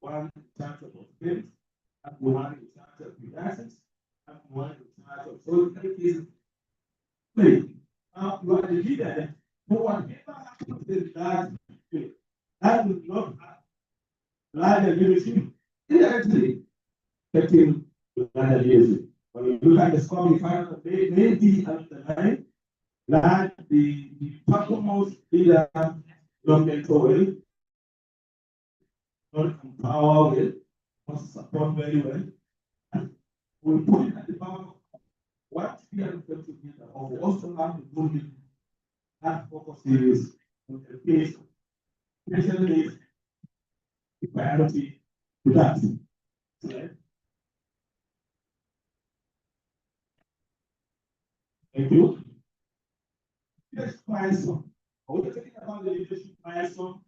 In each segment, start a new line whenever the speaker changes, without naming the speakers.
one in charge of things, have one in charge of finances, have one in charge of so is play. Now you are the leader, but whatever happens in that will not lie the leadership indirectly affecting the leadership. When you look at the score, we find that they may be at the line that the topmost leader don't control well, not empower well, not support very well. And we put it at the power of what we are going to get of also have to put it that focus is on the base, especially the priority to that. Right? Thank you. Leadership milestone. When we're talking about the leadership milestone,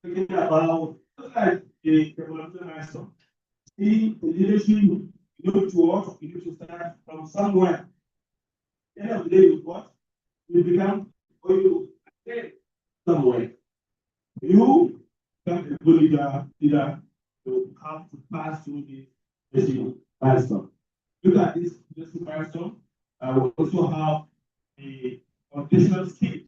we're talking about just like a development milestone. See, the leadership, you need to work, you need to start from somewhere. At the end of the day, with what? You become, or you attain somewhere. You become a good leader, you have to pass through the leadership milestone. Look at this leadership milestone. We also have a foundational skill.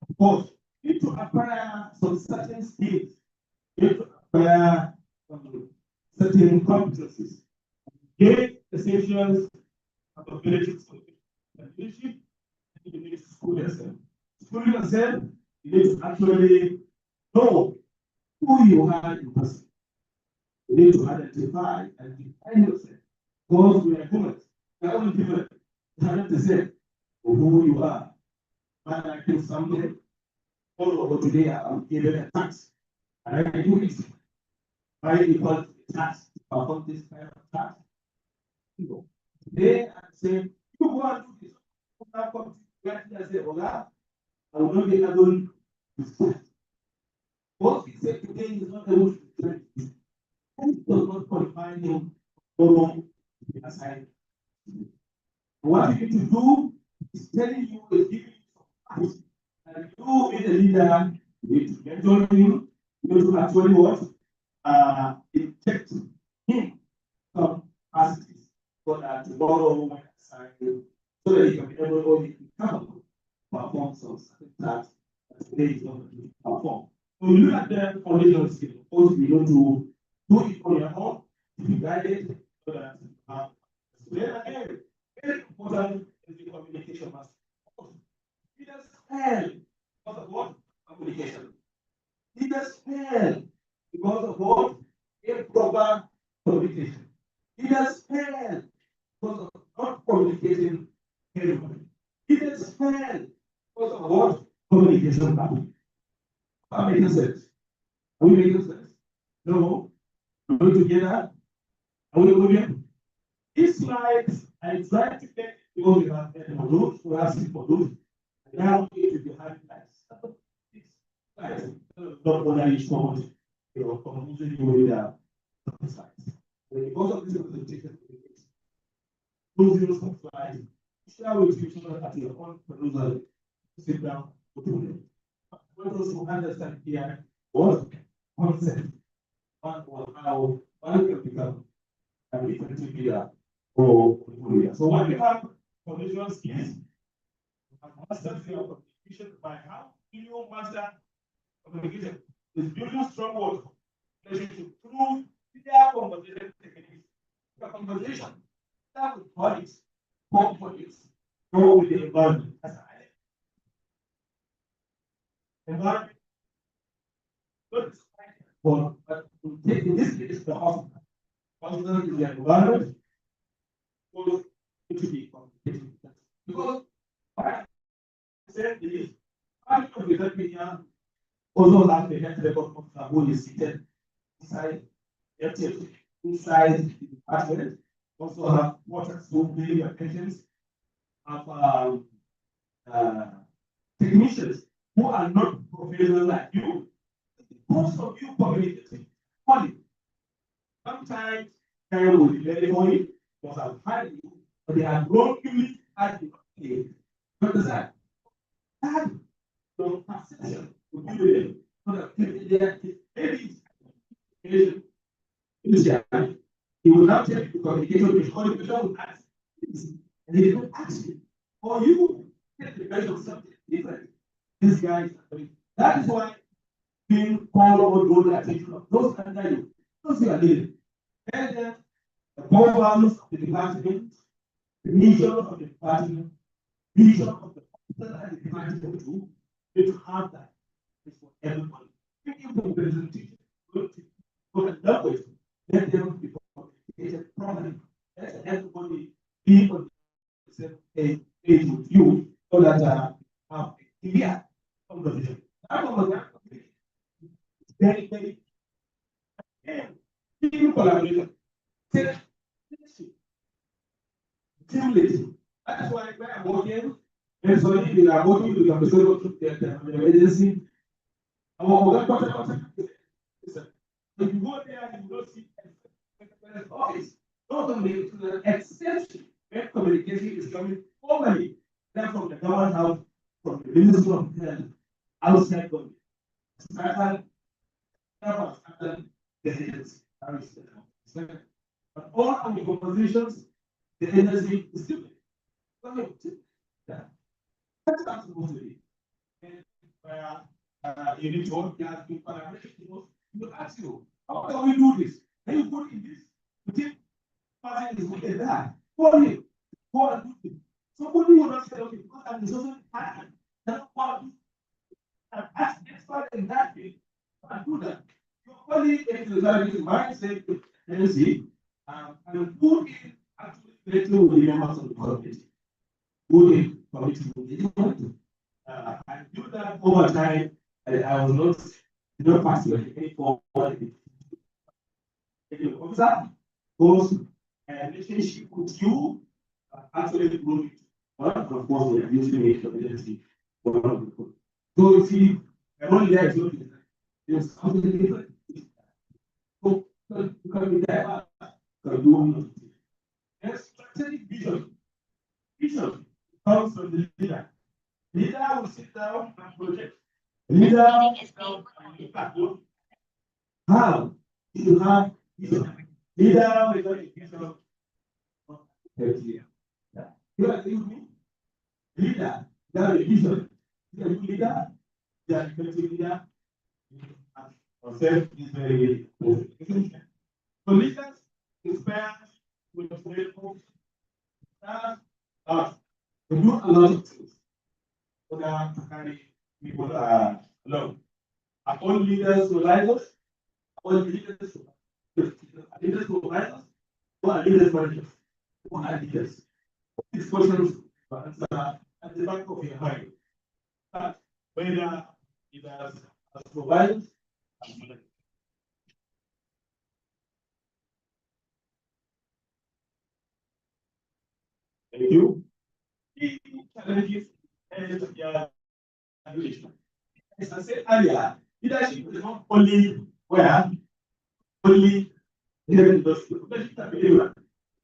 Of course, you need to acquire some certain skills. You need to acquire some certain competencies. Gain essential capabilities for leadership. You need to school yourself. Schooling yourself, you need to actually know who you are in person. You need to identify and define yourself. Because we are humans. We are only different. You are not the same for who you are. But I feel something. All over today, I'm given a task. And I do it. I equal the task. Perform this kind of task. Today, I'm saying, you go and do this. I come to say, Oga, I will not be able to start. What he said today is not able to do it. It does not qualify him for the assignment. What you need to do is telling you, is giving you some advice. And you, being a leader, you need to mentor him, you need to actually what? Inject him some capacities so that tomorrow when I assign you, so that he can be able to be capable to perform some certain tasks that today is not going to perform. So you look at the foundational skill. Of course, you need to do it on your own, to be guided, so that you have. Then again, very important is the communication master. Leaders fail because of what? Communication. Leaders fail because of what? Improper communication. Leaders fail because of not communicating everybody. Leaders fail because of what? Communication gap. Are we making sense? Are we making sense? No. Are we together? Are we moving? These slides, I tried to get because we have modules, we have 6 modules. Now it will be highlights. These slides, not only so much, confusing you with the slides. Because of this presentation, those use of slides, share with you so that at your own proposal, sit down, go through them. Let those who understand here what concept, or how one can become an effective leader or leader. So when we have foundational skills, we have mastered your communication. By how do you master communication? Is building strong words relationship through clear conversation techniques. The conversation start with colleagues, go with the environment. Environment. But in this case, the hospital. Hospital is the environment. So it should be complicated. Because what I said is, I don't know if here also have the health record officer who is seated inside inside the department. Also have water to pay your patients, have technicians who are not professional like you. Most of you communicate funny. Sometimes they will be very funny because I've had you, but they have grown you as you understand? That your perception will give them so that maybe communication. He will now take the communication with communication with us. And he will ask you, or you take the measure of something different. This guy is doing. That is why being called or draw the attention of those under you, those you are leading. Tell them the core values of the department, the mission of the department, vision of the person and the department to need to have that. It's for everybody. If you can presentation, but that way, let them be communicated properly. Let everybody be on the same page with you so that have a clear conversation. That conversation is very, very team collaboration. Team. That's why when I'm working, and so if you are working with the agency, I'm if you go there, you will not see office. Not only to the exception when communication is coming formally, then from the government house, from the Ministry of Health, outside government. The agency. But all our compositions, the agency is different. That's not supposed to be. You need to work there to collaborate. You ask you, how can we do this? Then you put in this. You think person is good at that. For him, for a good thing. Somebody will not say, okay, because I'm so hard. That's what I'm expert in that thing. I do that. Your colleague is mindset, you see, and put in actually directly with the members of the community. Put in community. And do that over time. I was not passing any forward. Observe those relationship with you actually grow it. One of the forms we are using it community. So you see, only there is not there's something different. So you can be there, can do next strategic vision. Vision comes from the leader. Leader will sit down and project. Leader is down and look at what. How you have vision. Leader will not vision. Yeah. You are with me? Leader, that is vision. You are leader, you are leader. Yourself is very important. So leaders inspire with the we do a lot of things so that to carry people along. All leaders who rise us, all leaders who rise us, who are leaders managers, who are leaders. These questions to answer at the back of your mind. But whether leaders as providers and managers. Thank you. The challenges and leadership. As I said earlier, leadership is not only where only leadership.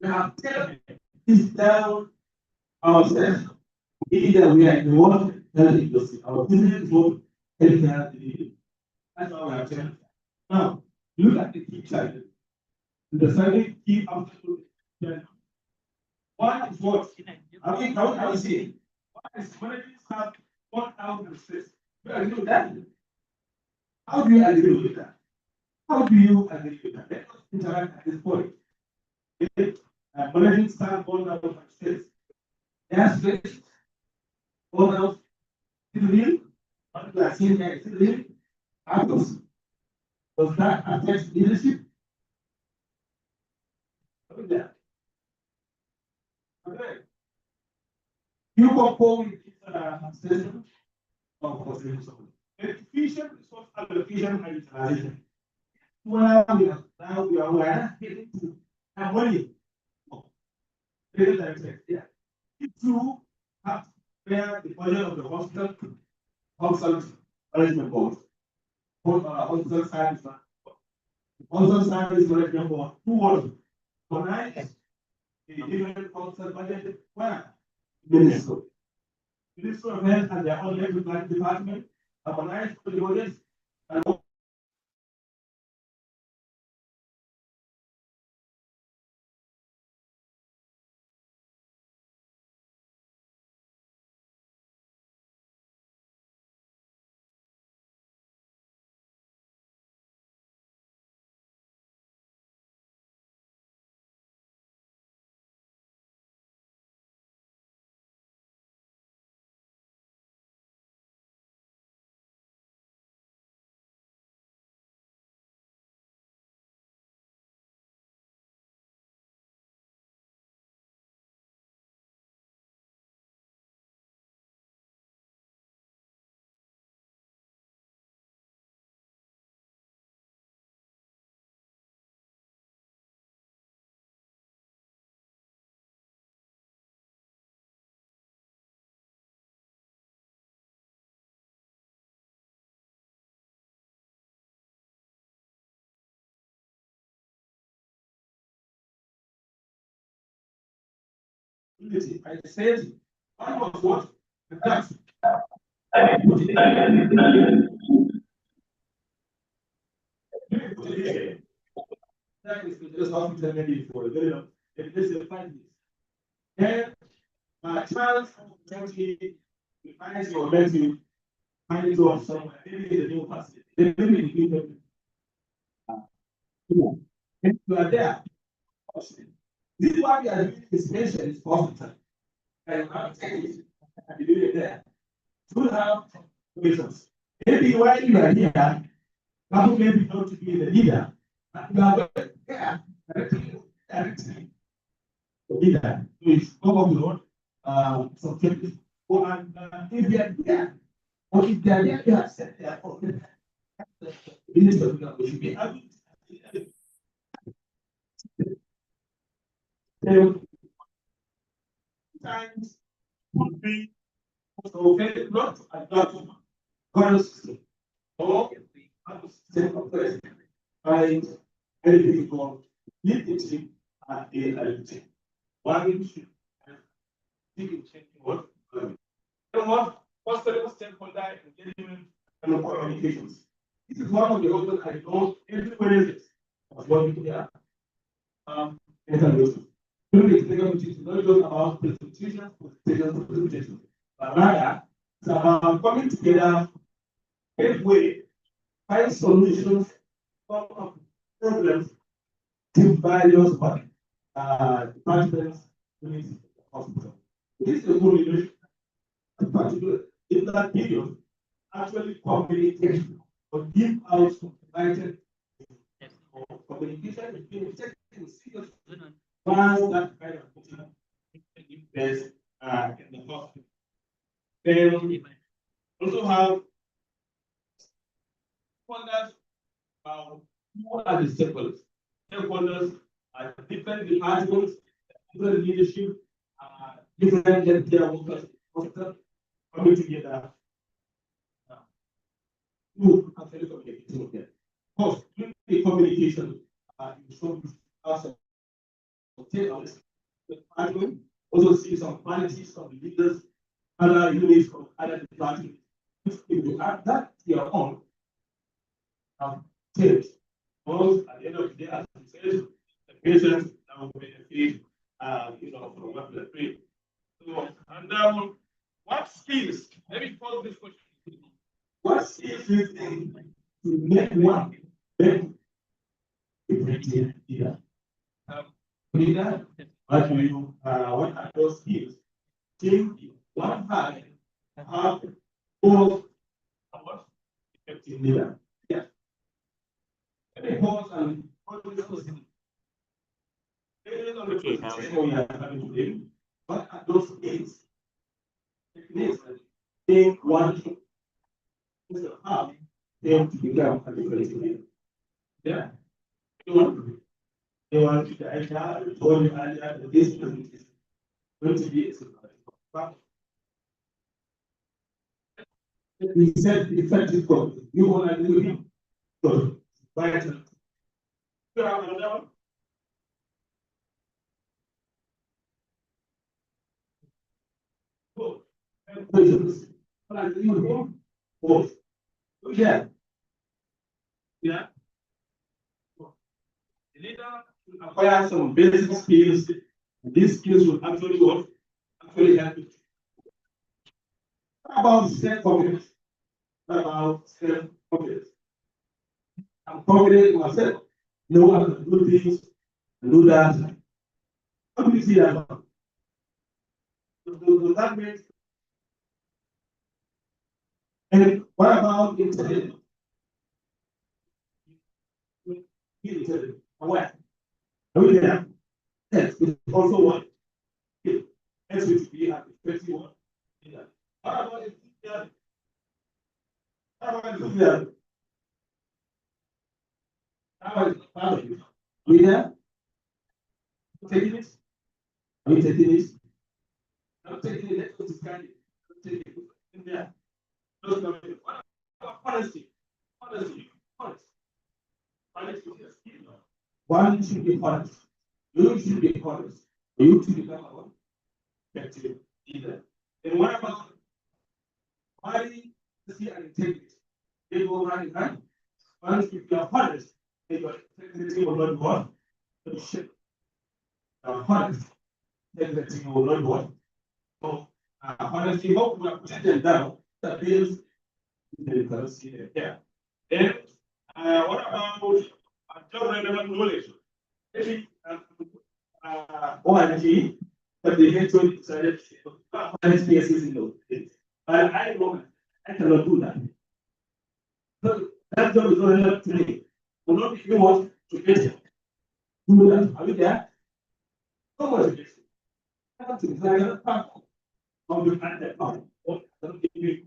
We have taken this down ourselves. Either we are in the world health industry, our business is what healthcare is. That's how we have changed. Now, look at the key challenges. The second key absolute challenge. One is what? I mean, how is it? One is managing staff 1,000 stress. You agree with that? How do you agree with that? How do you agree with that? Let us interact at this point. Managing staff 1,000 stress. They are stressed. 1,000 real. What we are seeing here is real. Does that affect leadership? Look at that. Okay. You compose this system of consideration. Efficient resource allocation and utilization. Well, now we are getting to have money. Yeah. If you have clear the budget of the hospital management board, hospital science, management board, 2 words. For 9, the different hospital budget, where? Minister of Health and their own medical department, organized for the audience, and unity. I said one was what? That that is just hospital maybe for a very long. If this is 5 years, then my child eventually finds your nephew, find it on somewhere, maybe in the new facility, maybe in the new if you are there, this is why we are doing this patient hospital. And I'm saying it, and do it there. Should have patients. Maybe while you are here, that maybe not to be the leader, but you are there, directly. The leader is overload, subjective. And if they are there, or if they are there, you have set there for the minister should be able to times would be okay, not adopted, constant, or find anything called unity and reality. One should think in changing what? And what's the stakeholder engagement and communications? This is one of the open I know everywhere is what we are. Intervention. Which is not just about presentations, but rather it's about coming together, halfway, find solutions for problems to various departments within the hospital. This is a good relation, in particular, in that period, actually communicate or give out invited communication between taking serious once that kind of person in place in the hospital. Then also have stakeholders. Who are the stakeholders? Stakeholders are different departments, different leadership, different healthcare workers, hospital coming together. To actually communicate with them. Of course, during the communication, you show us also see some qualities from the leaders, other units from other departments. If you add that to your own, change. Most at the end of the day, as you said, the patients that will benefit, from what we are doing. So, and what skills? Let me pose this question. What skills do you think to make one better? Leader. Leader, what are those skills? Think one high and have both effective leader. Yeah. Let me pause and what are those skills? Techniques. Think one how them to become a different leader. Yeah. They want to the idea, told you earlier that this person is going to be a he said effective God. You want to do him. So, right. You have another one? Good. Questions. What are you doing? Both. Yeah. Yeah. The leader should acquire some basic skills. These skills will actually work, actually help you. What about self-confidence? What about self-confidence? I'm confident in myself. No, I can do things, do that. How do you see that? Does that mean? And what about intelligence? Intelligence. Aware. Are we there? Yes, it's also one. Yes, which we have 21. What about enthusiasm? What about enthusiasm? How is family? Are we there? Taking it? Are we taking it? I'm taking it. Let's go to Scandi. Take it in there. What about honesty? Honesty. Honest. Honesty is a skill. One should be honest. You should be honest. You should become a one. effective either. And what about honesty and integrity? They go hand in hand. Once if you are honest, then your integrity will not go to the ship. Honest, integrity will not go. So, honestly, hope we are putting them down. That builds the currency there. Then, what about job relevant knowledge? Maybe ONG, but they eventually decided to manage PSs in those days. But I know I cannot do that. So that job is not relevant to me. Will not be you want to get it. Do that. Are you there? No more education. That's exactly the part of the kind that part. Don't give me.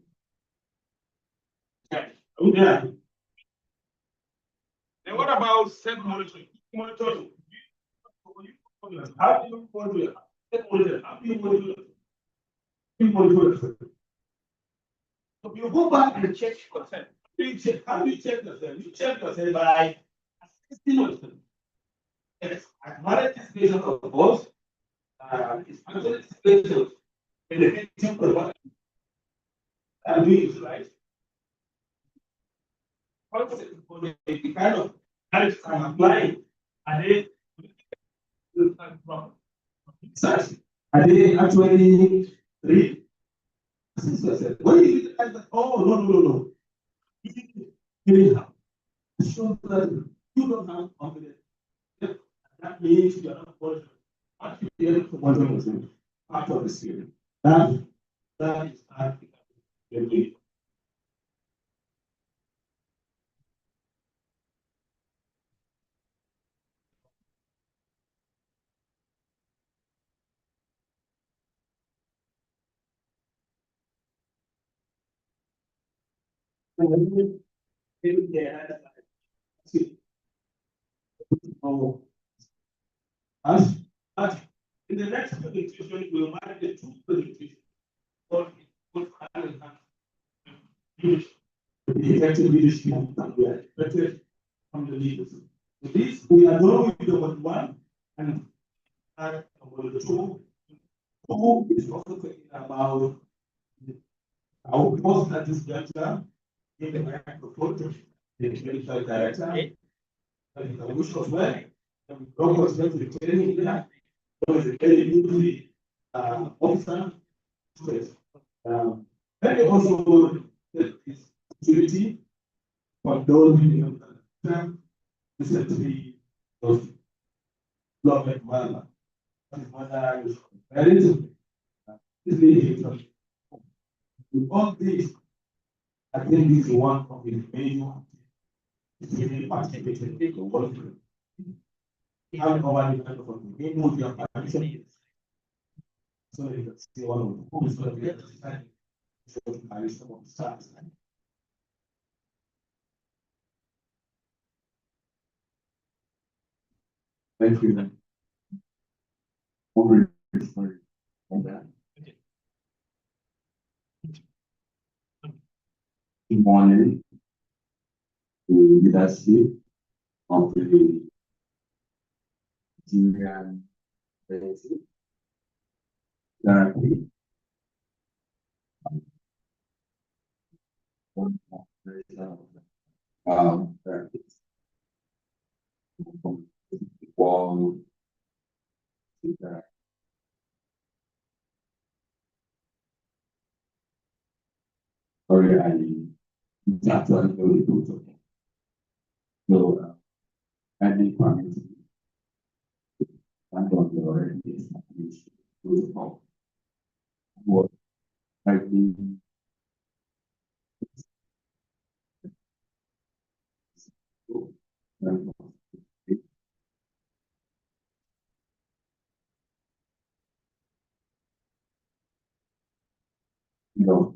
Okay. Are you there? Then what about self-monitoring? Monitoring. How do you monitor it? How do you monitor it? You monitor it. So you go back and check yourself. How do you check yourself? You check yourself by assessing yourself. Yes, acknowledging of both. It's actually situations benefiting from what I'm doing, right? The kind of knowledge I'm applying, are they from research? Are they actually real? When you realize that, oh, no. You have shown that you don't have confidence. That means you are not qualified. What you be able to monitor after the series. That is the as in the next presentation, we will manage the two presentations. The effective leadership that we are expected from the leaders. With this, we are going with the one and the two. Two is also talking about our post at this juncture in the microphone, the medical director, and the wish of well, and we progress to the training there. So it's a very new officer. Let me also take this opportunity for those in the term recently of Lord Mala. His mother is married. This lady, with all this, I think this is one of the major really participated in the world. Having over the microphone, we know your participation. So you can see one of the who's going to get the time. So I some of the stars. Thank you. Over on that. Good morning. The leadership of the Nigerian therapy. Therapies. Wall. Sorry, I that's what I'm going to do. So, I think and on the already established protocol. What I think no.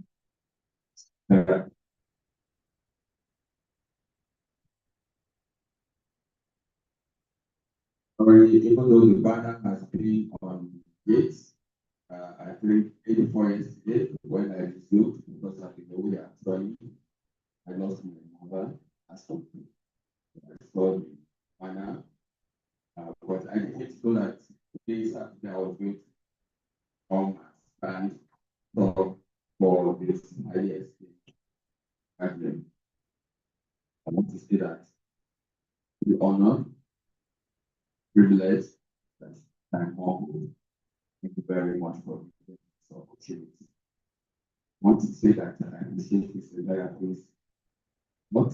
Already, even though the banner has been on gates, I think 84 years today when I resumed because of the way actually I lost my mother as something. I saw the banner, but I didn't know that today Saturday I was going to come
the honor, privilege, that I'm humble. Thank you very much for this opportunity. I want to say that I appreciate this therapist, but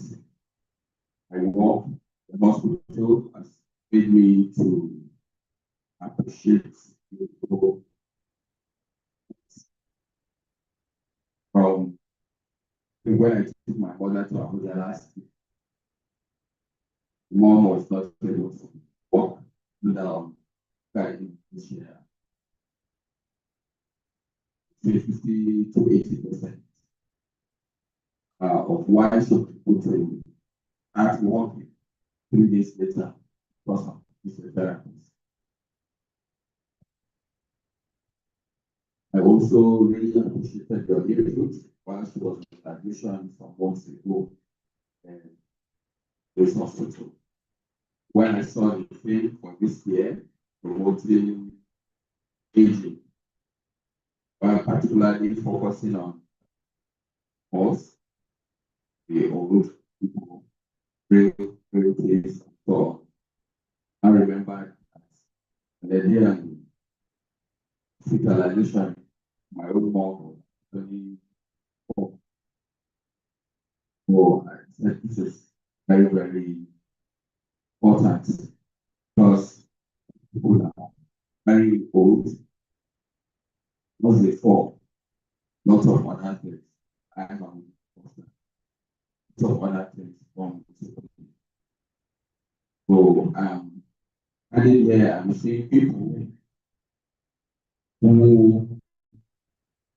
I work the hospital has made me to appreciate people from when I took my mother to Abuja last year. Mom was not able to walk without guiding this year. 50 to 80% of why some people to act walking 3 days later because of physiotherapists. I also really appreciated your input while she was in admission some months ago in this hospital. When I saw the thing for this year, promoting aging, while particularly focusing on us, the old people, relatives, so I remember that the idea and hospitalization, my own mom was 24. So I said this is very, very important because people are very old, not before, lots of other things. I am lots of other things from so and in there I'm seeing people who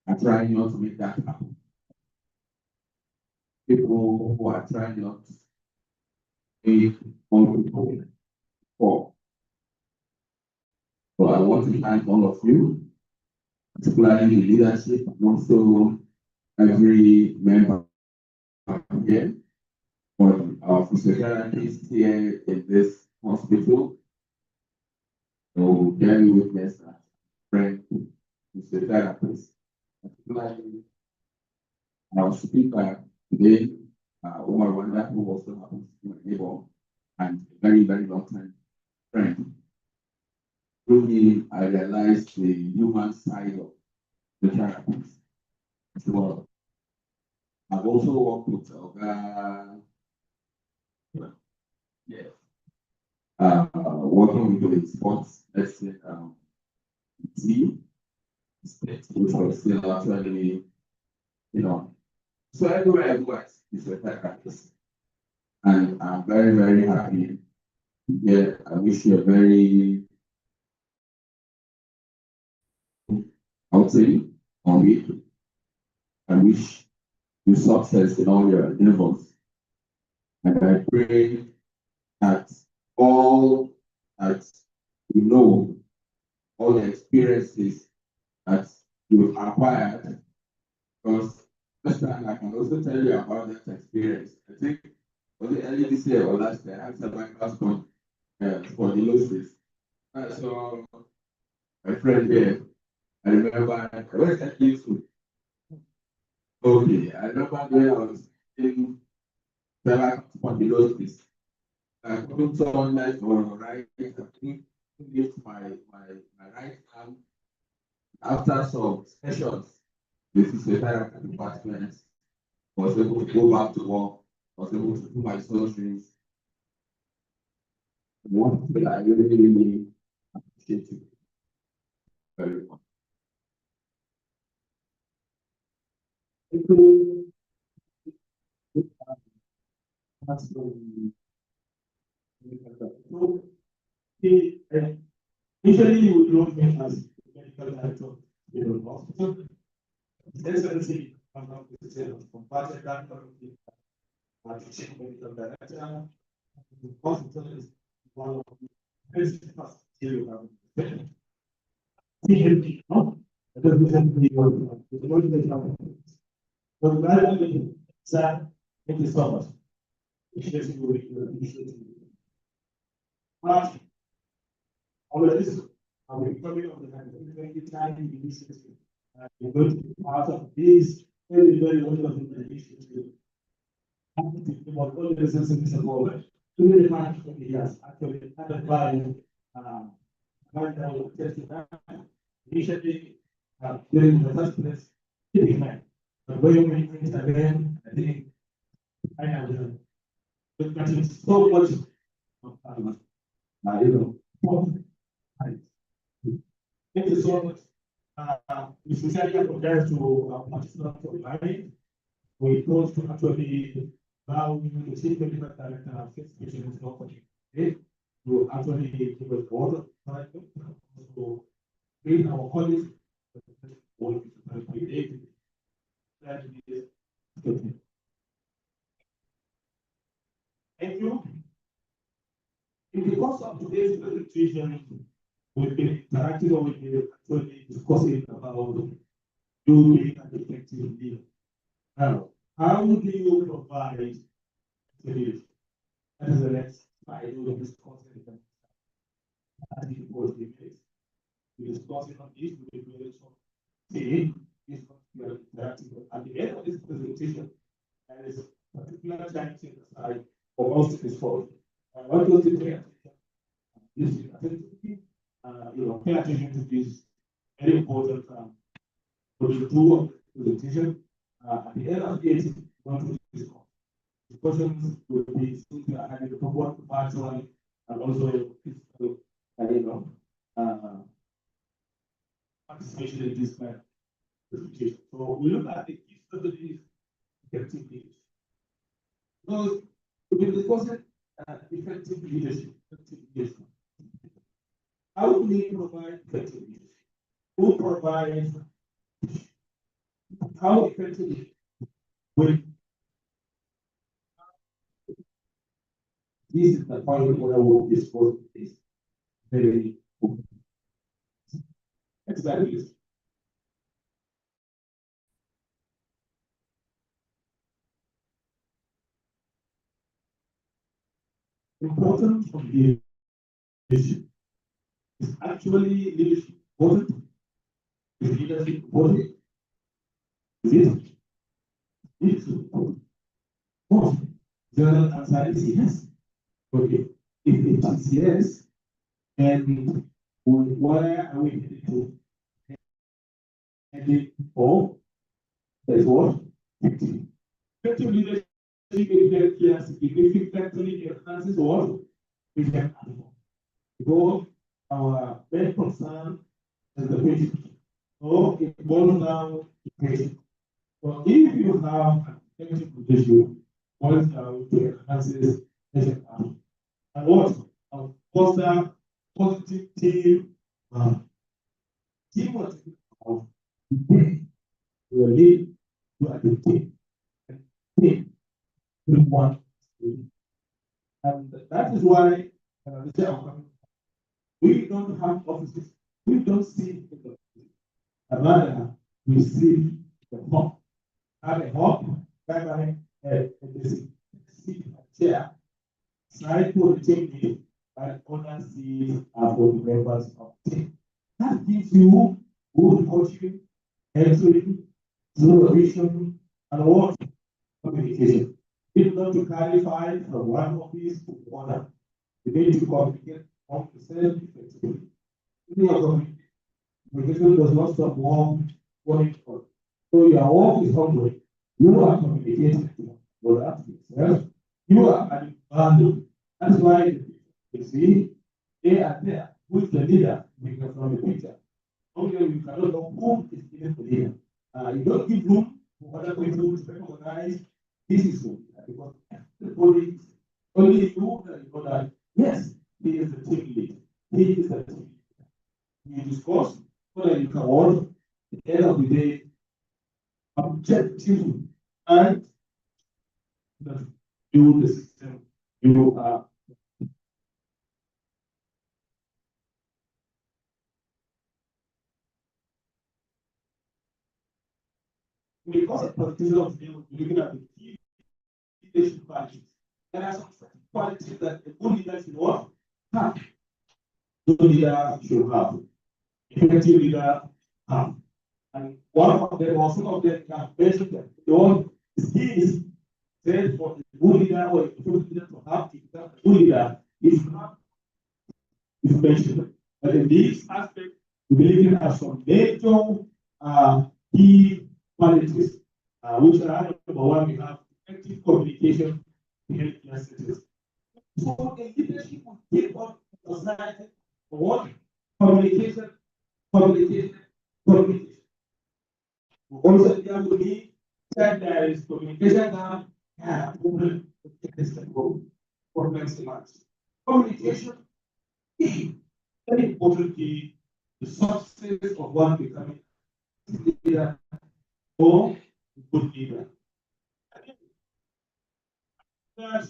are trying not to make that happen. People who are trying not to make all people fall. So I want to thank all of you, particularly the leadership and also every member here, for our physiotherapists here in this hospital. So very witness that friend physiotherapist, particularly our speaker today, Omar Wanda, who also happens to be my neighbor and a very, very long time friend. Through him, I realized the human side of the therapist as well. I've also worked with yes, working with the sports, let's say, team, which was still actually, so everywhere I go, it's a therapist. And I'm very, very happy. Yeah, I wish you a very outing on it. I wish you success in all your endeavors. And I pray that all that you know, all the experiences that you've acquired, because this time I can also tell you about that experience. I think was it early this year or last year, I had some class for the losses. So my friend here, I remember where is that useful? Okay, I remember when I was in the spondylosis. I couldn't turn left or right. I couldn't lift my right arm. After some sessions, the physiotherapy department was able to go back to work, was able to do my surgeries. One thing I really, really appreciate you very much.
Usually you would know me as medical director in the hospital. Excellency, I'm not the same compassion doctor, chief medical director. The hospital is one of the best hospitals you have. CMT, no? It doesn't be one. It's a lot of them. But gradually, sir, thank you so much. Appreciate you, appreciate you. But all of this, I will be coming on the 2020 initiative. We're going to be part of this very, very wonderful initiative. About all the resources forward. too many times he has actually identified marital testimony initially during the first place, keeping mind. But when you make things again, I think I have but it's so much thank you so much. We sincerely apologize to participants of marriage. We close to actually allow the chief medical director of six patients to actually give us order to bring our colleagues thank you. In the course of today's presentation, we've been interacting or we've been actually discussing about doing an effective deal. Now, how do you provide the that is the next slide we will discuss it. I think it was the case. We discuss it on this, we will do it on see this we are interacting with. At the end of this presentation, there is a particular time set aside for us to discuss. I want you to pay attention. This is attentively, pay attention to this very important for the two of the presentation. At the end of the day, we want to discuss. Discussions will be since we are having the one virtual and also physical, participation in this kind of presentation. So we look at the key strategies effective leadership. Because we've been discussing effective leadership. How do we provide effective leadership? Who provides how effectively will this is the point where I will discuss this very important. Exactly. Important of leadership is actually leadership important. Is leadership important? Is it? It's important. Most general answer is yes. Okay. If it is yes, then where are we headed to? Heading for that is what? Effective leadership is very clear, significantly enhances what? We can because our main concern is the patient. So it boils down to patient. So if you have an effective leadership, boils down to enhances patient outcome. And what? Foster positive teamwork of will lead to a team. One. And that is why we don't have offices. We don't see the rather we see the hub. Have a hub, whereby a seat a chair, side for the team meeting, and other seats are for the members of the team. That gives you good coaching, entry, supervision, and what? Communication. If not to clarify from one office to another, you need to communicate on the same effectively. Communication does not stop going on. So your work is ongoing. You are communicating to yourself. You are adding value. That's why you see they are there. Who is the leader? Because from the picture. Okay, you cannot know who is even the leader. You don't give room for other people to recognize this is who. Because everybody, only you that you know that yes, he is the team lead. He is the team leader. You discuss so that you can work at the end of the day objective and build the system you are. Because of presentation of you looking at the key leadership qualities. There are some qualities that a good leader should what? Have. Good leader should have. Effective leader have. And one of them or some of them can mention them. The one is said for a good leader or a good leader to have to become a good leader is not mentioned. But in this aspect, we believe in have some major key qualities, which are number one, we have effective communication in healthcare settings. So the leadership will keep on emphasizing what communication, communication, communication. Also, there will be that there is communication now, problem problems. Communication key, very important key, the success of one becoming a leader or a good leader. That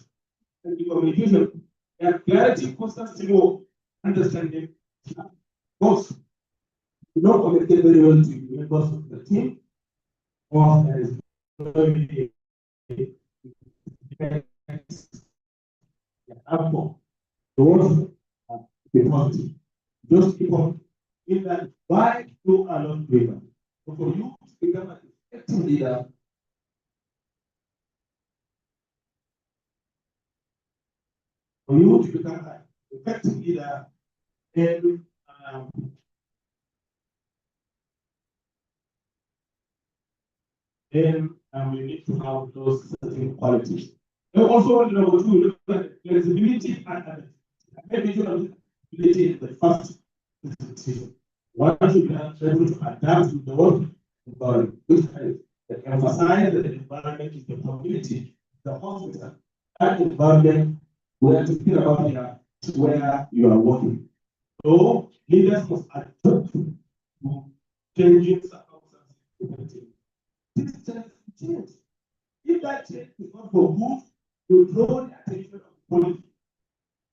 and the communication, and clarity, constancy, understanding. Both you don't communicate very well to the members of the team, or there is very outcome. The words be positive. Just keep on in that why you are not greater. So for you to become an effective leader, for you to become an effective leader, then we need to have those certain qualities. And also, number two, look at flexibility and maybe flexibility is the first decision. One should be able to adapt to the world environment, which emphasize that the environment is the community, the hospital, that environment where to think about where you are working. So leaders must adapt to changing circumstances. Change. If that change is not for good, you draw the attention of the policy.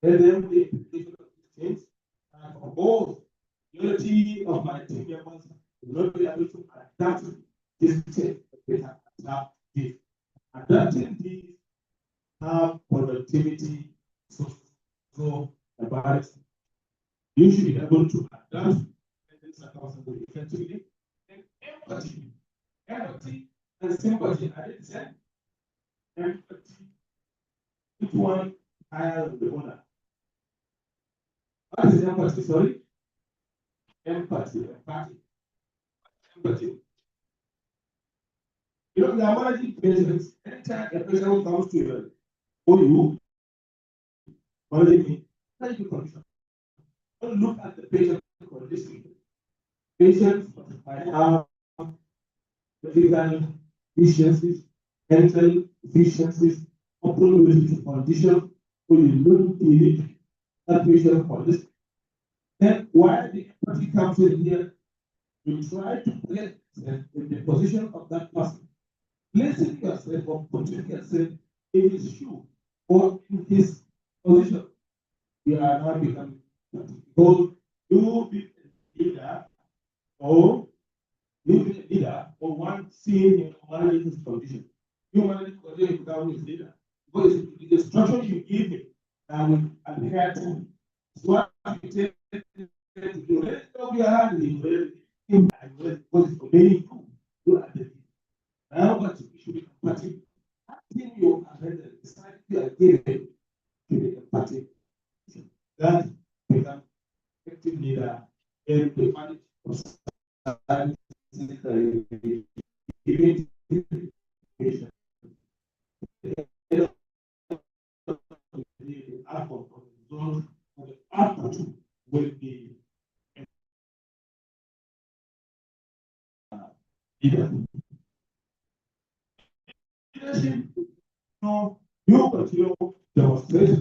And then the implication of this change, and for both unity of my team members will not be able to adapt this change. They have adapt this. Adapting this have productivity, so about you should be able to adapt this circumstances effectively. And empathy and sympathy are the same. Empathy. Which one higher than the other? What is empathy? Sorry? Empathy. Empathy. You know, we are managing patients. Anytime a patient comes to you, you managing me, thank you condition. Don't look at the patient condition. Patients might have physical deficiencies, mental deficiencies, open with condition, so you look at that patient condition. Then while the empathy comes in here, you try to place yourself in the position of that person. Placing yourself or putting yourself in his shoe or in his position, you are now becoming because you be a leader or you be a leader or one seeing him managing his condition. You manage the condition to become his leader. Because the instruction you give him and adhere to him. So what you take to do, let it go behind him, because it's obeying you are the now, but you should be empathic. Acting your decide you are given to be empathic. That become effective leader in the management of society. The output of the result of the output will be leader. Leadership, you continue demonstrate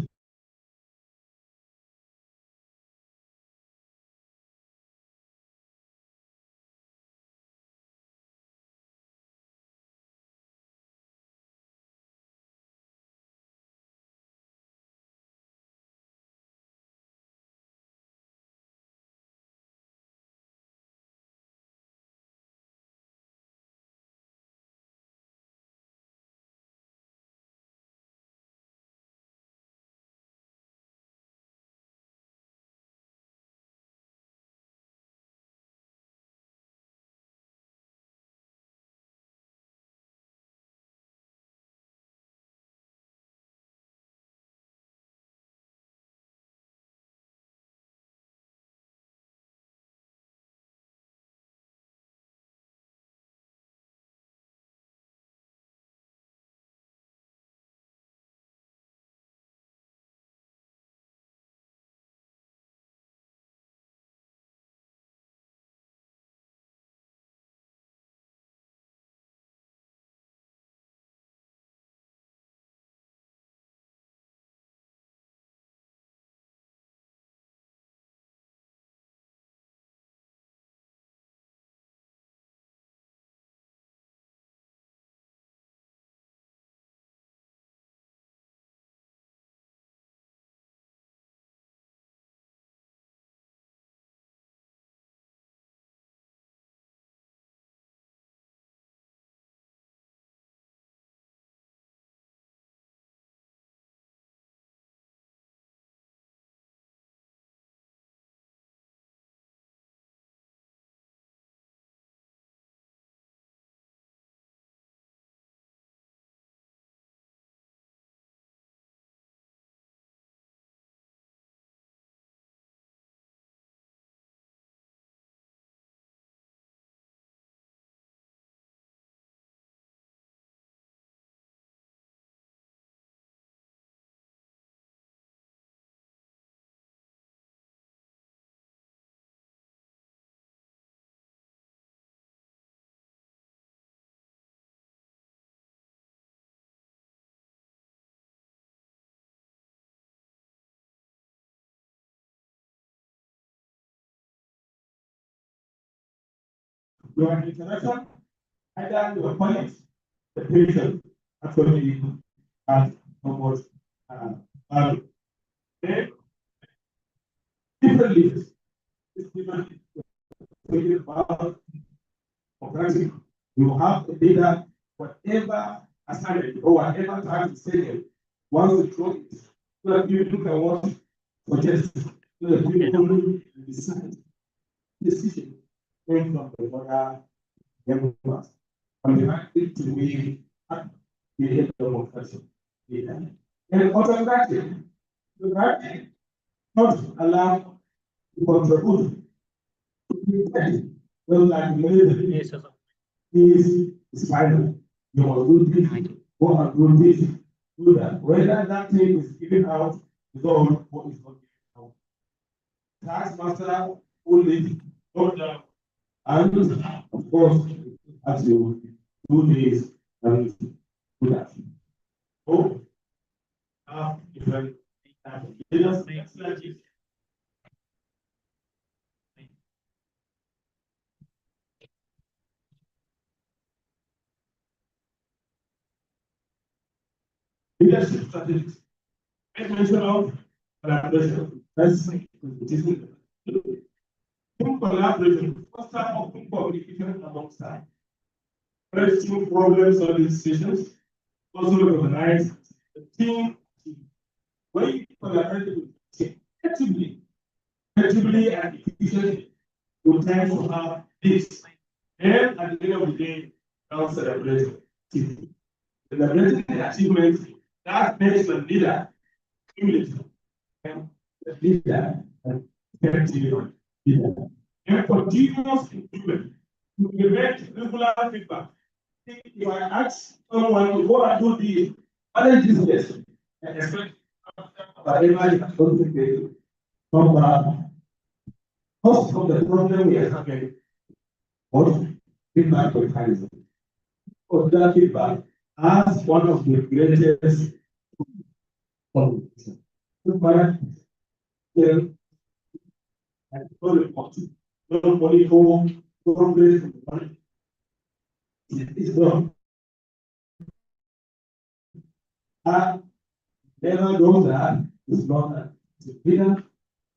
your interaction, either your colleagues, the patient, actually has so much value. Then, different leaders, this different about operating, you have a leader, whatever assignment or whatever time to say it, once you throw it, so that people can watch for just so that people can decide decision going from the other members. And you have it to be the head of person. And autocratic, right? Not allow to contribute. Well, like is final. You must do this, go and do this, do that. Whether that thing is given out is all what is not given out. Tax master only not down. And of course, as you do this and do that. Oh, different leadership strategies. Make mention of collaboration. That's competition. Team collaboration, foster open communication among staff. Rescue problem solving decisions. Also recognize the team. When you collaborate with the team, effectively and efficiently, you tend to have this. And at the end of the day, now celebrate team. Celebrating the achievements that makes the leader cumulative. And the leader and effective leader. And continuous improvement to prevent regular feedback. If I ask someone to go and do the manage this lesson, and expect whatever is concentrated from most of the problem we are having, what feedback mechanism. Or that feedback as one of the greatest contributions. And very important. Nobody home, progress, it's done. Never know that it's not a leader,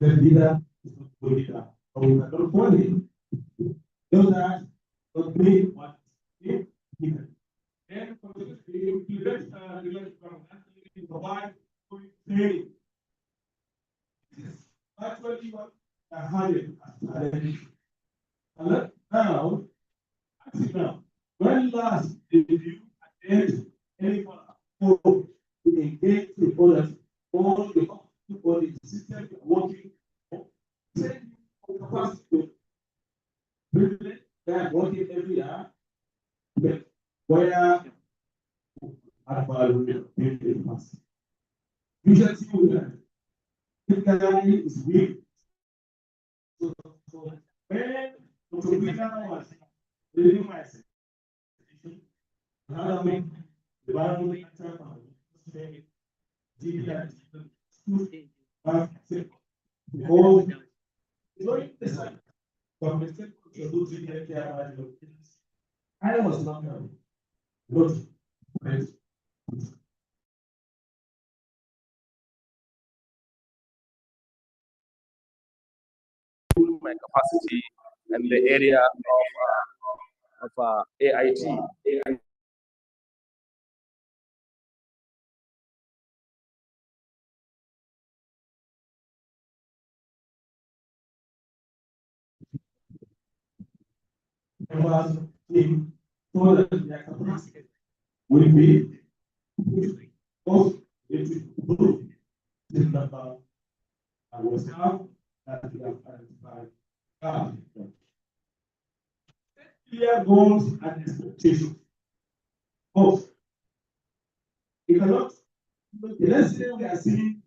the leader is not a leader. Or we cannot follow him. Know that, not me, what is given. And for this, we provide training. Actually, what I had it. Now, when last did you attend any forum to engage with others, all the system working, send you capacity to that working every year, where usually see that typically is weak. So when was reading my the Bible because during the time, I was not
my capacity and the area of AIT.
was in so that their capacity will be both improve this number and was now that we have identified. Clear goals and expectations. Both. You cannot, the next thing we are seeing,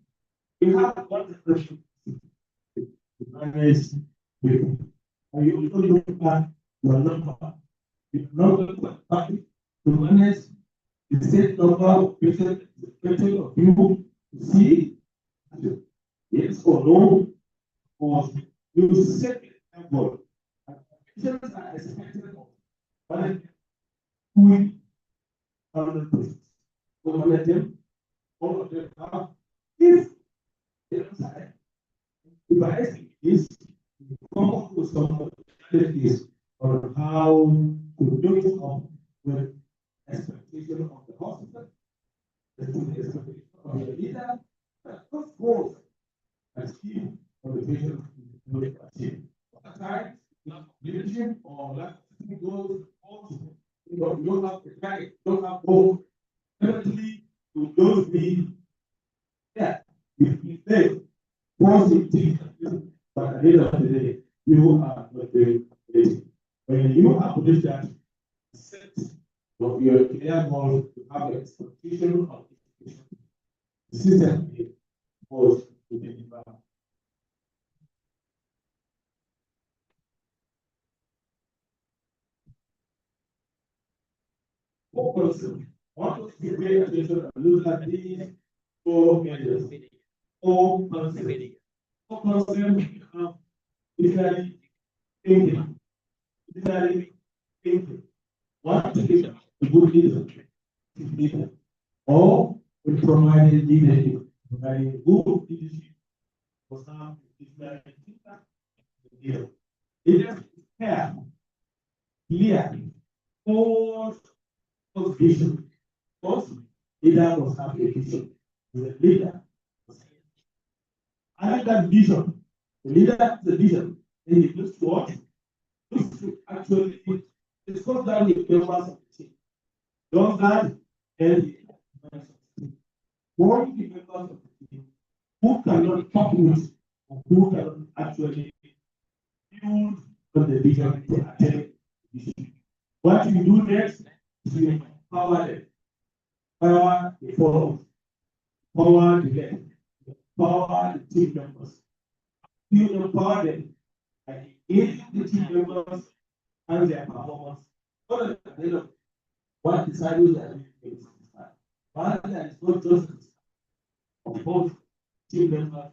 we have one depression. Manage people. And you don't look at your number. You don't look at to manage the same number of patients, expectation of you to see yes or no, or you set a goal. Patients are expected of But we 100%. So let them, all of them have, if they don't say, if I ask this, come up with some strategies on how to build up with expectation of the hospital, the expectation of the leader, of course, achieve of the patient will achieve. At times, lack of leadership or lack of goals, also, you don't have the time, you don't have goals. Definitely, you don't be there. You say positive, but at the end of the day, you are not doing it. When you have this that set of your clear goals to have an expectation of education, the system is supposed to deliver. Focus. Want to pay attention and look at these four measures. All concepts. All concepts have literally thinking. Literally thinking. What to be a good leader. Or we provide leadership. Providing good leadership for some literally thinker. Leaders care. Clear. Force of vision. First, leader must have a vision. The leader must have. I like that vision. The leader has the vision. Then he looks to what? Looks to actually discuss that with members of the team. Does that, then he members of the team. One the members of the team who cannot talk with or who cannot actually build on the vision to attain the vision. What you do next is you empower them. Power the followers, power the left, power the team members. You empower them by engaging the team members and their performance. What decided that is but that is not just both team members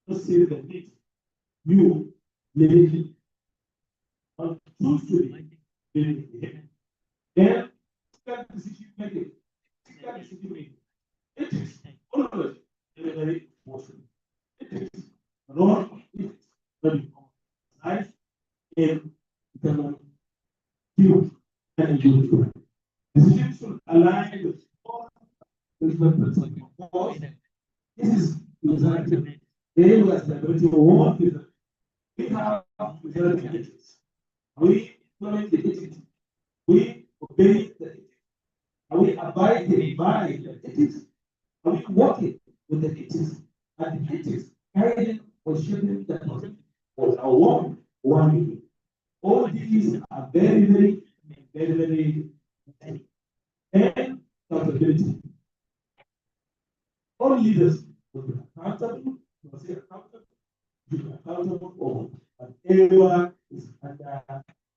to see the need. You living and choose to be living. Then decision making. It is always very important. It is not very nice and economic view and individual. Decisions should align with all because this is exactly they were celebrating what is we have majority ethics. We implement the ethics. We obey the ethics. Are we abiding by the ethics? Are we working with the ethics? And the ethics guiding or shaping the person or our one. All these are very and accountability. All leaders will be accountable, must be accountable, for whatever is under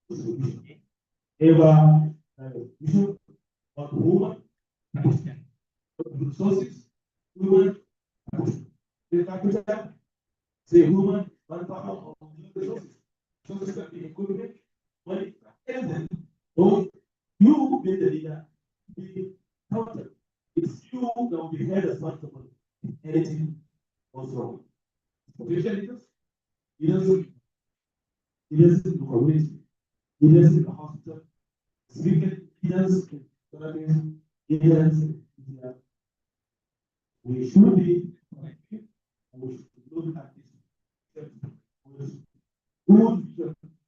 supervision. Ever vision of woman, resources, women, the capital, say woman, manpower, resources, resources can be economic, money, everything. So you be the leader, be accountable. It's you that will be held responsible if anything goes wrong. Potential leaders, leaders in the community, leaders in the hospital, civic leaders, leaders, we should be collective and we should look at this good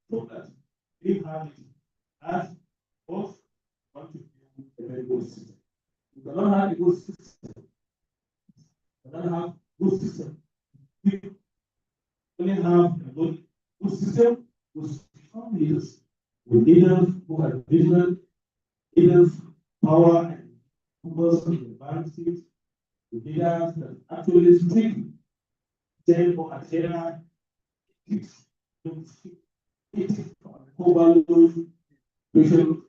so that we have it as both want to build a very good system. We cannot have a good system. We cannot have good system. We only have a good system with strong leaders, with leaders who are vigilant, leaders, power, and members of the advances, the leaders that actually strict, jail or agenda, it's co-values, patient,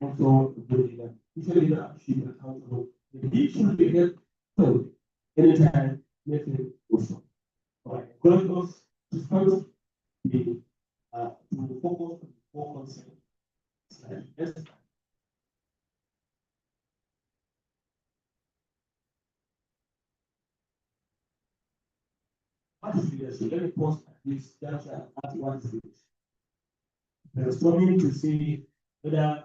also the leader. Each leader should be accountable. He should be held anytime, let him also. All right, God us to focus on the four concepts. slide. Yes. What is leadership? Let me pause at this juncture at one stage. Struggling to see whether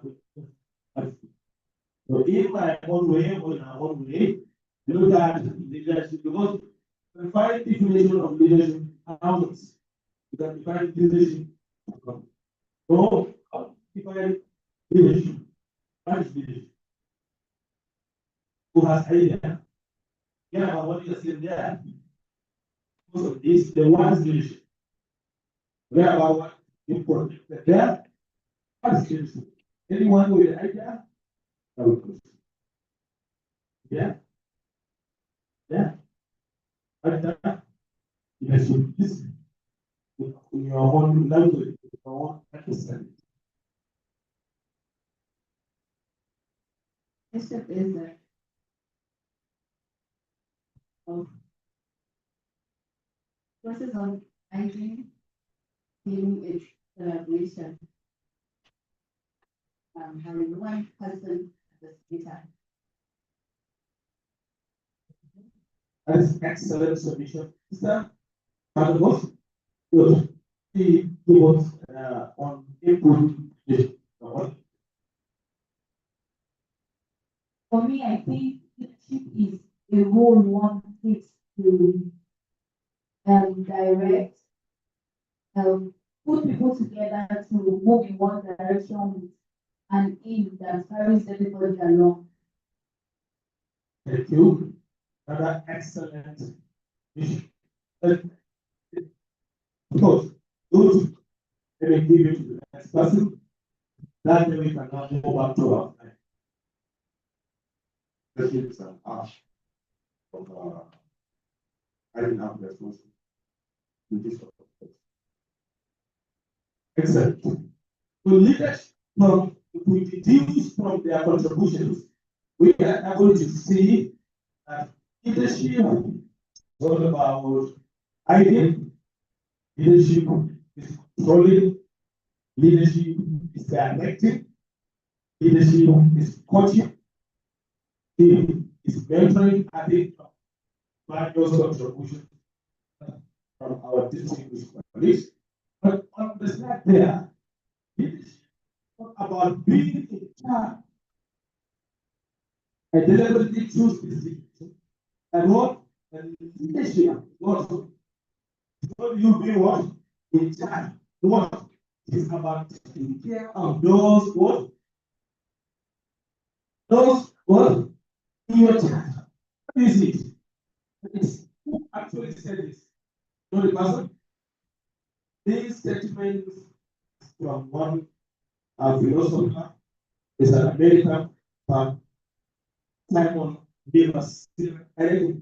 so if I own way or in our own way, look at leadership because we find definition of leadership houses. You can define leadership. So define leadership. What is leadership? Who has idea? Yeah, but what is in there? Also, is the one's leadership. Where about what important? There, what is leadership? Anyone with an idea? Yeah. Yeah. Idea. Leadership is in your own language, your own understanding.
Leadership is a process of hygiene, dealing with collaboration, having one person at the same time.
That is excellent submission. Sir, Carlos, good. He was on input.
For me, I think leadership is a role one takes to direct, put people together to move in one direction with an aim that carries everybody along.
Thank you. Another excellent mission. Because those let me give it to the next person. That way we can now move back to our time. Let's give some ash of I didn't have responsibility. Excellent. So leaders from if we deduce from their contributions, we are able to see that leadership is all about idea, leadership is controlling, leadership is directing, leadership is coaching, is mentoring, I think, various contributions from our distinguished colleagues. But on the slide there, leadership is not about being in charge. I deliberately choose this situation. And what? And leadership, what? Not you being what? In charge. What? It's about taking care of those what? Those what? In your charge. What is it? It's who actually said this? Not the person. This statement from one philosopher is an American Simon Davis. Simon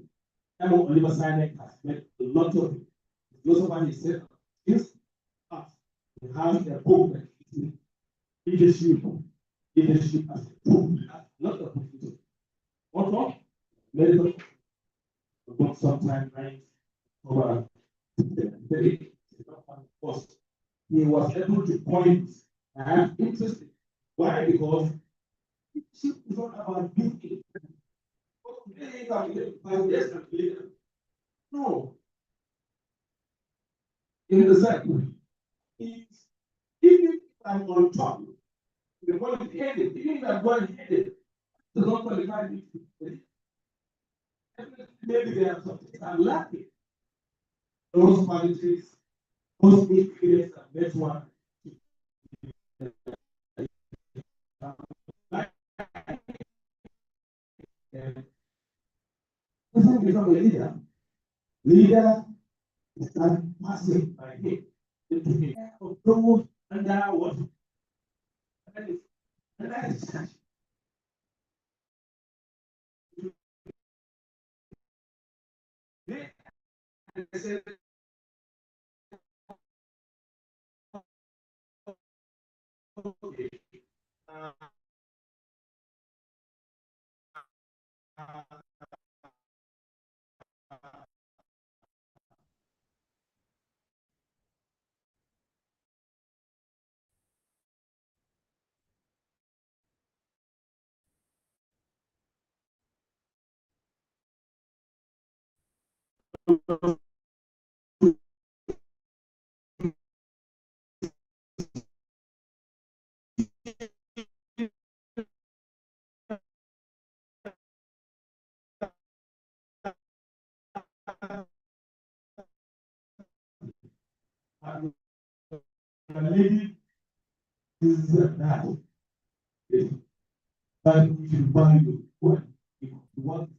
Oliver Sinek has made a lot of philosopher. He said this has a book that is leadership as a tool. A lot of books. What one? Medical book sometime right over very cost. He was able to point and interesting. Why? Because leadership is not about being no. In the second, it's even if I'm on top, the one is headed, even if I'm going headed, does not qualify me. Maybe there are some things I'm lacking. Those qualities, those experience, and that's one. If become a leader, leader is not passive by him. Into the care of those under what? And that is such. I said, okay. lady is that. But we should value what you want.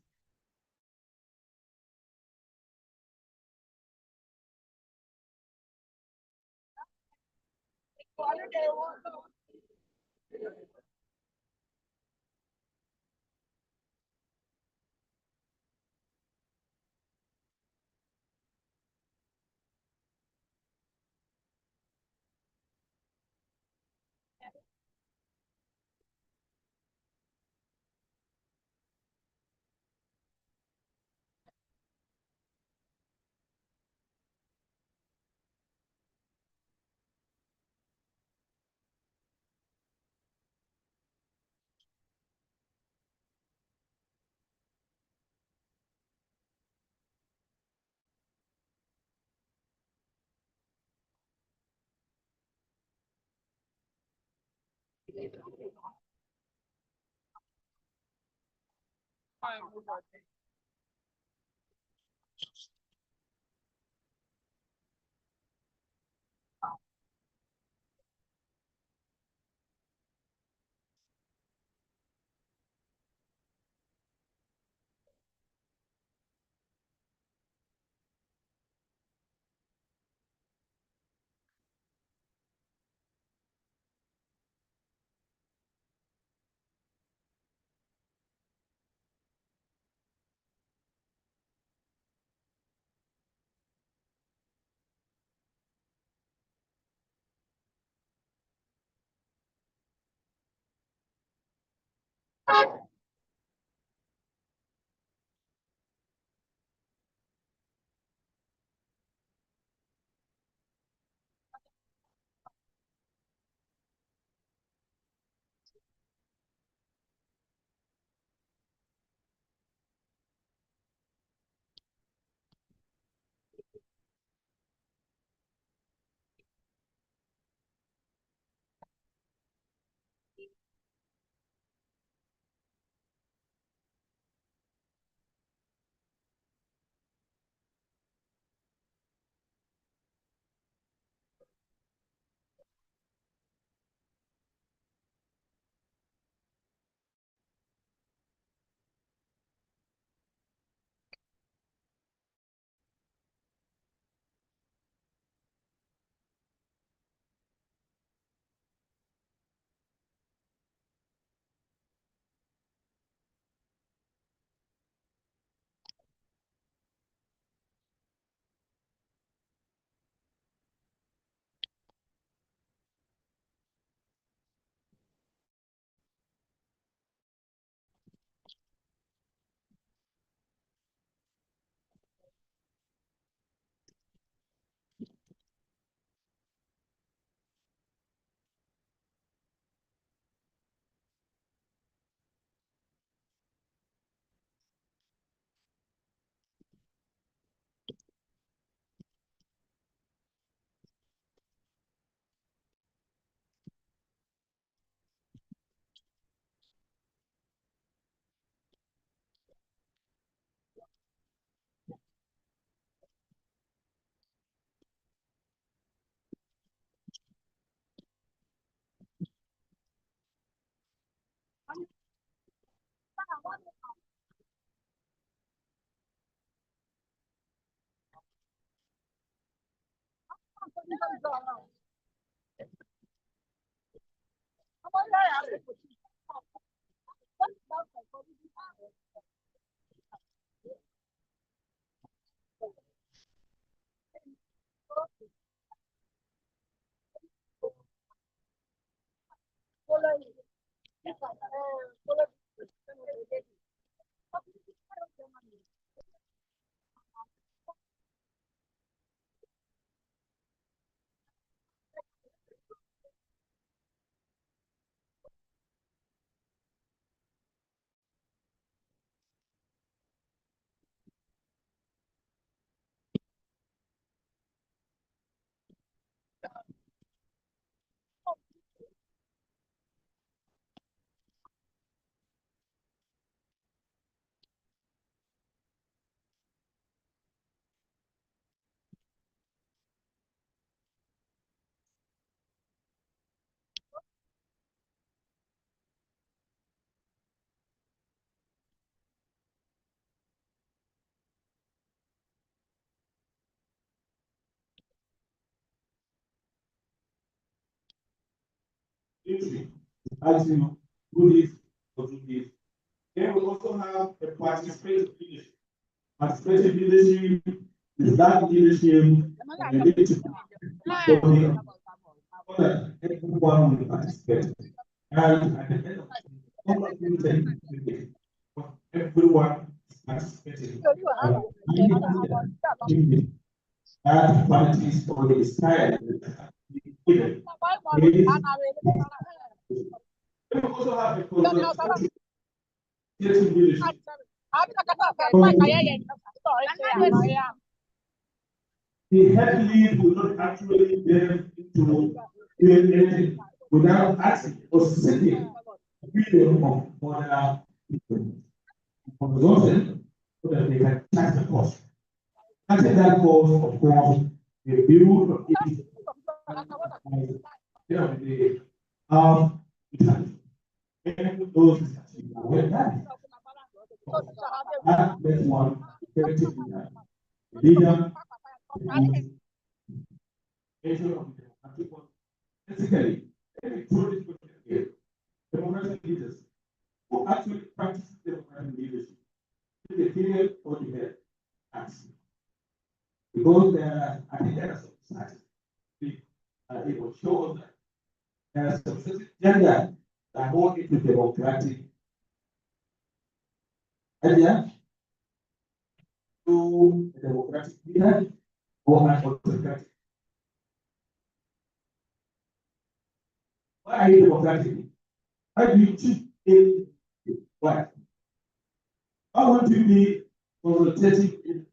military, as you do this or do this. Then we also have a participative leadership. Participative leadership is that leadership that you need to so that everyone will participate. And at the end of all of you take everyone is participating. That quality is already decided. We also have a consultative leadership. The head lead will not actually delve into doing anything without asking or seeking opinion of other people. Consulting so that they can track the cost. After that cost, of course, they build on it. And those well done. That's one effective leader. Basically, democratic leaders who actually practice democratic leadership, the female or the male acts. Because I think there are some statistics it will show that there are some certain gender that are more into democratic idea to a democratic leader or an autocratic. Why are you democratic? Why do you choose a why? I want to be authoritative.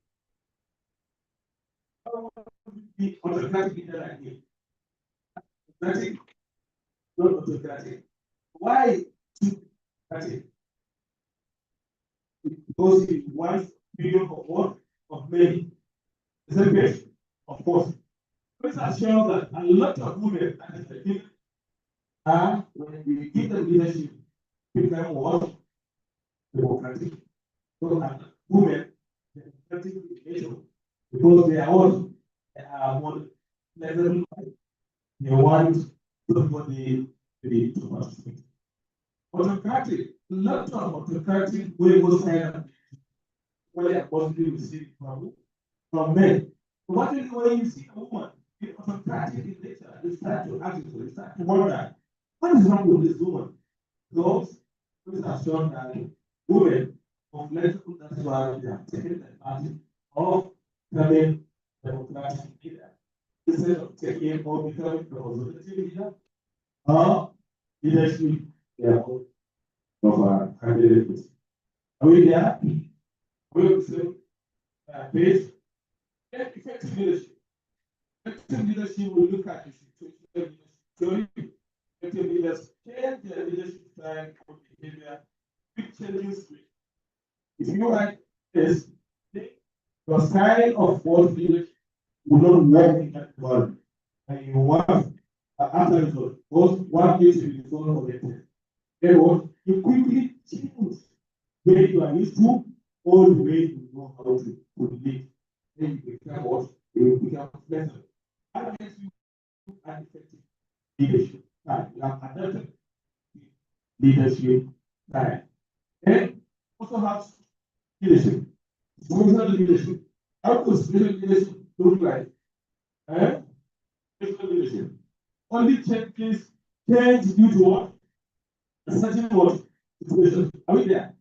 I want to be autocratic in that idea. Autocratic, not autocratic. Why autocratic? Because it wants freedom of what? Of many. Is that best? Of course. Let's assure that a lot of women when we give them leadership, become what? Democratic. So women, democratic nation, because they are what? They are more level. They want everybody to be to participate. Autocratic, lot of autocratic way was kind where they are possibly received from men. But what is when you see a woman in autocratic in nature, you start to ask yourself, you start to wonder, what is wrong with this woman? Because we have shown that women of political, that's why they have taken advantage of becoming democratic leader. Instead of taking or becoming a conservative leader, or leadership, therefore, of candidates. Are we there? Are we on the same page? Effective leadership. Effective leadership will look at the situation. Effective leaders change their leadership style or behavior with changes. If you like this, your style of what leadership will not work in that environment. And you want after result, both one needs to be result oriented. Therefore, you quickly change where you are used to or the way you know how to lead. Then you become what? You become flexible. That makes you an effective leadership. You have adapted leadership style. Then also have leadership. Social leadership. How does social leadership look like? Social leadership. Only change due to what? A certain what? Situation. Are we there?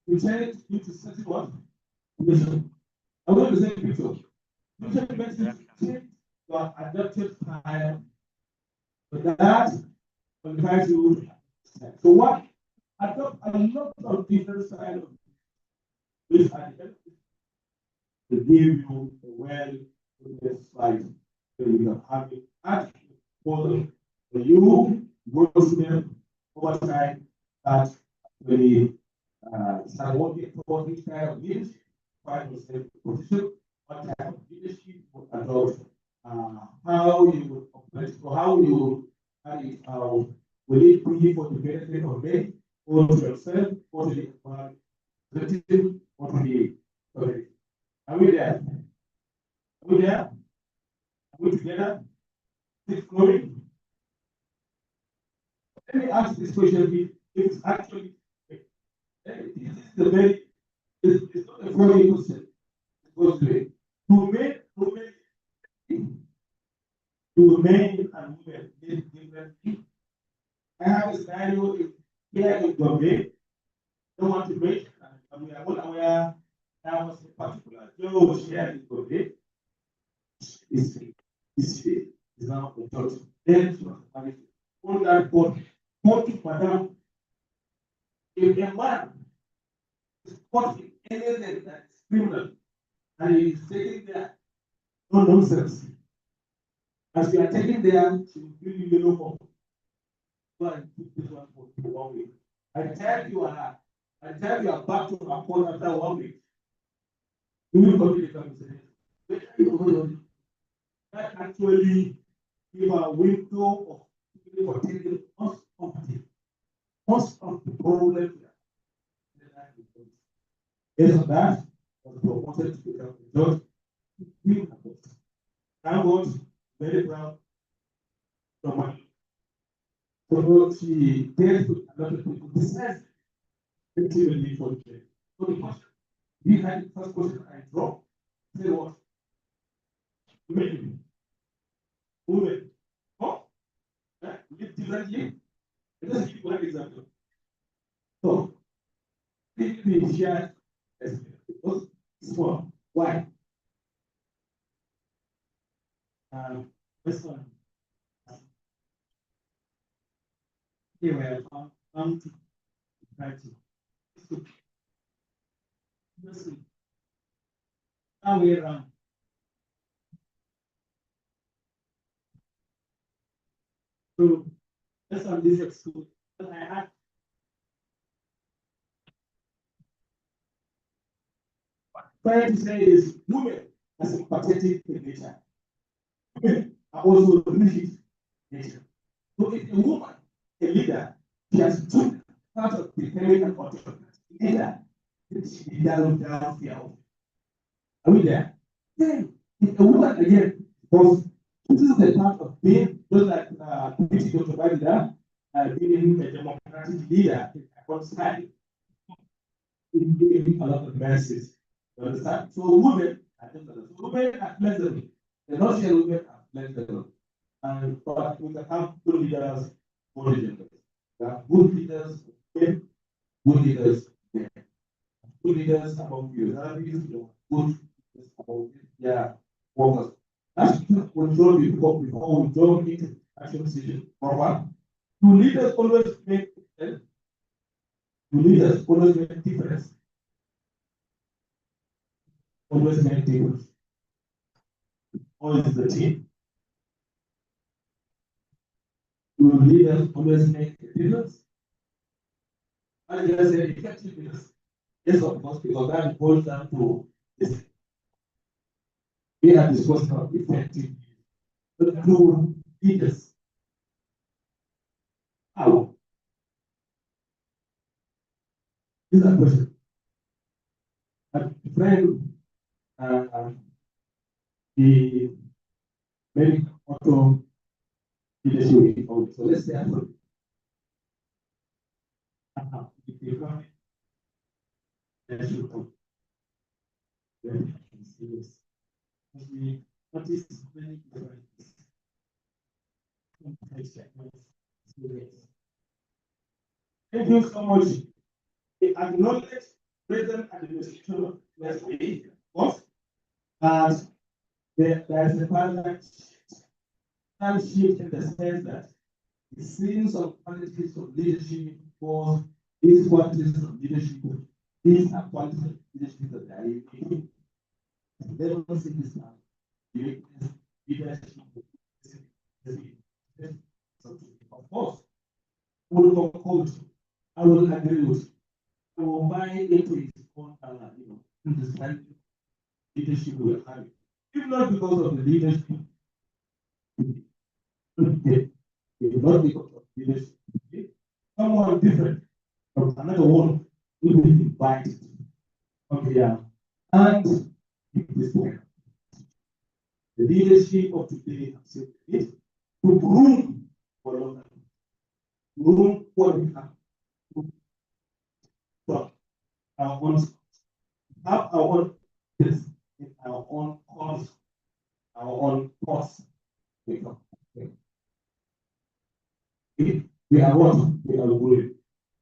You change due to certain what? Situation. I want to say picture. Social leadership change your adapted style. So that qualifies you. So what? Adopt a lot of different styles of which are the to give you a well-organized slide so you can have it at for you go to them over time that when start working towards this kind of leadership, find yourself position, what type of leadership you adopt, how you would operate, or how you would carry it out. Will it be for the benefit of men, or to yourself, or to the collective, or to the community? Are we there? Are we there? Are we together? Keep going. Let me ask this question if it's actually, this is a very, it's not a funny question. Because to men and women live differently. I have a scenario here in Gombe, don't want to mention, and we are all aware there was a particular Joe was here in Gombe. Is now the church. Then she was married. All that God, to Madam. If a man is caught in anything that is criminal and he is taken there, no nonsense. As we are taking there, she will give you yellow form. Go and put this one for 1 week. I tell you are back to our court after 1 week. You will continue the conversation. That actually give a window of taking most of the problems. Based on that, was promoted to become a judge. I was very proud of my. So she dealt with a lot of people. Besides, really for the so the question, we had the first question I dropped. Say what? Women. Oh, live differently. Let us give one example. So, if we share because small, why? This one. Here we are to listen. Now we're around. So that's on this school. I had trying to say is women are sympathetic in nature. Women are also rigid in nature. So if a woman, a leader, she has took part of the family and autonomy leader, she down fear. Are we there? Then if a woman again, because this is the part of being just like Dr. Badida, being a democratic leader on side. It gave a lot of mercies. You understand? So women, women are flexible. The Russian women are flexible. And but we can have good leaders, good leaders. There are good leaders, good leaders, good leaders among you. There are good leaders among you. Yeah, workers. That's control before we jump into action decision. For one, do leaders always make difference? Do leaders always make difference? Always make difference. Or is the team? Do leaders always make a difference? I just say effectiveness. Yes, of course, because that boils down to this. We are discussing about effectiveness. But do leaders? How? This is a question. A friend, the very auto leadership. So let's say if you come, let's look very serious. We notice many different thank you so much. We acknowledge present administration was as there is a paradigm shift in the sense that the series of qualities of leadership was these qualities of leadership. These are qualities of leadership that are unique. They don't see this now. Leadership. Of course, will conclude. I will agree with you. I will buy into his own, understand leadership we are having. If not because of the leadership, if not because of leadership, someone different from another one will be invited. Okay, yeah. And this point, the leadership of today has said it to room for long. room what we have. But our own, have our own this in our own course, our own course. We are what we are doing.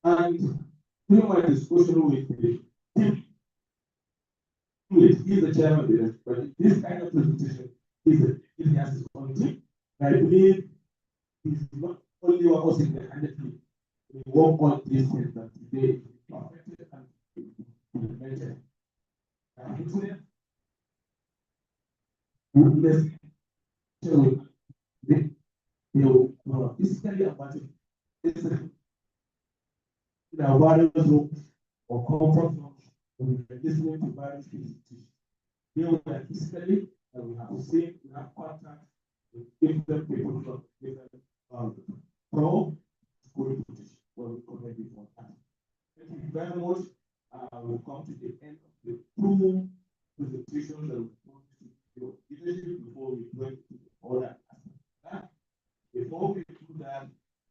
And during my discussion with the team, he's the chairman of the but this kind of presentation is has his own team. I believe he's not only one person in the 100 team. We work on these things that today is perfected and implemented. Goodness, so they will physically advantage. In our various rooms or comfort zones, we are listening to various things. Here we are physically, and we have seen, we have contact with different people from different so it's going to teach what we connect before that. Thank you very much. We'll come to the end of the two presentations that we want to do. Especially before we go into the other aspect. Before we do that,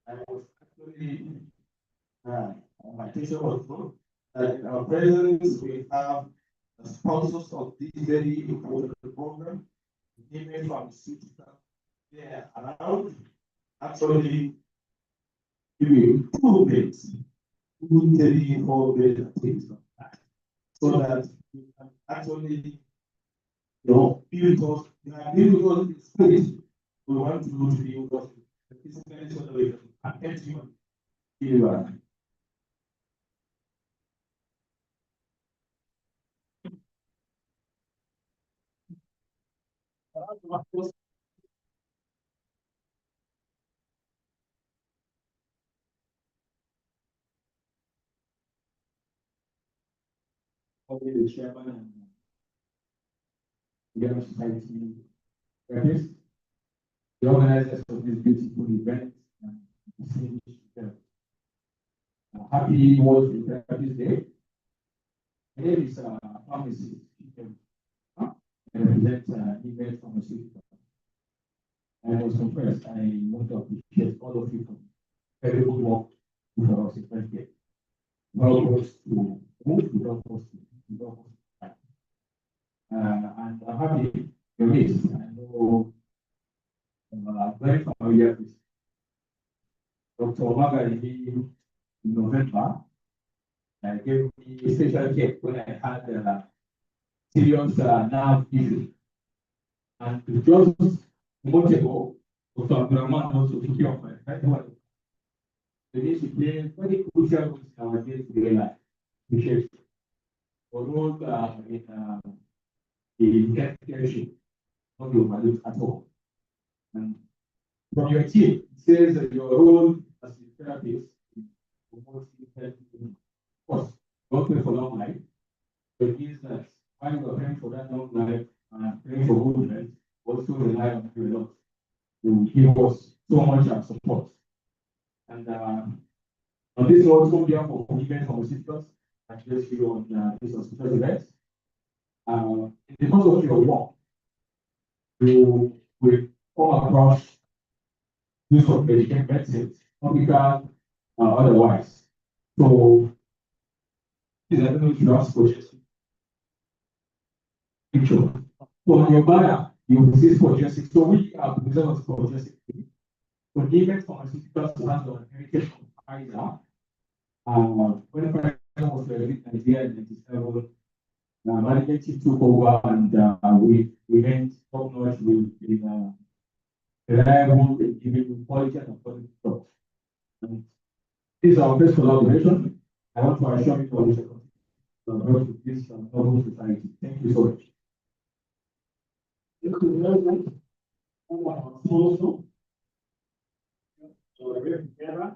I was actually my teacher was good. In our presence, we have the sponsors of this very important program, Nimet Pharmaceutical. They are around actually giving 2 grades, 2, 3, 4 grades at least, so that we can actually, build us, build us in spirit. We want to go to the US, physically, so that we can attend you. The chairman and the society therapist, the organizers of this beautiful event, and happy World Therapist Day. My name is pharmacist. I represent Nimet Pharmaceutical. I was impressed. I want to appreciate all of you for very good work with us in healthcare. Help us to move, help us to fight. And I'm happy to meet. I know very familiar with Dr. Magari in November. Gave me special care when I had serious nerve issue. And just a month ago, Dr. Abdurrahman also took care of my right one. The need to play very crucial role in our day-to-day life. Because for those in healthcare, not be overlooked at all. And from your team, it says that your role as a therapist is promoting health. Of course, don't pray for long life, but it means that while you are praying for that long life and praying for good health, also rely on you a lot to give us so much support. And on this note, on behalf of Nimet Pharmaceuticals, I bless you on this hospital event. Because of your work, you will come across use of medical medicine, medical otherwise. So, I don't know if you ask questions. Picture. So on your banner, you will see Progestic. So we are present for Progestic. So Nimet Pharmaceuticals stands on heritage of Pfizer. When Pfizer was released in Nigeria in 1997, management team took over and we went top notch with reliable, giving quality and affordable products. This is our first collaboration. I want to assure you all with this noble society. Thank you so much. Thank you very much. Also, so we're together.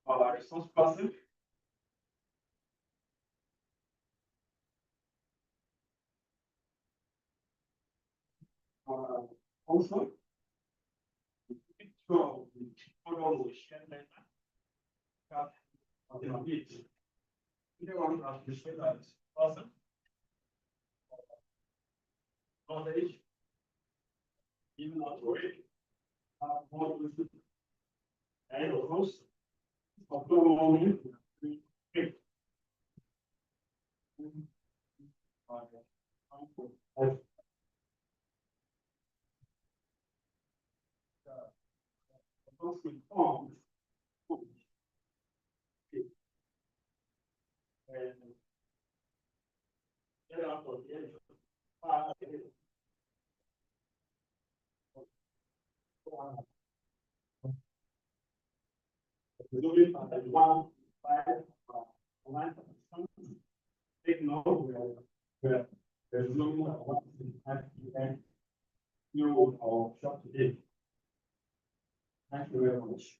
Our resource person. Also, the picture of the photo was shared on the beach. Anyone appreciate that person? Knowledge, even operate. And of course, of the moment. Get out of the edge. Take note where there's no more what you or shop today. Thank you very much.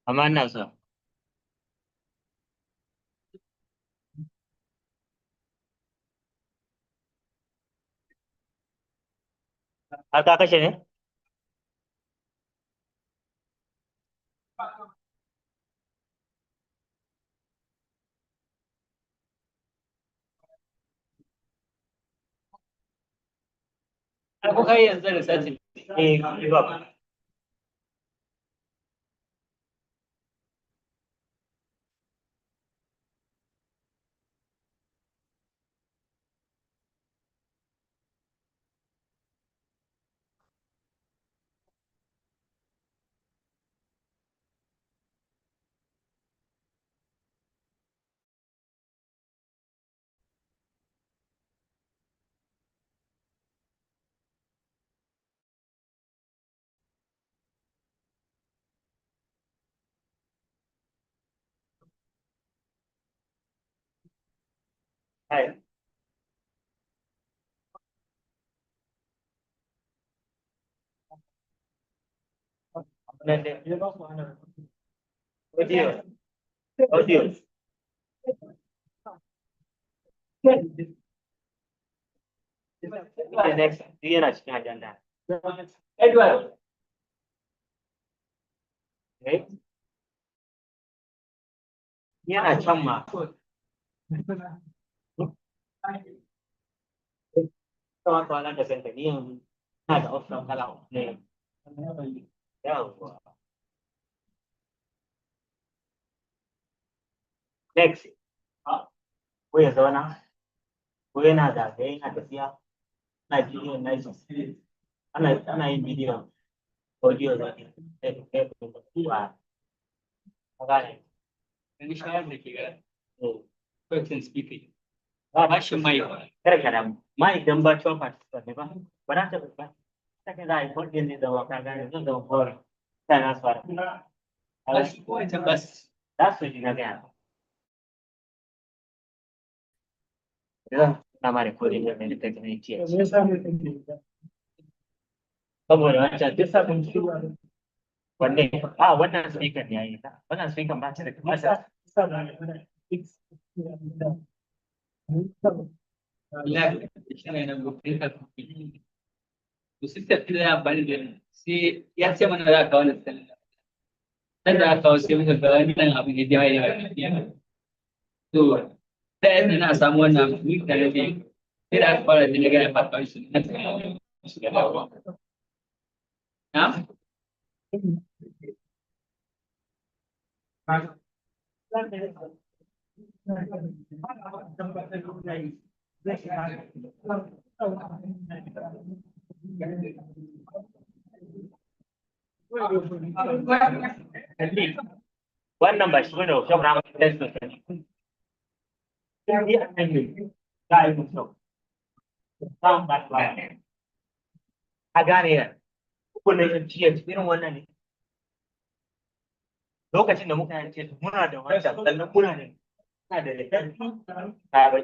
Amana sir. Aka kashe ne? Ko kai yanzu da satin give up. Hai. Nanti. Audio. Audio. Okay, next. Dia nak cikin agenda. Edward. Okay. Yana can ma. Tsawon kwanan da kanta ni yanzu na da option kala uku ne. Yawwa. Next. Ko ya zauna, ko yana zagaye yana tafiya, ana bidiyon na shi. Ana yin bidiyon audio da ke ba. Ka gane.
Wani shayar da ke gara.
Eh.
Question speaking.
Ba shi mai kada ka damu. Ma idan ba ciwon participant ne ba, ba za ta ba. Sake za a yi kwadin ne zama ka gane zan zama kawai. Ta na su fara.
A shi ko ita bas.
Za su ji na gaya. Idan na ma recording da ne ta gani ce. Saboda wancan duk sabon shi wanne wannan speaker ne yayi ta. Wannan speaker ba ta da kamata.
Wallahi shi ne na gobe ka kuɗi. To sister ta ya bani da sai ya ce mana za ka wani sallah. Dan da aka kawo sai muka ga wani nan abin da ya yi. To da yadda na samu wannan ni da ne sai da aka fara da daga ya fata shi na shi da dawo. Na?
Wannan ba shi bane workshop na test da shi. Sai a kan yi za a yi workshop. Samun ba ba. A gane ya. Kuna yin ciyar irin wannan ne. Lokacin da muka yance muna da wancan sannan muna da littafi a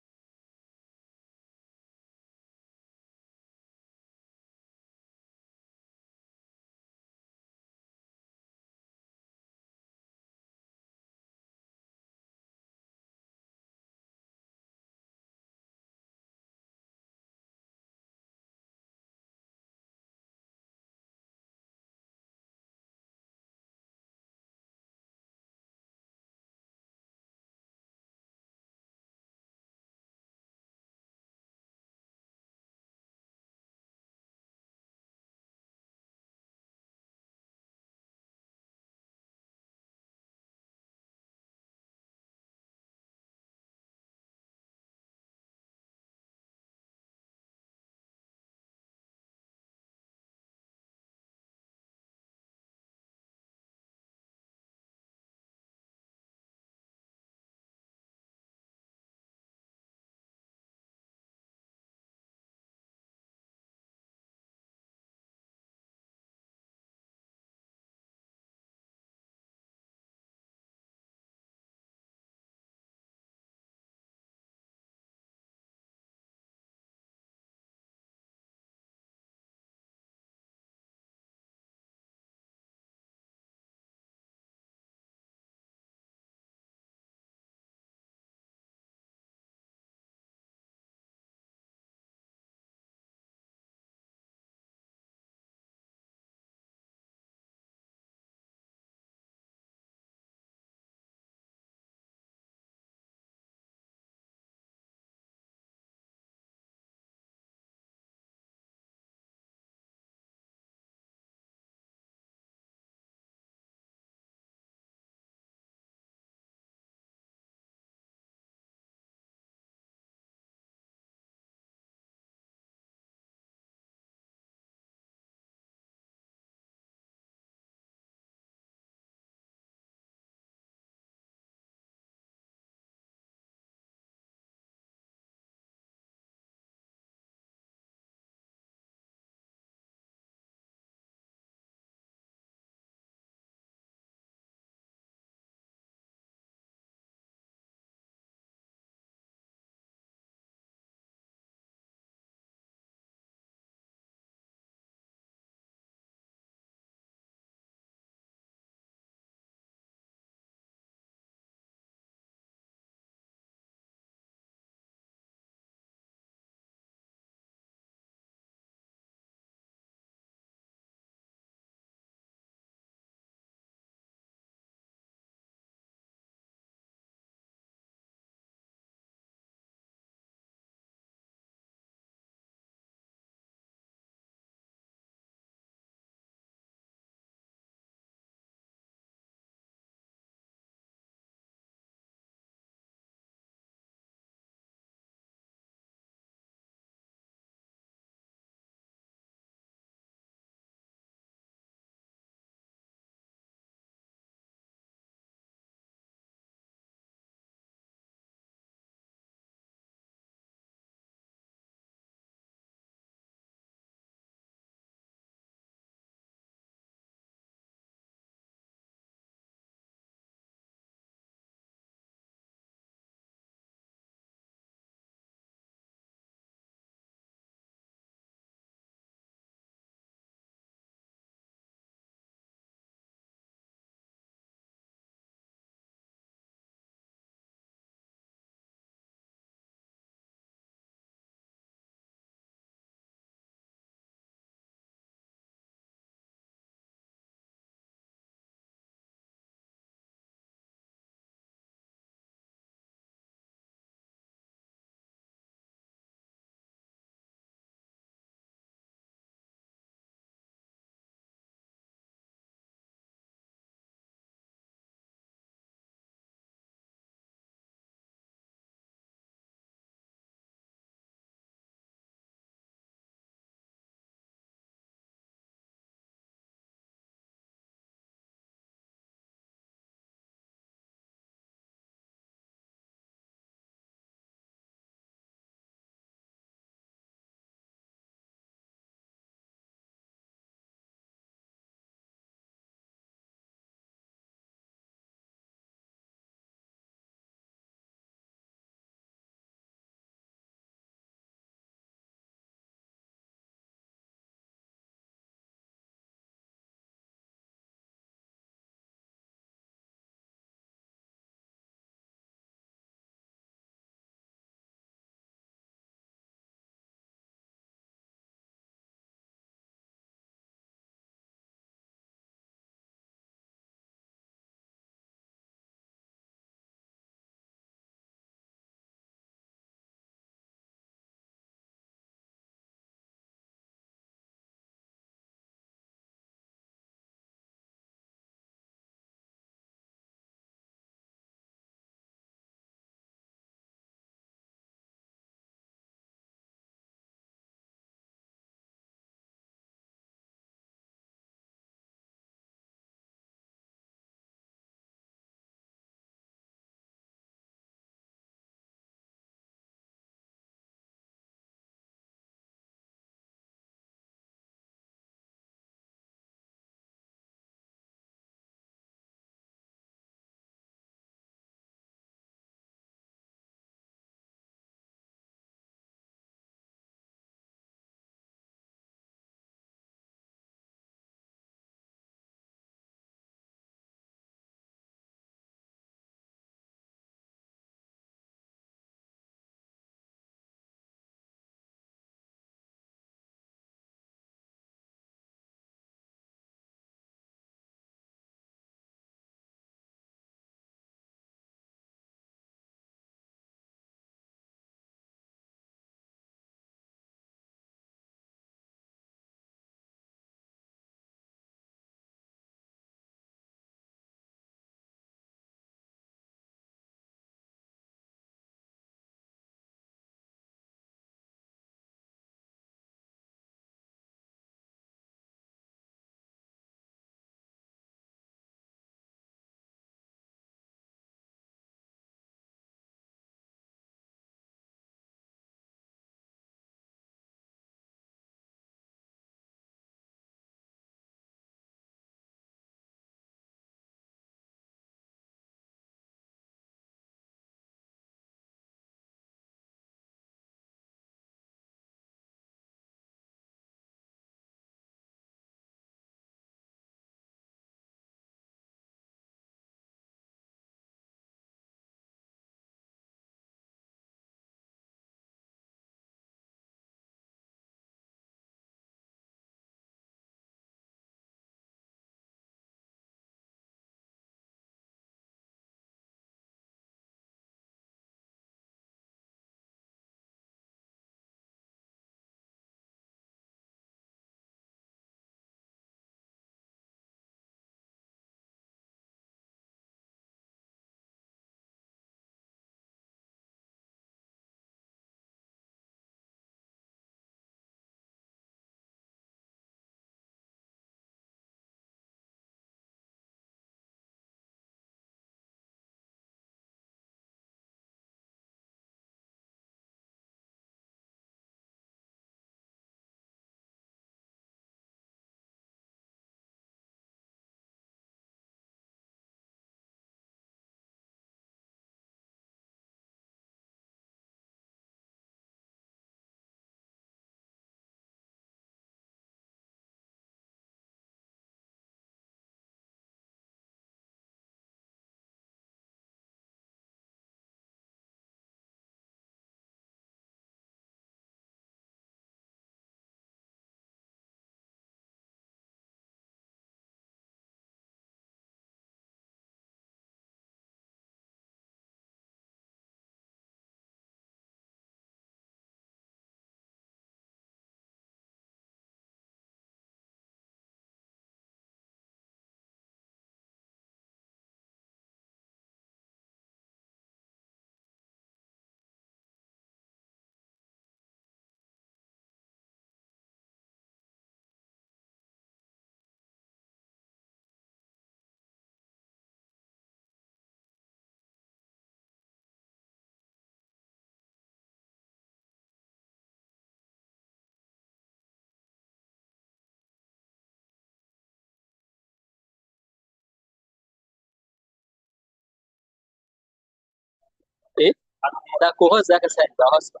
Da ko host zaka sa ba host ba.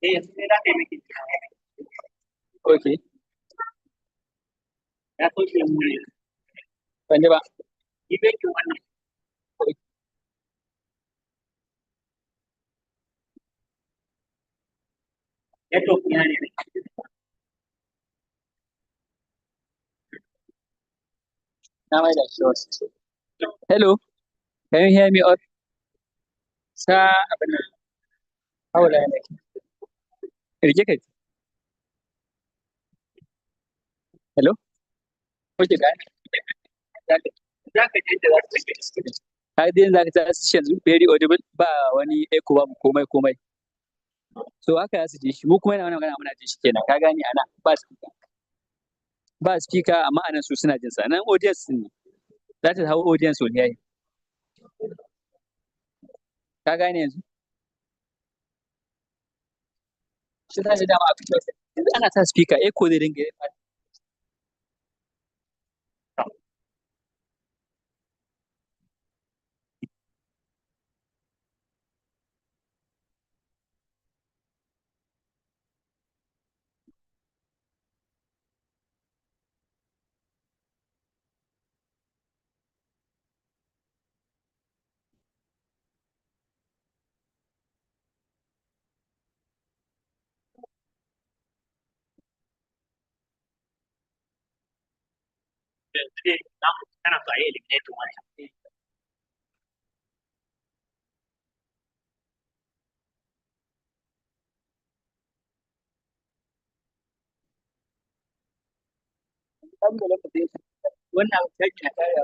Sai da kai miki. Okay. Ya so ke mu ne. Ban ji ba. Ibe ki wannan. Ya to kuma ne. Na mai da shi host. Hello, can you hear me out? Sa abin nan. Hawala ne. Rike kai. Hello. Oke ga. Zaka je da zaka yi. Har dai zaka ta yanzu very audible ba wani echo ba komai komai. So haka za su ji shi mu kuma yana magana muna ji shi kenan ka gane ana ba speaker. Ba speaker amma anan su suna jin sa nan audience ne. That is how audience will hear you. Ka gane yanzu? Shi ta dama a fito yanzu ana sa speaker echo zai dinga yi. Kana so a yi eliminate wannan. Wannan taki na kare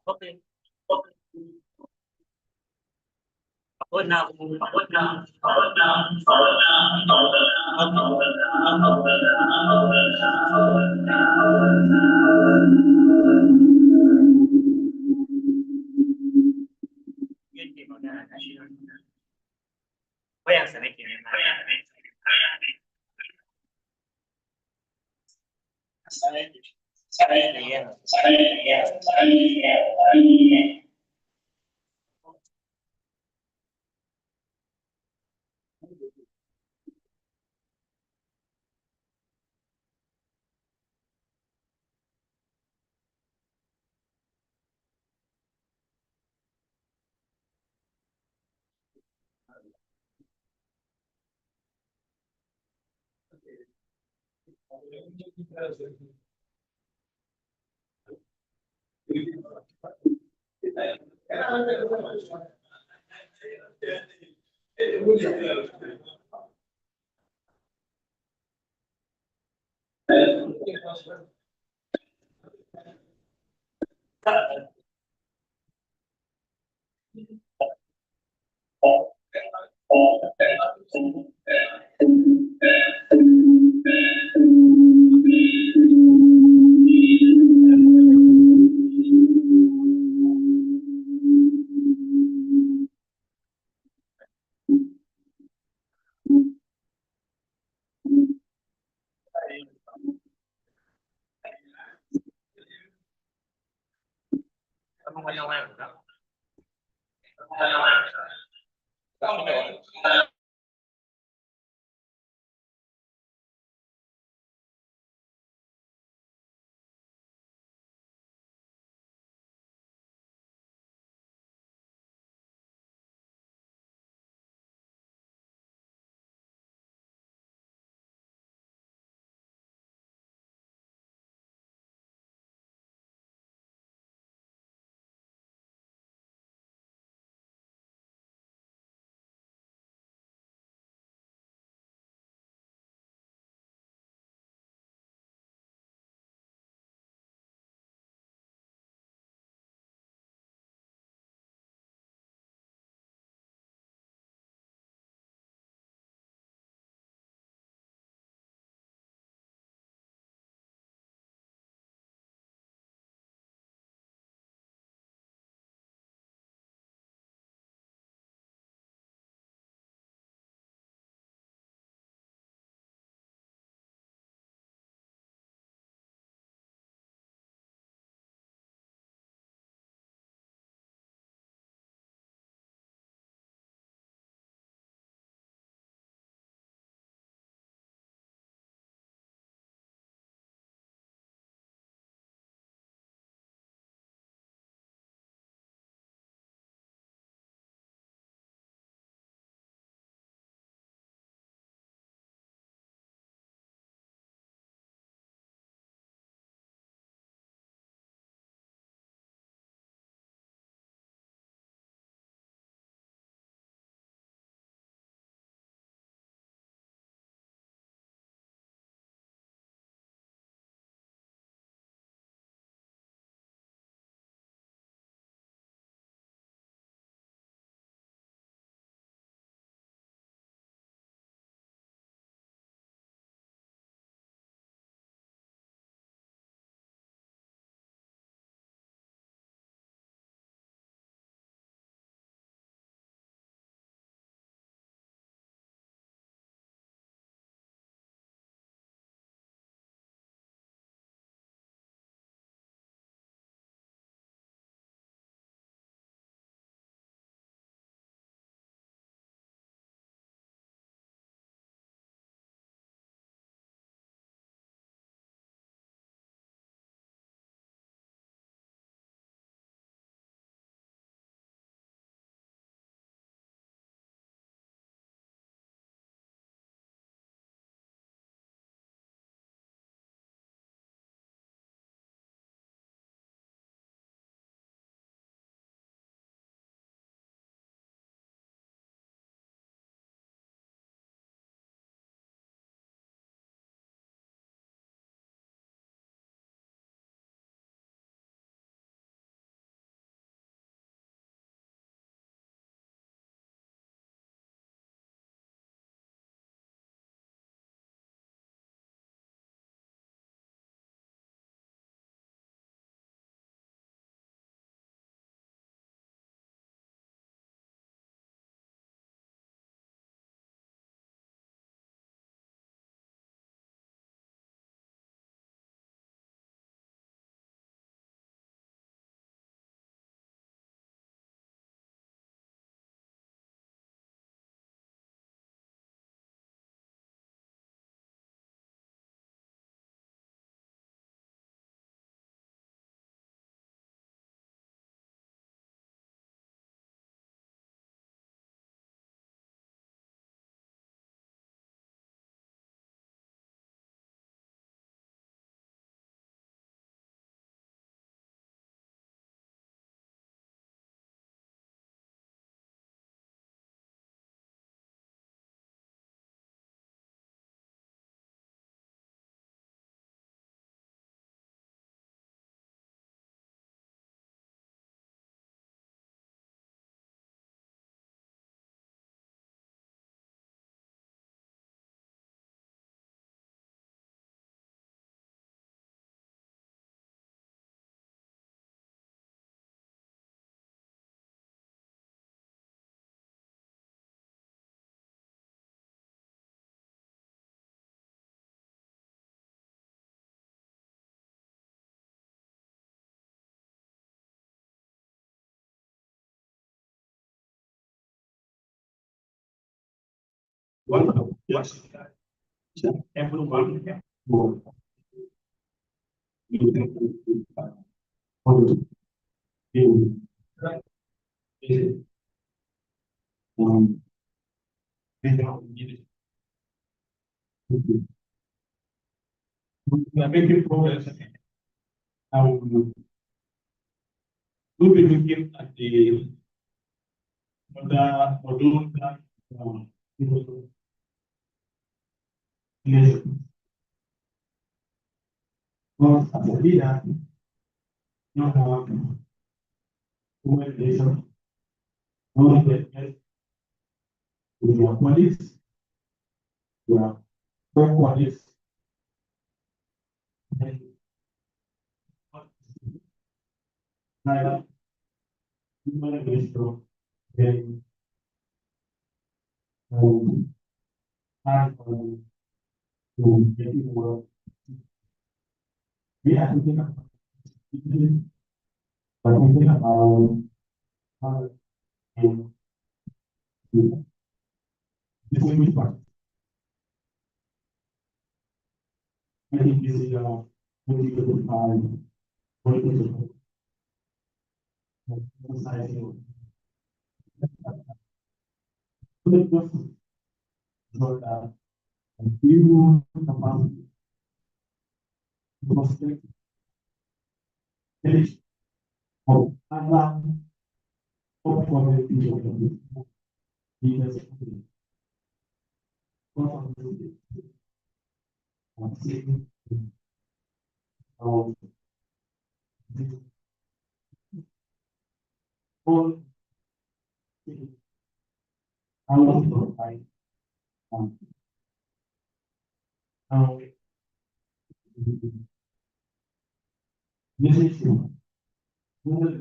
Okay. Pagod na ako. Pagod na. Pagod na. Pagod na. Yun, di ba? Kaya sa next year.
One, yes. Everyone. We are making progress. We'll be looking at the other module that well, as a leader, you have communication, with your colleagues, your co-colleagues. Neither communication, then and to make it work. We are thinking about but thinking about how to distinguish part. I think this is political time, political society. So that you about the perspective of Allah of community of leaders of saving of all Allah provide this is true. What are the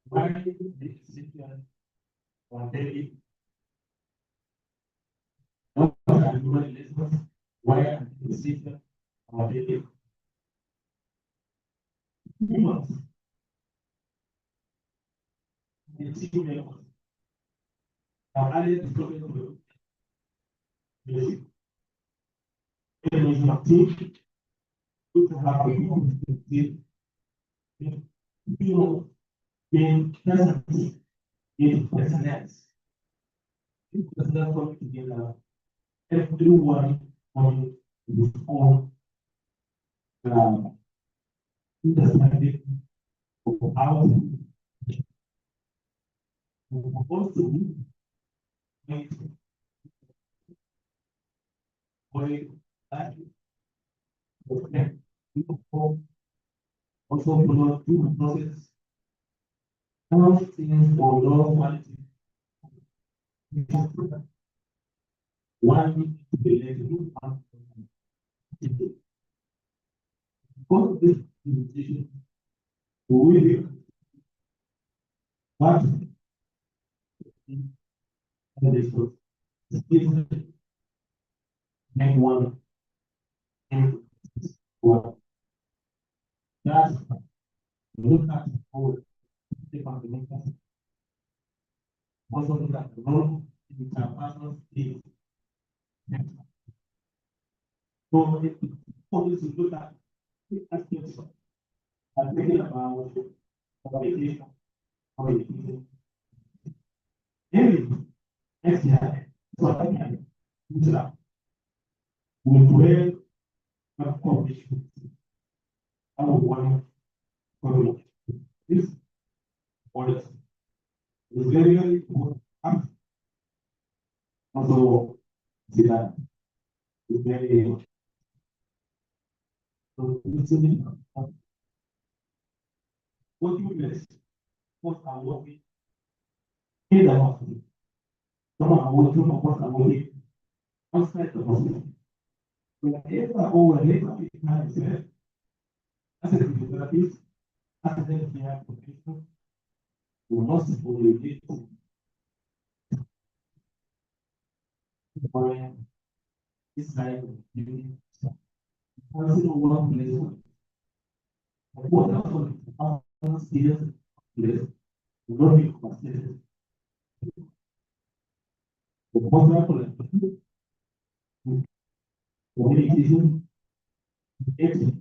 why this situation on daily? What are the listeners? Why are the situation on daily? Humans. It's human. Our earlier discovery of the basic. It was not good to have a human being present in presence. It does not come together. Everyone on his own understanding of how also also follow through the process. All things for low quality. One to be related to both this invitation will be what this was make one and one. That's look at all the fundamentals. Also look at the role in interpersonal skills. So it always look at aspects and thinking about communication, Maybe next year, so I can use that. We will accomplish our one for this policy. It's very, very important. also consider very what you miss, what are working in the hospital. Some are working, of course, are working outside the hospital. Whenever or whenever it has as a physiotherapist, as a health care professional, we must relate to this kind of duty. Also, workplace, what else skills will not be considered. For example, communication, ethics,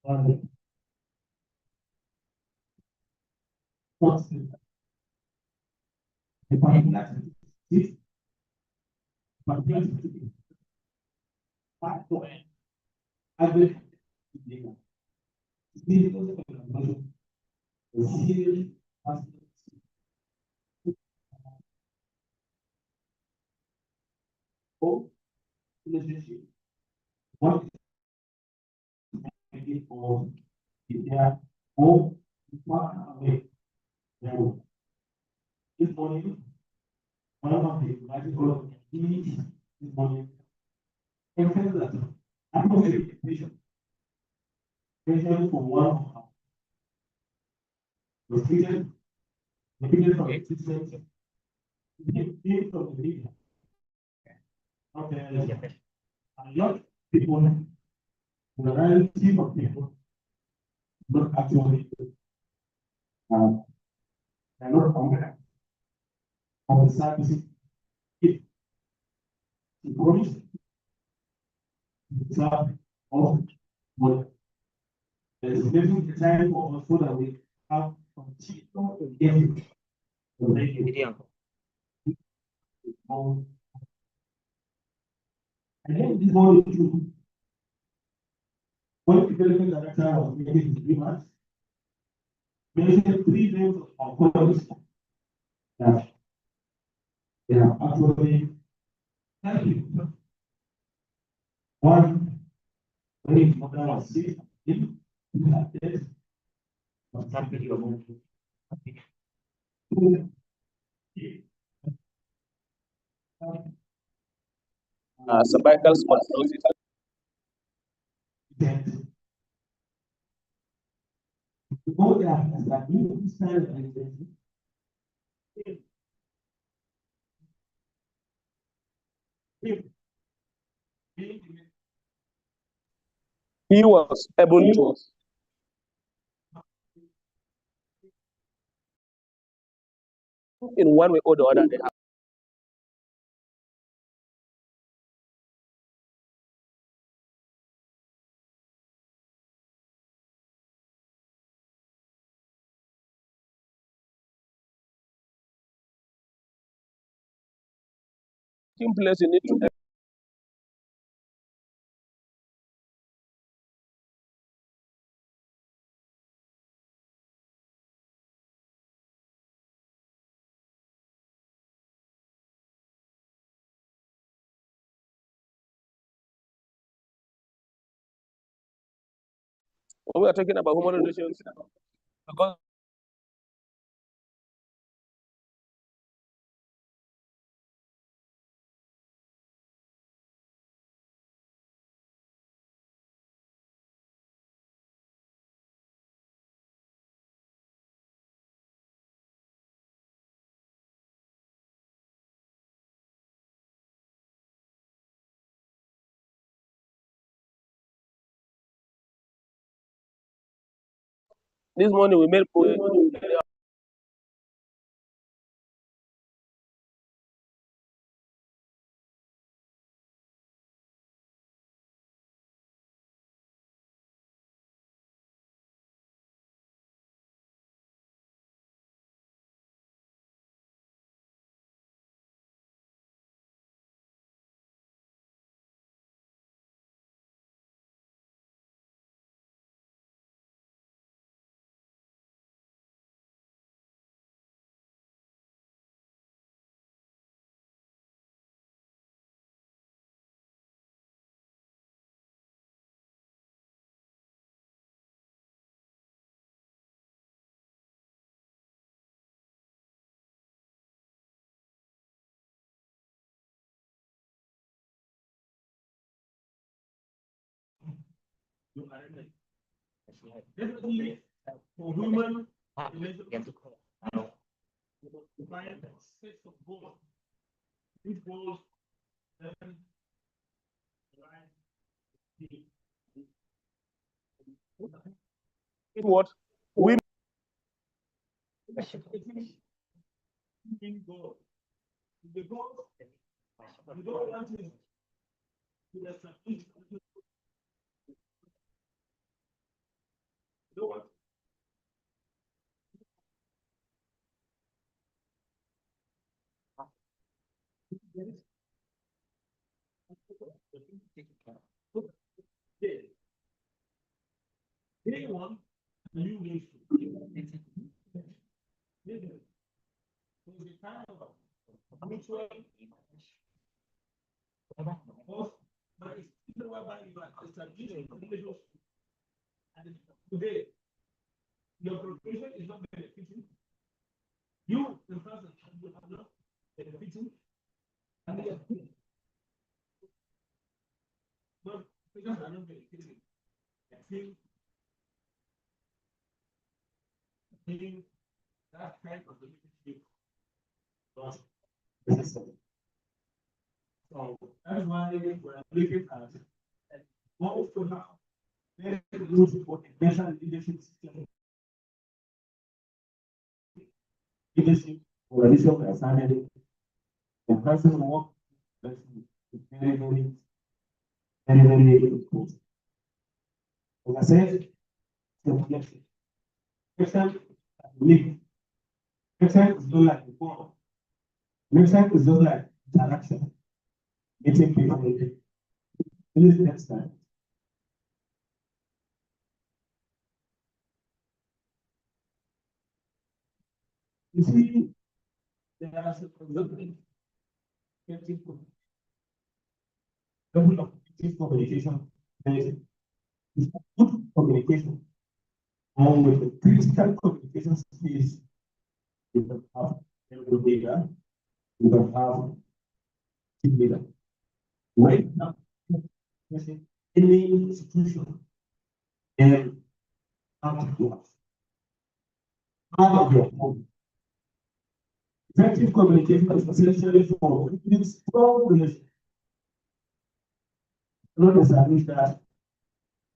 and what's the particular this particular part to end. I will serious or relationship. What is or is there or far away? This morning, one of the magical keys this morning, and says that I'm not a patient. Patient for one of our the treated from the treatment, from the media. Okay, a lot of people, the reality of people, not actually, they're not confident of the services. If the promise, the serve of what there's living the time for us so that we have continual engagement. And then this one is true. When the development director was making his remarks, mentioned 3 names of colleagues that they have actually helped him. One, when his mother was sick, he had death, was happy about it. Two,
cervical spondylosis.
to go there as that new style of identity.
He was able to in one way or the other they have team players you need to when we are talking about human relations because this morning we made
You are right. Definitely, for women, find a set of goals. These goals then
In what? Women.
goal. The goal, you don't want to establish. You don't want Day one, you need to. There's a kind of mutual both, but it's still whereby you are establishing relationship. And today, your profession is not benefiting. You, the person, you have not benefiting. And they are good. But because are not benefiting, I feel that kind of relationship was necessary. So that's why we're looking at what to now. Very good for a better leadership system. Leadership, coalition, assignment, and personal work. That's very, very important. As I said, the objective. Next time, lead. Next time is not like before. Next time is just like interaction. Meeting people. This is next time. You see, there are some communication. There is good communication. And with the critical communication skills, you can have a good leader, you can have team leader. Right now, any institution and out of yours, out of your home. Effective communication is essentially for building strong relationship. Not establish that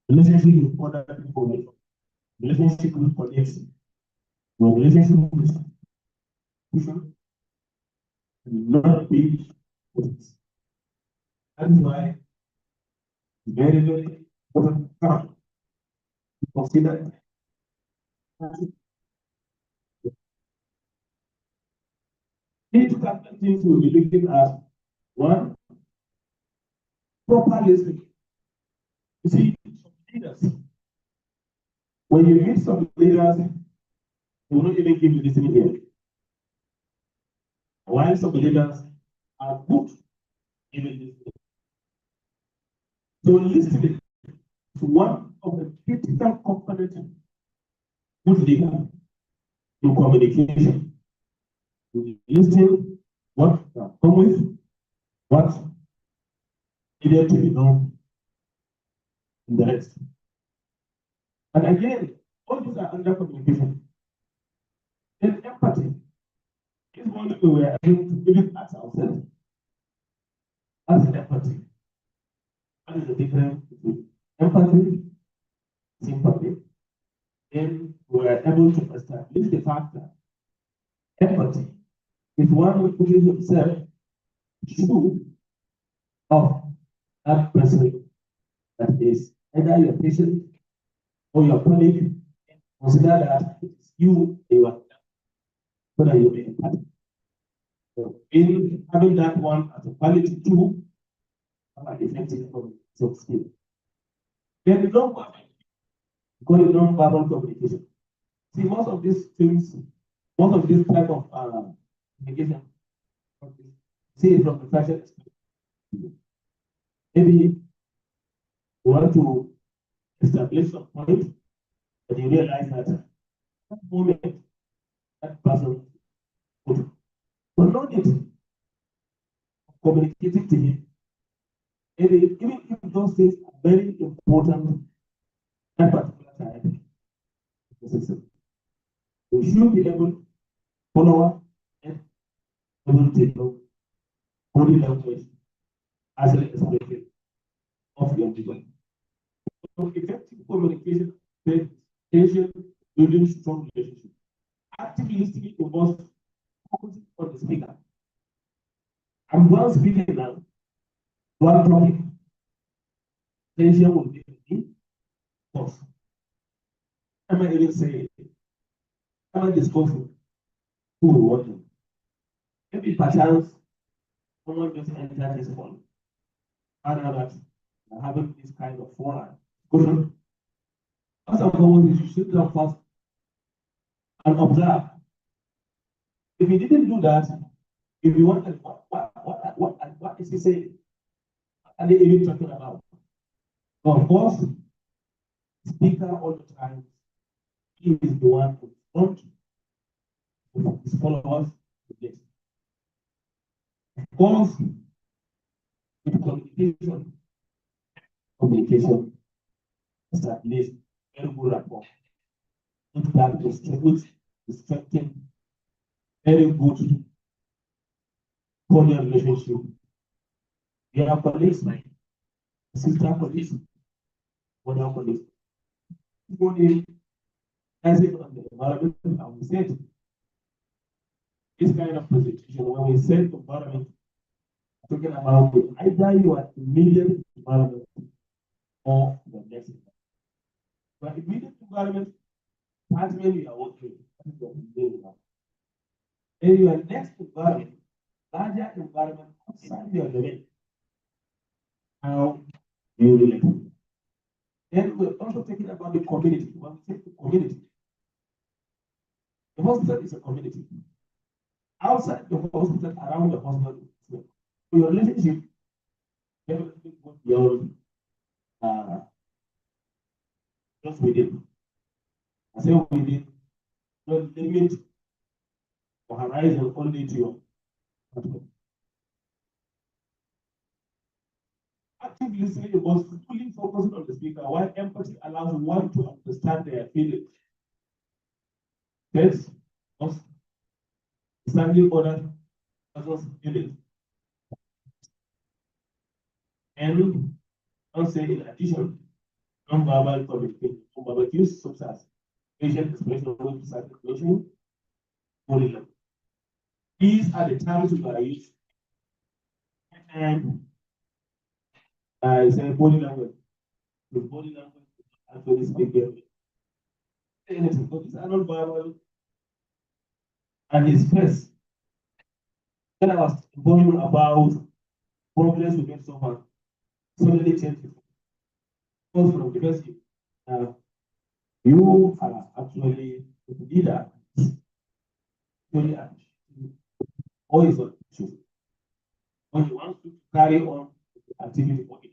relationship with other people, relationship with colleagues, or relationship with people, not be with it. That is why very, very important to consider. These things will be looking at one, proper listening. You see, leaders, when you meet some leaders, they will not even give you listening ear. While some leaders are good, even listening. So listening is one of the critical components of good leader in communication. You listen what come with, what needed to be known in the rest. And again, all these are under communication. Then empathy is one we were able to even ask ourselves. As empathy, what is the difference between empathy, sympathy? Then we are able to establish the fact that empathy is one who puts himself true of that person that is either your patient or your colleague. Consider that it's you are, so that you may empathize. So in having that one as a quality too, have an effective communication skill. Then non-verbal, call it non-verbal communication. See, most of these things, most of this type of communication, see it from the fashion. Maybe you want to establish some point, but you realize that that moment that person would not need communicating to him. Even if those things are very important that particular time of the system. We should be able to follow up and able to know body language as an expression of your vision. So effective communication builds tension, building strong relationship. Active listening involves focusing on the speaker. I'm one speaking now, one topic. Tension will be the cause. Am I even saying it? Am I discussing who will want to? Maybe perchance someone just entered this phone. And now that you're having this kind of forum. Good. As I'm going, you should sit down first and observe. If you didn't do that, if you want, what is he saying? What are they even talking about? So of course, speaker all the time, he is the one who front his followers to this. Of course, with communication establish very good rapport. With that, to strengthen very good cordial relationship. We have colleagues, like sister colleagues, brother colleagues. Only as it on the environment, and we said this kind of presentation, when we said environment, talking about either your immediate environment or the next environment. Your immediate environment, that's when you are working. That is your immediate environment. And your next environment, larger environment outside your domain. How you relate. Then we're also talking about the community. When we take the community, the hospital is a community. Outside the hospital, around the hospital, so your relationship definitely goes beyond just within. I say within, don't limit or horizon only to your hospital. Active listening was fully focused on the speaker, while empathy allows one to understand their feelings. Yes, understanding other person's feelings. And I'll say in addition, non-verbal communication, non-verbal cues such as facial expression, website articulation, body language. These are the terms we are using. And I say body language. The body language actually speaking anything. So these are non-verbal. And his face. When I was going about problems we get so far, suddenly changed. Because from the first you are actually the leader, really always on issue. When you want to carry on the activity for it,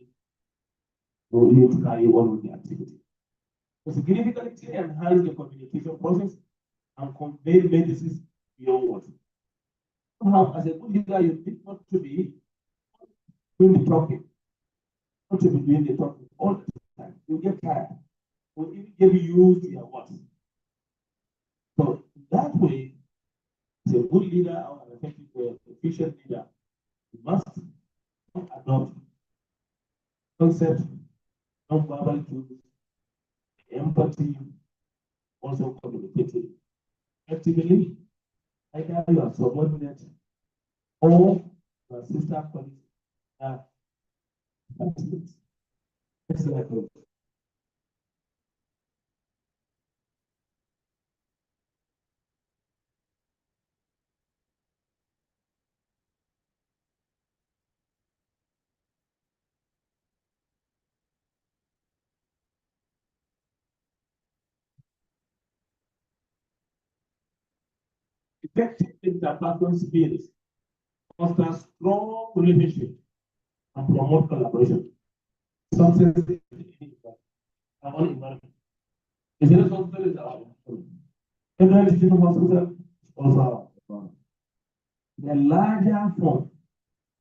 you need to carry on with the activity. To significantly enhance the communication process and convey messages beyond words. Somehow, as a good leader, you need not to be doing the talking, not to be doing the talking all the time. You get tired. Or even get used to your words. So that way, as a good leader or an effective, efficient leader, you must adopt concept, non-verbal cues, empathy, also communicating actively, either your subordinate or your sister colleagues. Excellent. Effective interpersonal skills foster strong relationship and promote collaboration. Success in our environment. Is it a hospital? Is our environment? Teaching hospital is also our environment. The larger form,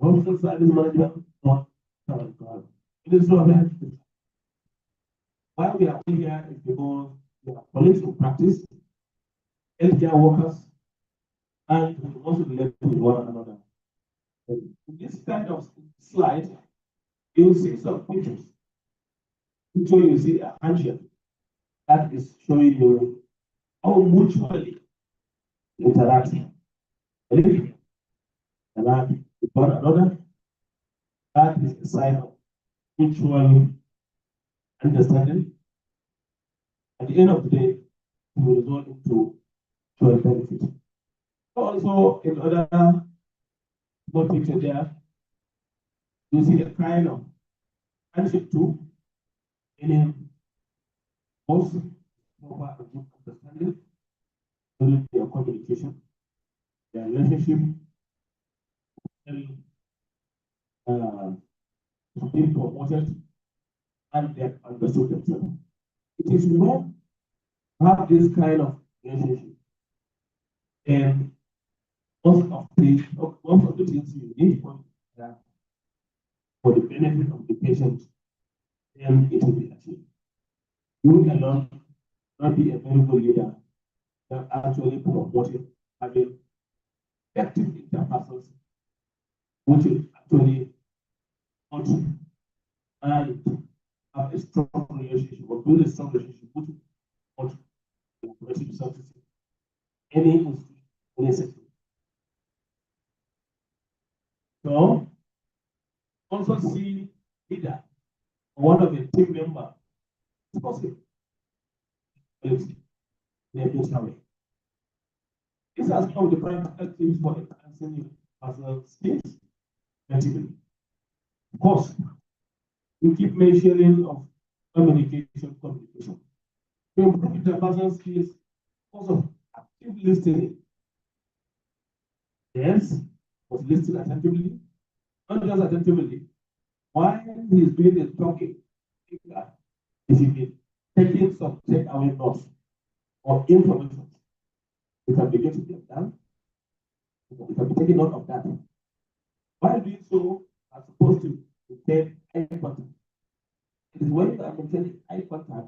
hospital service management, not current. It is not Why we are here is because we are colleagues in practice, healthcare workers, and we also relate with one another. In this kind of slide, you'll see some pictures. Picture you see a handshake that is showing you how mutually interacting. And that with one another, that is a sign of mutual understanding. At the end of the day, it will result into mutual benefit. Also, in other small picture there, you see a kind of handshake too, meaning both proper and good understanding during their communication, their relationship, and being promoted, and they have understood themselves. It is when you have this kind of relationship, and most of the things you need for the benefit of the patient, then it will be achieved. You alone not be a very good leader that actually promoting having effective interpersons, which will actually not and have a strong relationship or build a strong relationship which will not cooperative services any sector. So also see leader or one of the team member is possible. This has become the practical things for enhancing personal skills effectively. Of course, we keep mentioning of communication. To improve interpersonal skills, also active listening. Yes, was listening attentively, not just attentively. While he is doing the talking, is he taking some takeaway notes or information? We can be getting them done. We can be taking note of that. While doing so, are supposed to maintain eye contact. It is when you are maintaining eye contact,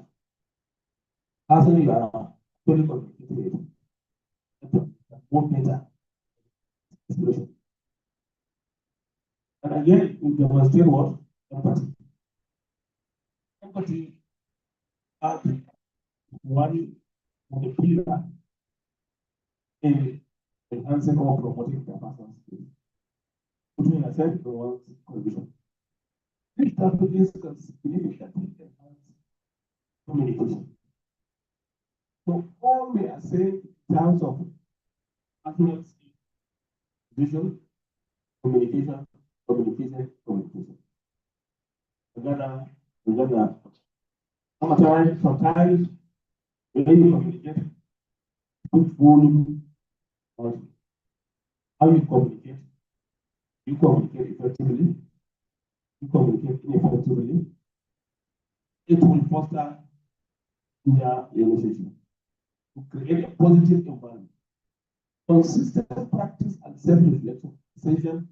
actually you are fully communicating more better expression. And again, we demonstrate what? Empathy. Empathy is one of the pillars in enhancing or promoting interpersonal skills. Putting yourself in one's condition. These strategies can significantly enhance communication. So all we are saying in terms of personal skills, vision, communication. Sometimes when you communicate, put volume on how you communicate. You communicate effectively, you communicate ineffectively. It will foster your relationship to create a positive environment. Consistent practice and self-reflection essential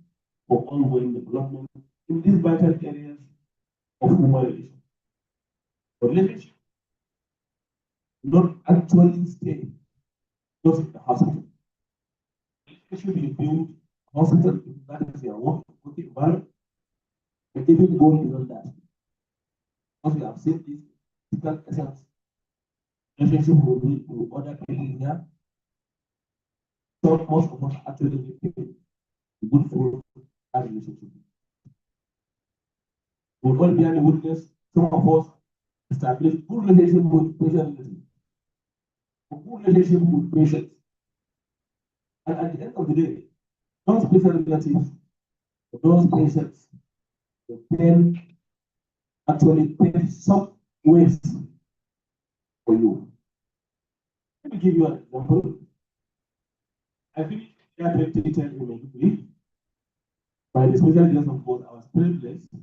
for ongoing development in these vital areas of human relations. Relationship not actually stay just in the hospital. Relationship you build hospital, that is your work environment, but even going beyond that. Because we have seen this physical essence. Relationship will lead to other people here. So most of us actually need good for that relationship. We will all be the witness, some of us establish good relationship with patients. A good relationship with patients. And at the end of the day, those patient relatives, those patients, then actually pay some ways for you. Let me give you an example. I finished year 2010 in Maiduguri. By the special grace of God, I was privileged to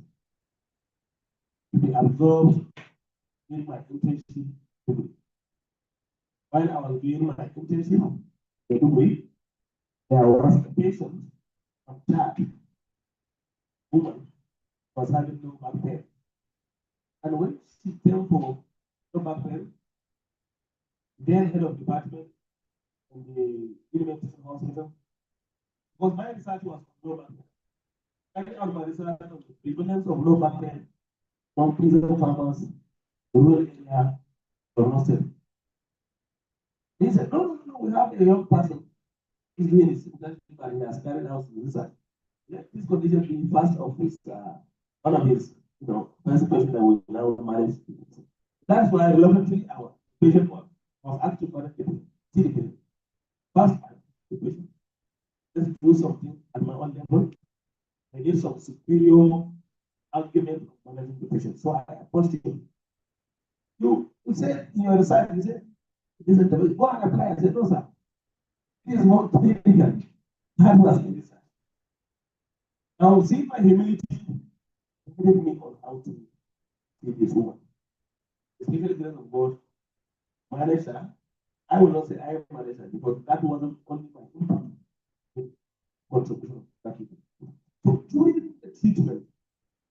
be absorbed in my internship. While I was doing my internship in Maiduguri, there was a patient of that woman was having no back pain. And when she came for
no background, then head of department in the University Hospital. Because my research was on low background. Carrying out my research on the prevalence of low background from prison farmers, the rural area, or not. He said, no, we have a young person. He's doing his internship and he has carried out his research. Let this condition be first of his, one of his, first question that we now manage. That's why reluctantly our patient was actually connected to see the patient. First, the patient. Let's do something at my own level. I need some superior argument of managing the patient. So I approached him. You said in your research, you said, this is the way. Go and apply. I said, no, sir. This is more technical. That was in research. Now, see my humility guided me on how to see this woman. Especially the grace of God, manager. I will not say I am manager because that wasn't only my impact contribution. So during the treatment,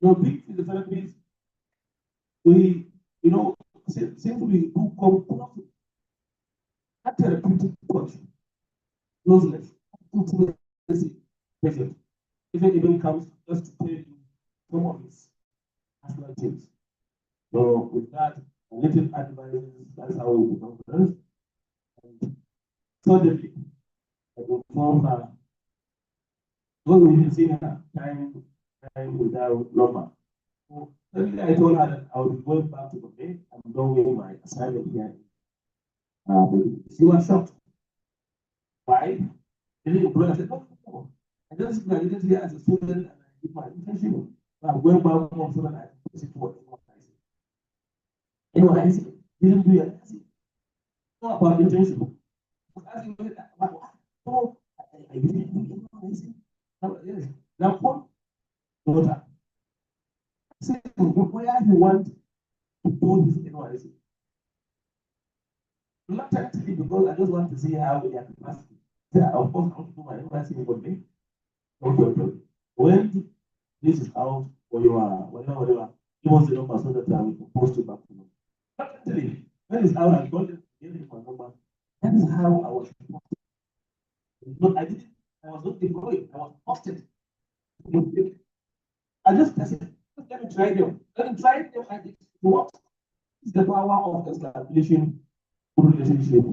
big physiotherapists, we, since we do come close, that therapeutic touch, closeness, intimacy, patient, even comes just to tell you some of his personal things. So with that, a little advice, that's how we become friends. And suddenly, I inform her, because we didn't see her time without number. So suddenly I told her that I will be going back to Bombay. I'm doing my assignment here. She was shocked. Why? The employer said, no. I just graduated here as a student and I did my internship. So I'm going back home so that I can put it to work. Anyway, I said, didn't do it. I said, no, about internship. I was asking me, oh, I didn't do it. Now, what? Daughter. I said, where you want to do this NYC? Reluctantly, because I just want to see how they are capacity. Of course, I want to do my NYC in Bombay. Okay. When this is out, or you are, whatever, give us the number so that I will post it back to you. Reluctantly, when it's out, I told them, give me my number. That is how I was reported. I was not employed, I was posted. I just said, let me try them. And it worked. It's the power of establishing good relationship.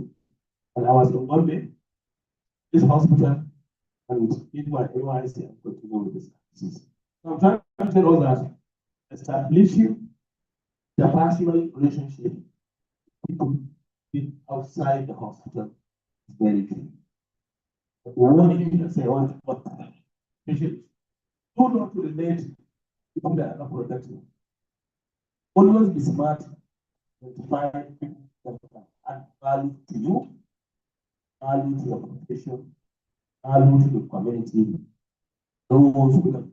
And I was in Bombay, this hospital, and did my NYC and continue with this. So I'm trying to tell us that establishing the personal relationship people outside the hospital is very key. But one thing you say, what patients do not relate people that are not productive. Always be smart and find people that can add value to you, value to your profession, value to the community. Those who can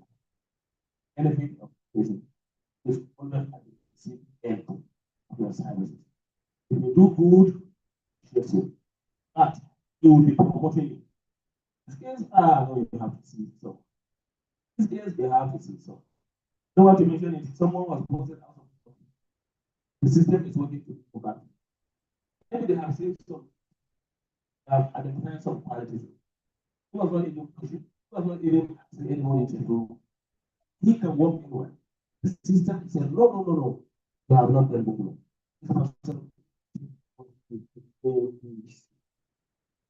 benefit of the patient is always at the same end of your services. If you do good, yes, but you will be promoting you. These guys are no, you have to see it. So these guys they have to see it. So don't want to mention it. Someone was posted out of the system is working to forget. Maybe they have seen some identified some qualities. Who was not even pushing, who was not even asking anyone to do. He can work anywhere. The system said, no. You have not done good.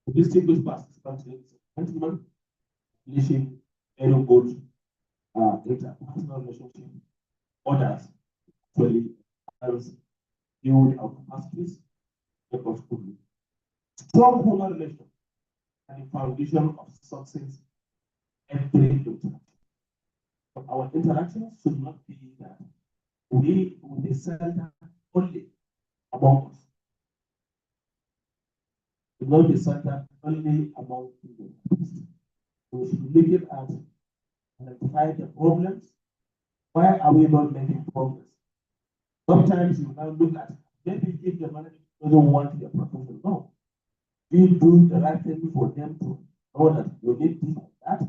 The distinguished participants, gentlemen, leadership, very good interpersonal relationship, others, actually, helps build our capacities, strong human relations, and the foundation of success every interaction. But our interactions should not be that we will be centered only among us. It will not be centered only among people. We should look at identify the problems. Why are we not making progress? Sometimes you now look at maybe if the manager doesn't want your proposal. No. We do the right thing for them to know that you need this and that.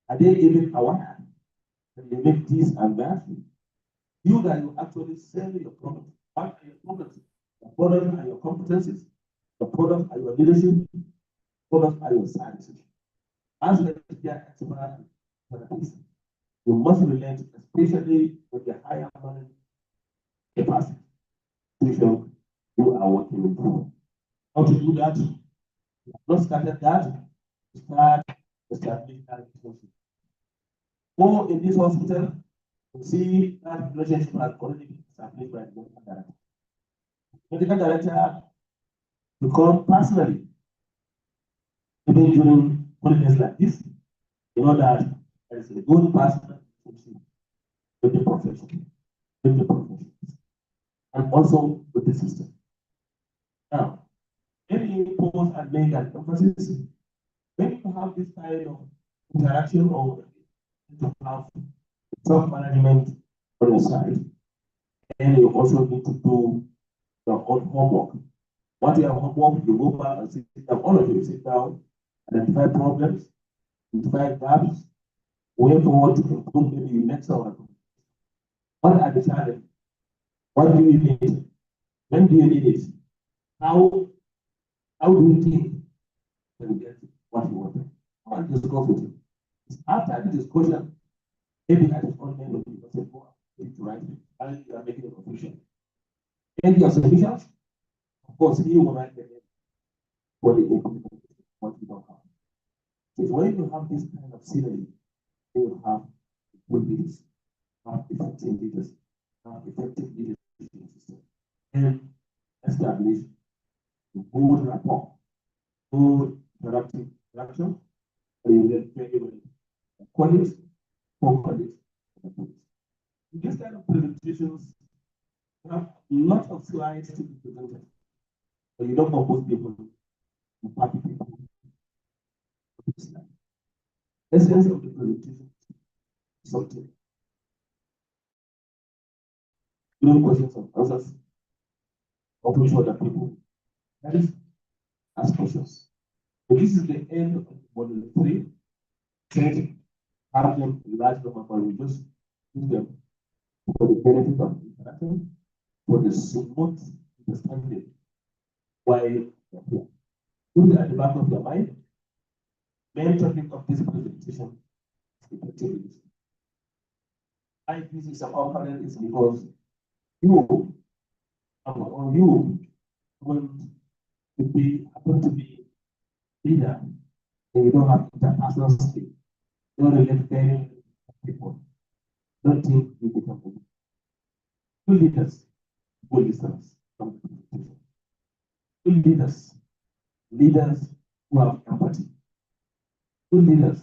Are they even aware that you need this and that? You that you actually sell your product What are your products? The products are your competencies. The products are your leadership. Products are your services. As a expert therapist, you must relate, especially with the higher money capacity situation you are working with. How to do that? You have not started that. Start establishing that relationship. Or in this hospital, you see that relationship has already been established by the medical director. Medical director to come personally, even during holidays like this, you know that there is a good personal relationship with the profession, and also with the system. Now, any pause and make an emphasis, when you have this kind of interaction or to have self management on your side, and you also need to do your own homework. Once you have homework, you go back and sit down, all of you sit down, identify problems, identify gaps, way forward to improve maybe next hour. What are the challenges? What do you need? When do you need it? How do you think you get what you want? How do you discuss with you? After the discussion, maybe at the front end of the say, go to write it, and you are making it official. And your solutions, of course, you will write the for the implementation, what you don't have. So when you have this kind of scenery, you will have good leaders, have effective leaders, have effective leadership system, and establish good rapport, good productive interaction, and you get very well colleagues, co-colleagues, and colleagues. In this kind of presentations, you have lots of slides to be presented, but you don't compose people, you copy people. Essence of the presentation is something. No questions and answers. Open for the people. That is ask questions. So this is the end of module 3. Set have them in large number, but we just use them for the benefit of interaction, for the smooth understanding why you're here. Put it at the back of your mind. Main topic of this presentation is effectiveness. Why this is important is because you want to be happen to be leader, and you don't have interpersonal skill. You don't relate very people. Don't think you become a leader. Good leaders, good listeners from the presentation. Good leaders who have empathy. Good leaders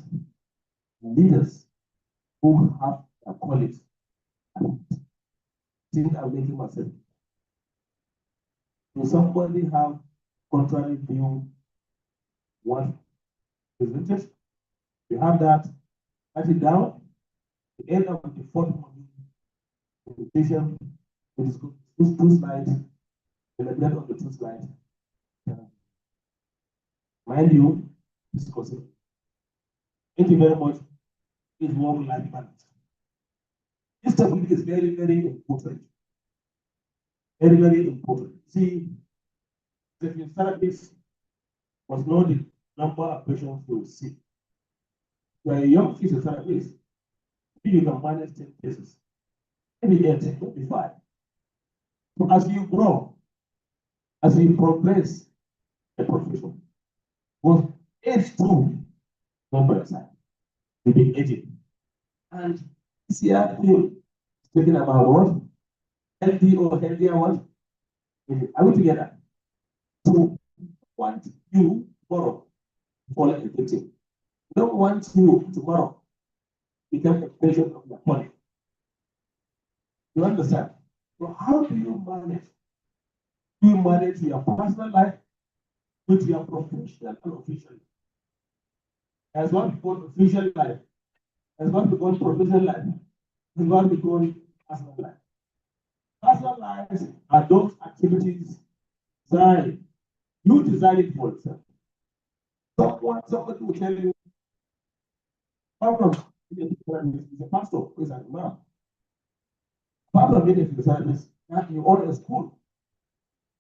who have their colleagues. I think I'm making myself. Does somebody have contrary view what presented? You have that, write it down. The end of the fourth module presentation, it is those 2 slides, the length of the 2 slides. Mind you, discussing. Thank you very much. It's work-life balance. This topic is very, very important. Very, very important. See, the physiotherapist must know the number of patients you will see. You are a young physiotherapist, maybe you can manage 10 cases, maybe 8, maybe 5. So as you grow, as you progress the profession, both age too, number aside, you'll be aging. And this year, speaking about what? Healthy or healthier what? Are we together? So, want you tomorrow fall a victim. We don't want you tomorrow become a patient of your body. You understand? So, how do you manage? Do you manage your personal life with your professional and official? As one called official life, as one called professional life, as one called personal life. Personal lives are those activities designed. You design it for yourself. Somebody will tell you, is a pastor, is an imam. Part of being a physiotherapist that you own a school.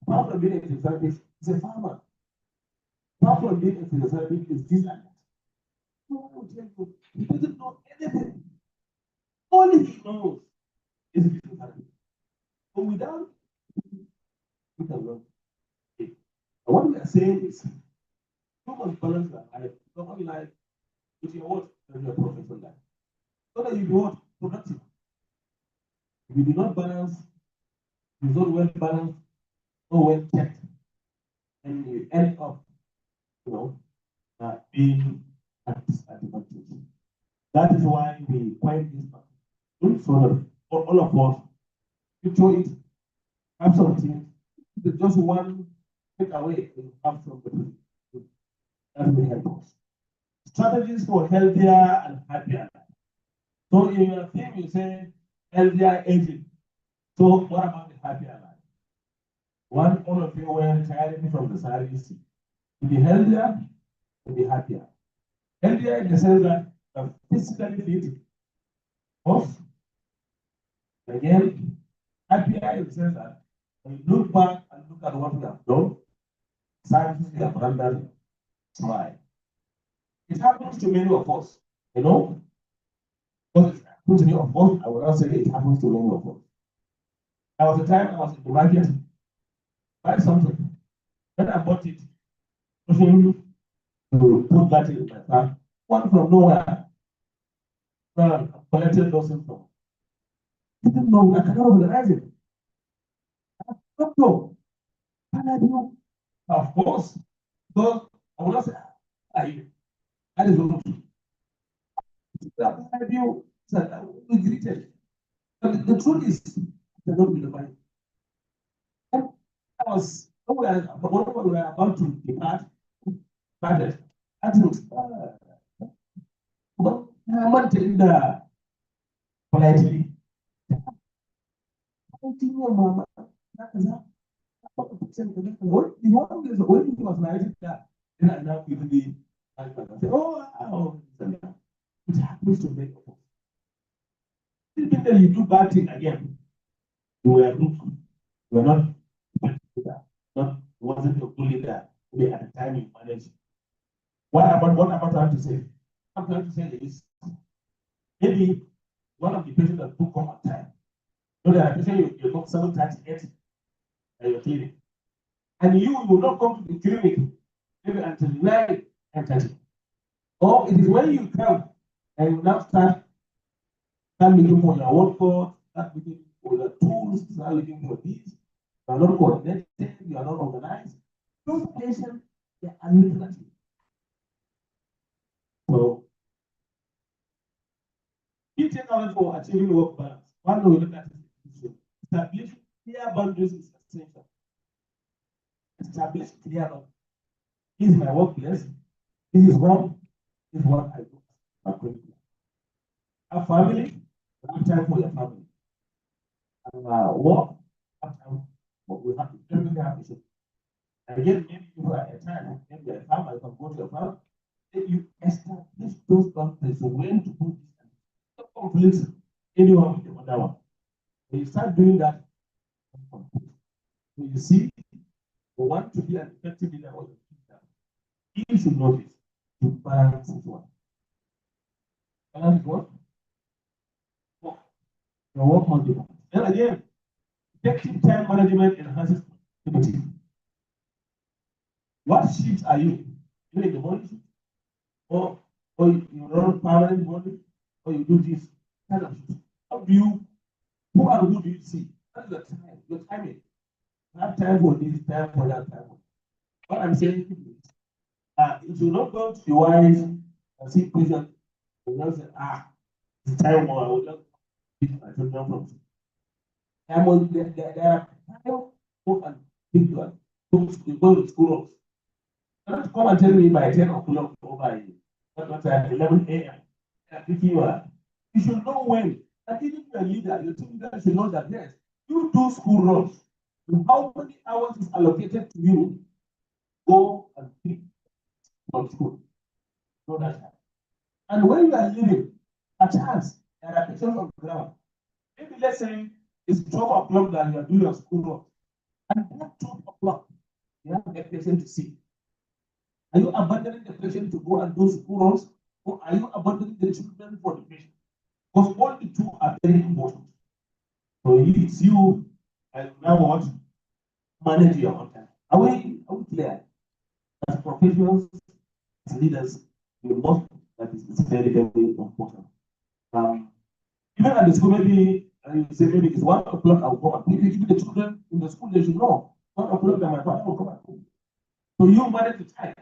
Apart from being a physiotherapist, is a farmer. Apart from being a physiotherapist, is this and that. No, I will tell you, he doesn't know anything. All he knows is physiotherapy. So without it alone. And what we are saying is, you must balance your life, not only life with your work and your professional life. So that you be what? Productive. If you do not balance, you not well balanced, not well checked, and you end up, being at disadvantage. That is why we find this battle. So that all of us, picture it, have something, just one take away, have something that will help us. Strategies for healthier and happier life. So in your theme, you say healthier aging. So what about the happier life? One, all of you were retiring from the service to be healthier, to be happier. Healthier in the sense that you're physically fit. Off. Again, happier in the sense that when you look back and look at what we have done, services we have rendered, smile. It happens to many of us, But it happens to many of us, I will not say it happens to many of us. There was a time I was in the market, buy something. When I bought it, to put that in my car, one from nowhere, collected those symptoms. Didn't know, I cannot organize it. I don't know. Can I do? Of course, because I will not say, that is what I do. We greeted. But the truth is, I cannot be the mind. I was, when we were about to depart, I was, but I'm not telling the politely. Mama, what he was married that, then I now give the oh, it happens to make us. Even though you do bad thing again, you were not, wasn't a good leader. Maybe at the time you managed. What I'm trying to say? I'm trying to say is maybe one of the patients that do come on time. So there are patients you come 7:38 and you're cleaning. And you will not come to the clinic maybe until 9:30. Or it is when you come and you now start looking for your work code, start looking for your tools, start looking for these. You are not coordinated, you are not organized. Those patients, they are looking at you. So, key takeaway for achieving work balance. One way we look at it, establish clear boundaries is essential. Establish clear boundaries. This is my workplace. This is home. This is what I do. My curriculum. A family, have time for your family. And work, have time. But we have to definitely have issues. And again, maybe you are a child, maybe a farmer, you can go to your farm. If you establish those boundaries, so when to do this, and conflicts anyone with the other one. When you start doing that, so you see, you want to be an effective leader or you should know this. To balance this one. Balance what? Work. Your work on demand. And again, effective time management enhances productivity. What shifts are you? You in the morning shift? Or you run permanent morning? Or you do this kind of shift? How do you, who and who do you see? That's your time, your timing. You have time for this, time for that, time for that. What I'm saying is, if you not go to your wife and see prison, you not say, it's time more, I will just pick my children from school. There are time and pick one. You go to school. Don't come and tell me by 10 o'clock or by 11 a.m. You should know when. And even your leader, your team leader should know that yes, you do school runs. How many hours is allocated to you? Go and pick from school. Know that. And when you are leaving, a chance, there are patients on the ground. Maybe let's say It's 12 o'clock that you are doing your school work. And that 12 o'clock, you have a patient to see. Are you abandoning the patient to go and do school runs, or are you abandoning the children for the patient? Because all the two are very important. So it's you and now what? Manage your own time. Are we clear? As professionals, as leaders, we must that is very, very important. Even at the school, maybe you say maybe it's 1 o'clock, I'll go. Maybe even the children in the school, they should know 1 o'clock that my father will come at home. So you manage the time.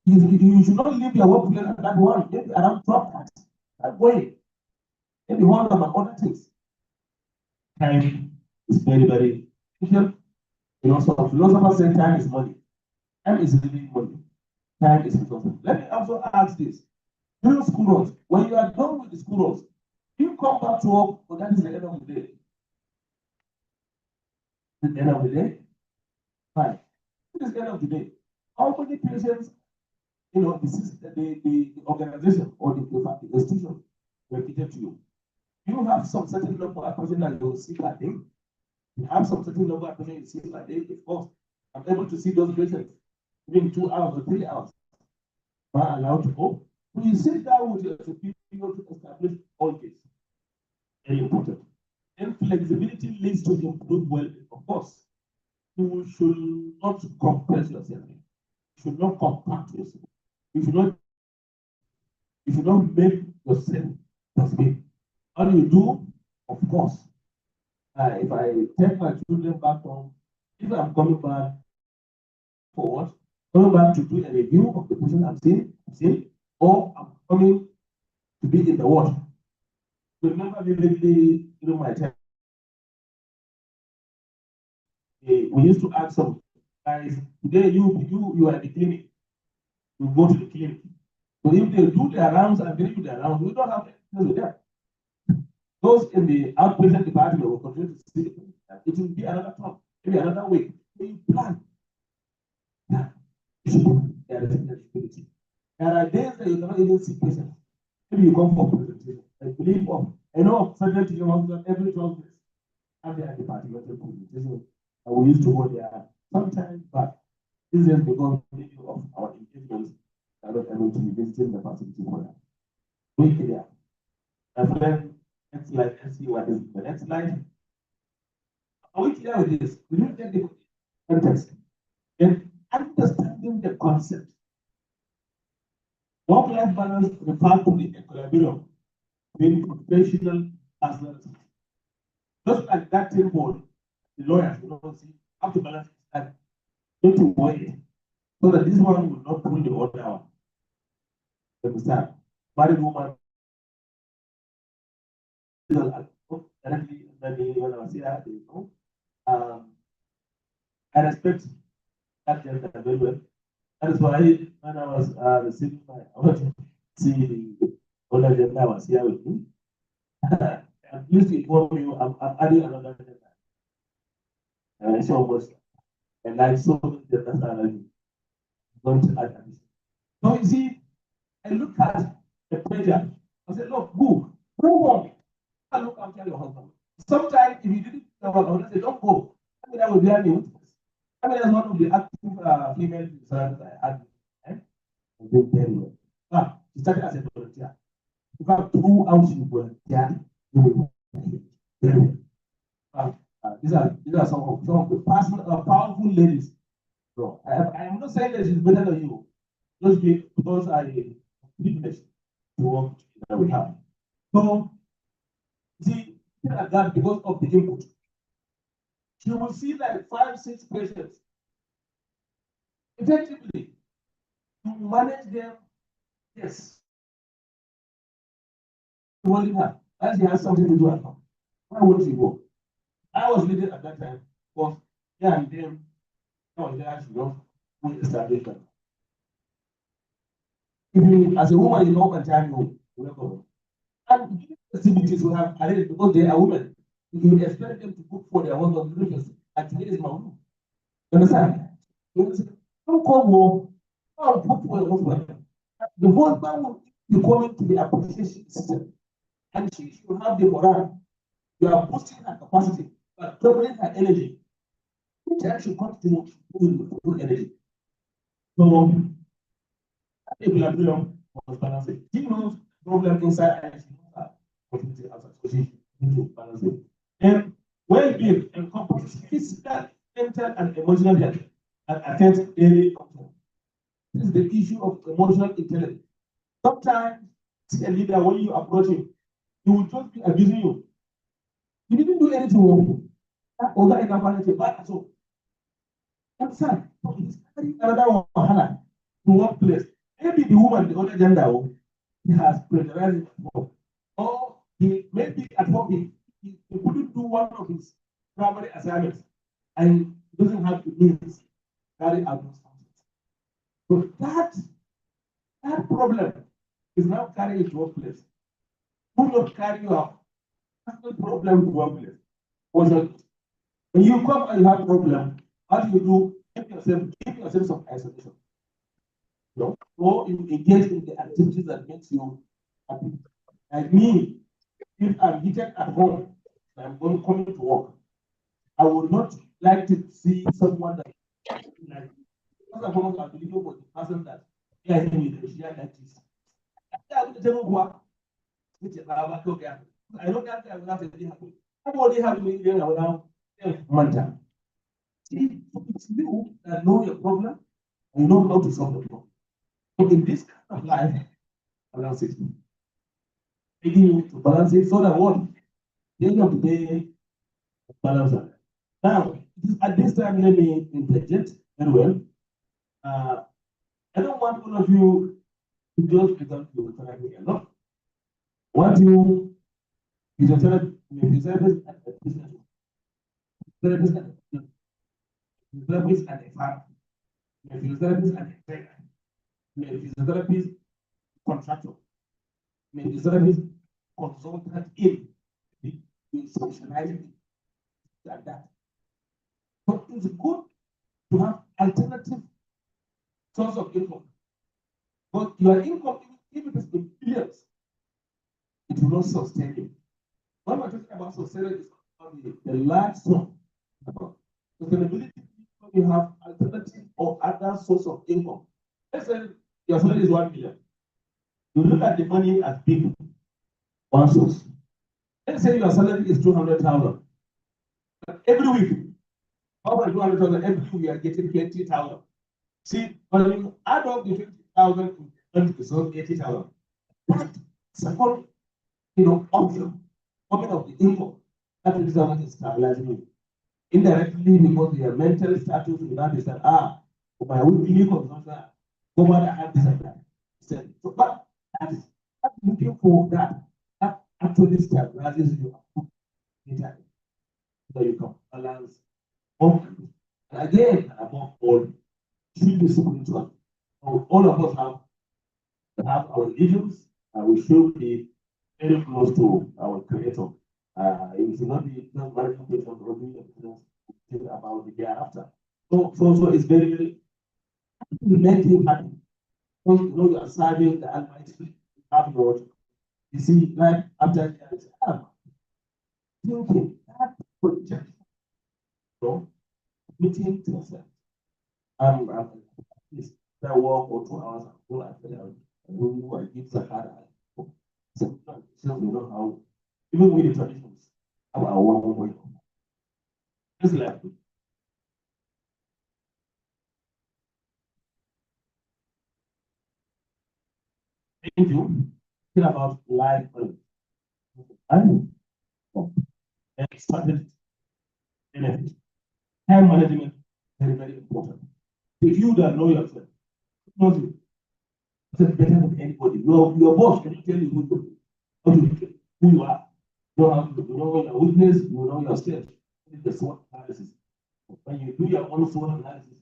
You should not leave your workplace at that one, maybe around 12 hours. That way. Maybe one of my other things. Time is very, very crucial. You know, some philosophers say time is money. Time is really money. Time is resources. Let me also ask this. During school runs, when you are done with the school runs, you come back to work, but that is the end of the day. At the end of the day, fine. It is the end of the day. How many patients, you know, the organization or the institution will cater to you? You have some certain number of patients that you will see per day. You have some certain number of patients you see per day. Of course, I'm able to see those patients within 2 hours or 3 hours. Am I allowed to go? When you sit down with your superior to establish all this, very important. And flexibility leads to improved well-being. Of course, you should not compress yourself. You should not compact yourself. You should not make yourself possible. How do you do? Of course, if I take my children back home, if I'm coming back for what? Coming back to do a review of the person I'm seeing, or I'm coming to be in the water. Remember vividly during my time, we used to ask some guys, today you are at the clinic, you go to the clinic. So if they do their rounds and they do their rounds, we don't have anything with them. Those in the outpatient department will continue to see it. It will be another time, maybe another week. So you plan. Yeah. There are days that you cannot even see patients. Maybe you come for presentation. I believe I know of certain teaching hospitals every 12 days have their departmental presentation. And we used to go there sometimes, but this is because many of our engagements are not able to be visiting the facility for that. We clear. My friend, next slide, let's see what is the next slide. Are we clear with this? We need to get the context. And understanding the concept. Work-life balance refers to the equilibrium between professional as well as just like that table, the lawyers see have to balance that. Don't you wait so that this one will not pull the other one. Understand? Married woman directly when I was here, I respect that gender very well. That is why when I was receiving my award, see the older gender I was here with me. I'm pleased to inform you, I'm adding another gender. It's almost and like so many genders are going to add addition. So you see, I look at the pressure. I said, look, go on. I look after your husband. Sometimes if you didn't I would say, don't go. I mean, that would be a new. I mean, that's one of the active female servants I had. I did very well. She started as a volunteer. In fact, throughout she volunteered, very well. These are some of the powerful ladies. Bro, I am not saying that she's better than you. Just because I privileged to work that we have. So, see, like that because of the input. You will see like 5, 6 patients. Effectively, to manage them, yes. You only have, as he has something to do at home. Why would you go? I was leading at that time, because yeah, and them, I was there, you know, we established them. If you, as a woman, you know, and time you welcome. And activities we have arranged because they are women. You expect them to cook for their husband, and today is my room. You understand? Don't come home. I'll cook for your husband. The husband will be coming to the appreciation system, and she should have the morale. You are boosting her capacity. but doubling her energy, which actually continue with full energy. So, equilibrium was balancing. He knows problem inside and she knows that opportunity outside. So she needs to balance it. And well-being encompasses physical, mental, and emotional health and affects daily function. This is the issue of emotional intelligence. Sometimes, see a leader, when you approach him, he will just be abusing you. You didn't do anything wrong. Or that is bad. So, that's sad. So he's carrying another wahala to workplace. Maybe the woman, the other gender, he has pressurized at home. Or he maybe at home he couldn't do one of his primary assignments and doesn't have the means to carry out those functions. So that problem is now carrying to workplace. Do not carry your personal problem to workplace. When you come and you have a problem, what you do, give yourself some isolation. No, or you engage in the activities that makes you happy. Like me, if I'm heated at home, I'm going coming to work. I would not like to see someone that like first and foremost, I'm looking for the person that yeah, he share like this. I know that guy will not really happen. I'm already having me around Manta. See, it's you that know your problem and you know how to solve the problem. So in this kind of life, balance it. Beginning to balance it so that what? The end of the day, balance it. Now, at this time, let me interject very well. I don't want all of you to just present your therapy alone. What you physiotherapist and a business, therapist and a farm, a physiotherapist and a trainer, a physiotherapist contractor, a physiotherapist consultant in socializing like that. So it's good to have alternative source of income. But your income, even if it's in billions, it will not sustain you. When we're talking about sustainability, it's the large sum. Sustainability, you have alternative or other source of income. Let's say your salary is 1 million. You look at the money as big, one source. Let's say your salary is 200,000. Every week, over 200,000, every week you are getting 20,000. See, when you add up the 20,000 to 80,000, that second, option, coming of the income, that is stabilizing you. Indirectly, because your mental status will not be said, my weekly consumption, go on, I have this and that. So, but I'm looking for that actually stabilizes you. So you can balance all. And again, above all, should be spiritual. So all of us have our religions, and we should be very close to our Creator. It should not be just manifestation or being about the hereafter. So it's very, very make you happy. Because you are serving the Almighty, have Lord. You see, like after thinking that projection, meeting to yourself. That work for 2 hours and go after that. I give Zakara. So we know how, even with the traditions, how our work will go. Just like thank you. Think about life and started benefit. Time management very, very important. If you don't know yourself, knows you. It's better than anybody. Your boss can tell you who you are. You know your weakness, you know your strength. It's the SWOT analysis. When you do your own SWOT analysis,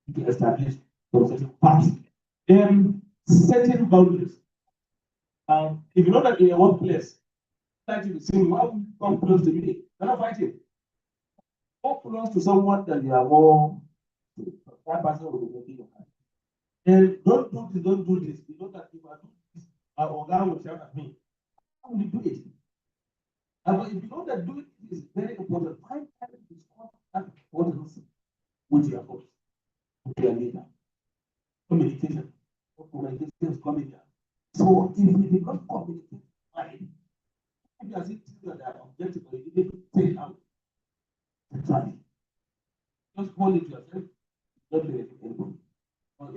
you can establish some certain paths. Then setting boundaries. If you know that in your workplace, like you say, you have come close to me, you're not fighting. Go close to someone that you are more, that person will be making your hand. And don't do this. You know that if I do this, our organ will shout at me. How will you do it? But if you know that do it is very important. Find time to discuss that importance with your boss, with your leader. Communication. Communication is coming here. So if you did not communicate right, if you are seeing children that are objective, you need to take out the try. Just hold it yourself, not benefit anybody.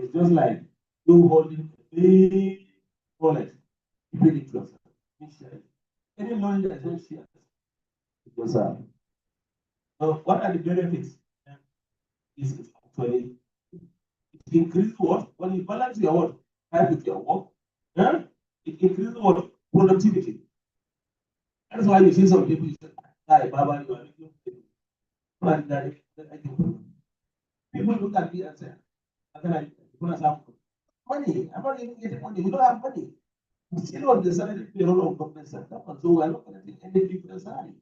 It's just like you holding a big wallet, you bring it to yourself. You share it. Any knowledge that don't share it goes out. So what are the benefits? Is actually it increases what? When you balance your what? Time with your work, it increases what? Productivity. That's why you see some people say, "Hi, Baba, you are making money." People look at me and say, "I'm going to have money. I'm not even getting money. We don't have money. We still on the salary payroll of government sector, so we are not getting any different salary.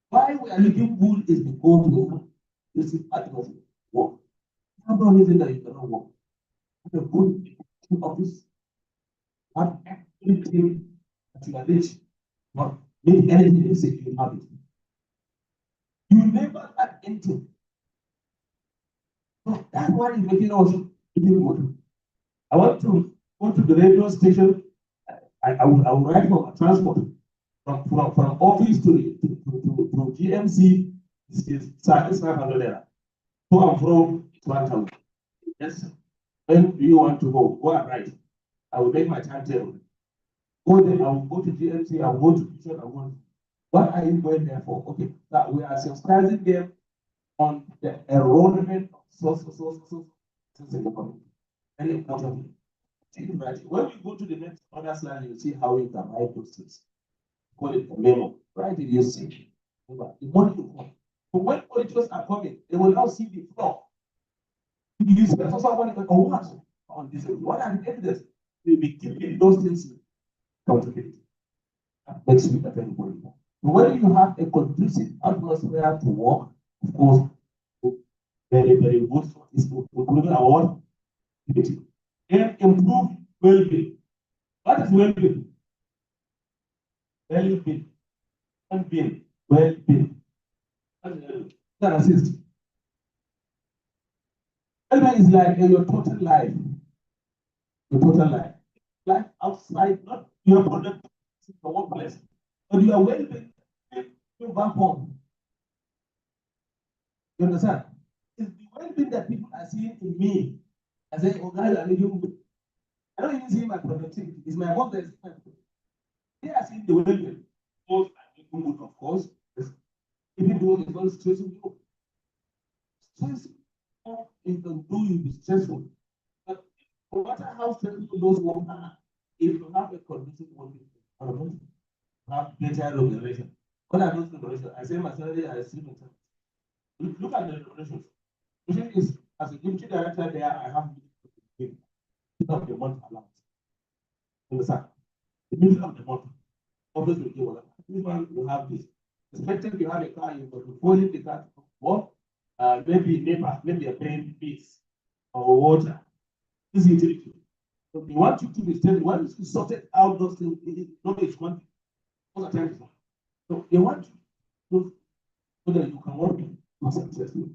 Why we are looking good is because this is part of work. There's no reason that you cannot work. Have a good office, have everything that you are rich, but make anything you say you have it. You never had anything. So that's why it's making us looking good. I want to go to the radio station. I will ride for transport from office to GMC. Is 500 naira. To and from 1,000. Yes. When do you want to go? Go and ride. I will make my timetable. Go there. I will go to GMC. I will go to Bishop. I will. What are you going there for? Okay, that we are subsidizing them on the enrollment of sources in the community. Very important. When we go to the next other slide, you see how you can buy those things. Call it a memo. Write it, you see. The money will come. But when auditors are coming, they will now see the floor. You see, that's also money on what? On this. What are the evidence? They will be giving those things accountability. That makes you a very important. But when you have a conducive atmosphere to work, of course, very, very good is improving our what? And improve well-being. What is well-being? Well-being. Well-being. Well-being. That assist. Well-being is like your total life. Your total life. Life outside, not your product, your workplace. But you are well-being. You're back home. You understand? It's the well-being that people are seeing in me. I say, oh, guys, I'm making good. I don't even see my productivity. It's my work that is my productivity. They are seeing the well-being. Both are making good, of course. Even though it's not stressing you. Stress, it can do you be stressful. But no matter how stressful those work are, if you have a condition working environment, you have better remuneration. What are those remunerations? I say my salary I receive in terms. Look at the remunerations. Which is, as a deputy director there, I have of the month allowance. Understand? The middle of the month, office will give us. This one will have this. Expected you have a car, you will follow the car to work. Maybe NEPA, maybe you're paying fees or water. This is utility. So they want you to be steady. Once you sorted out those things, not each month, all the time. So they want you so that you can work successfully.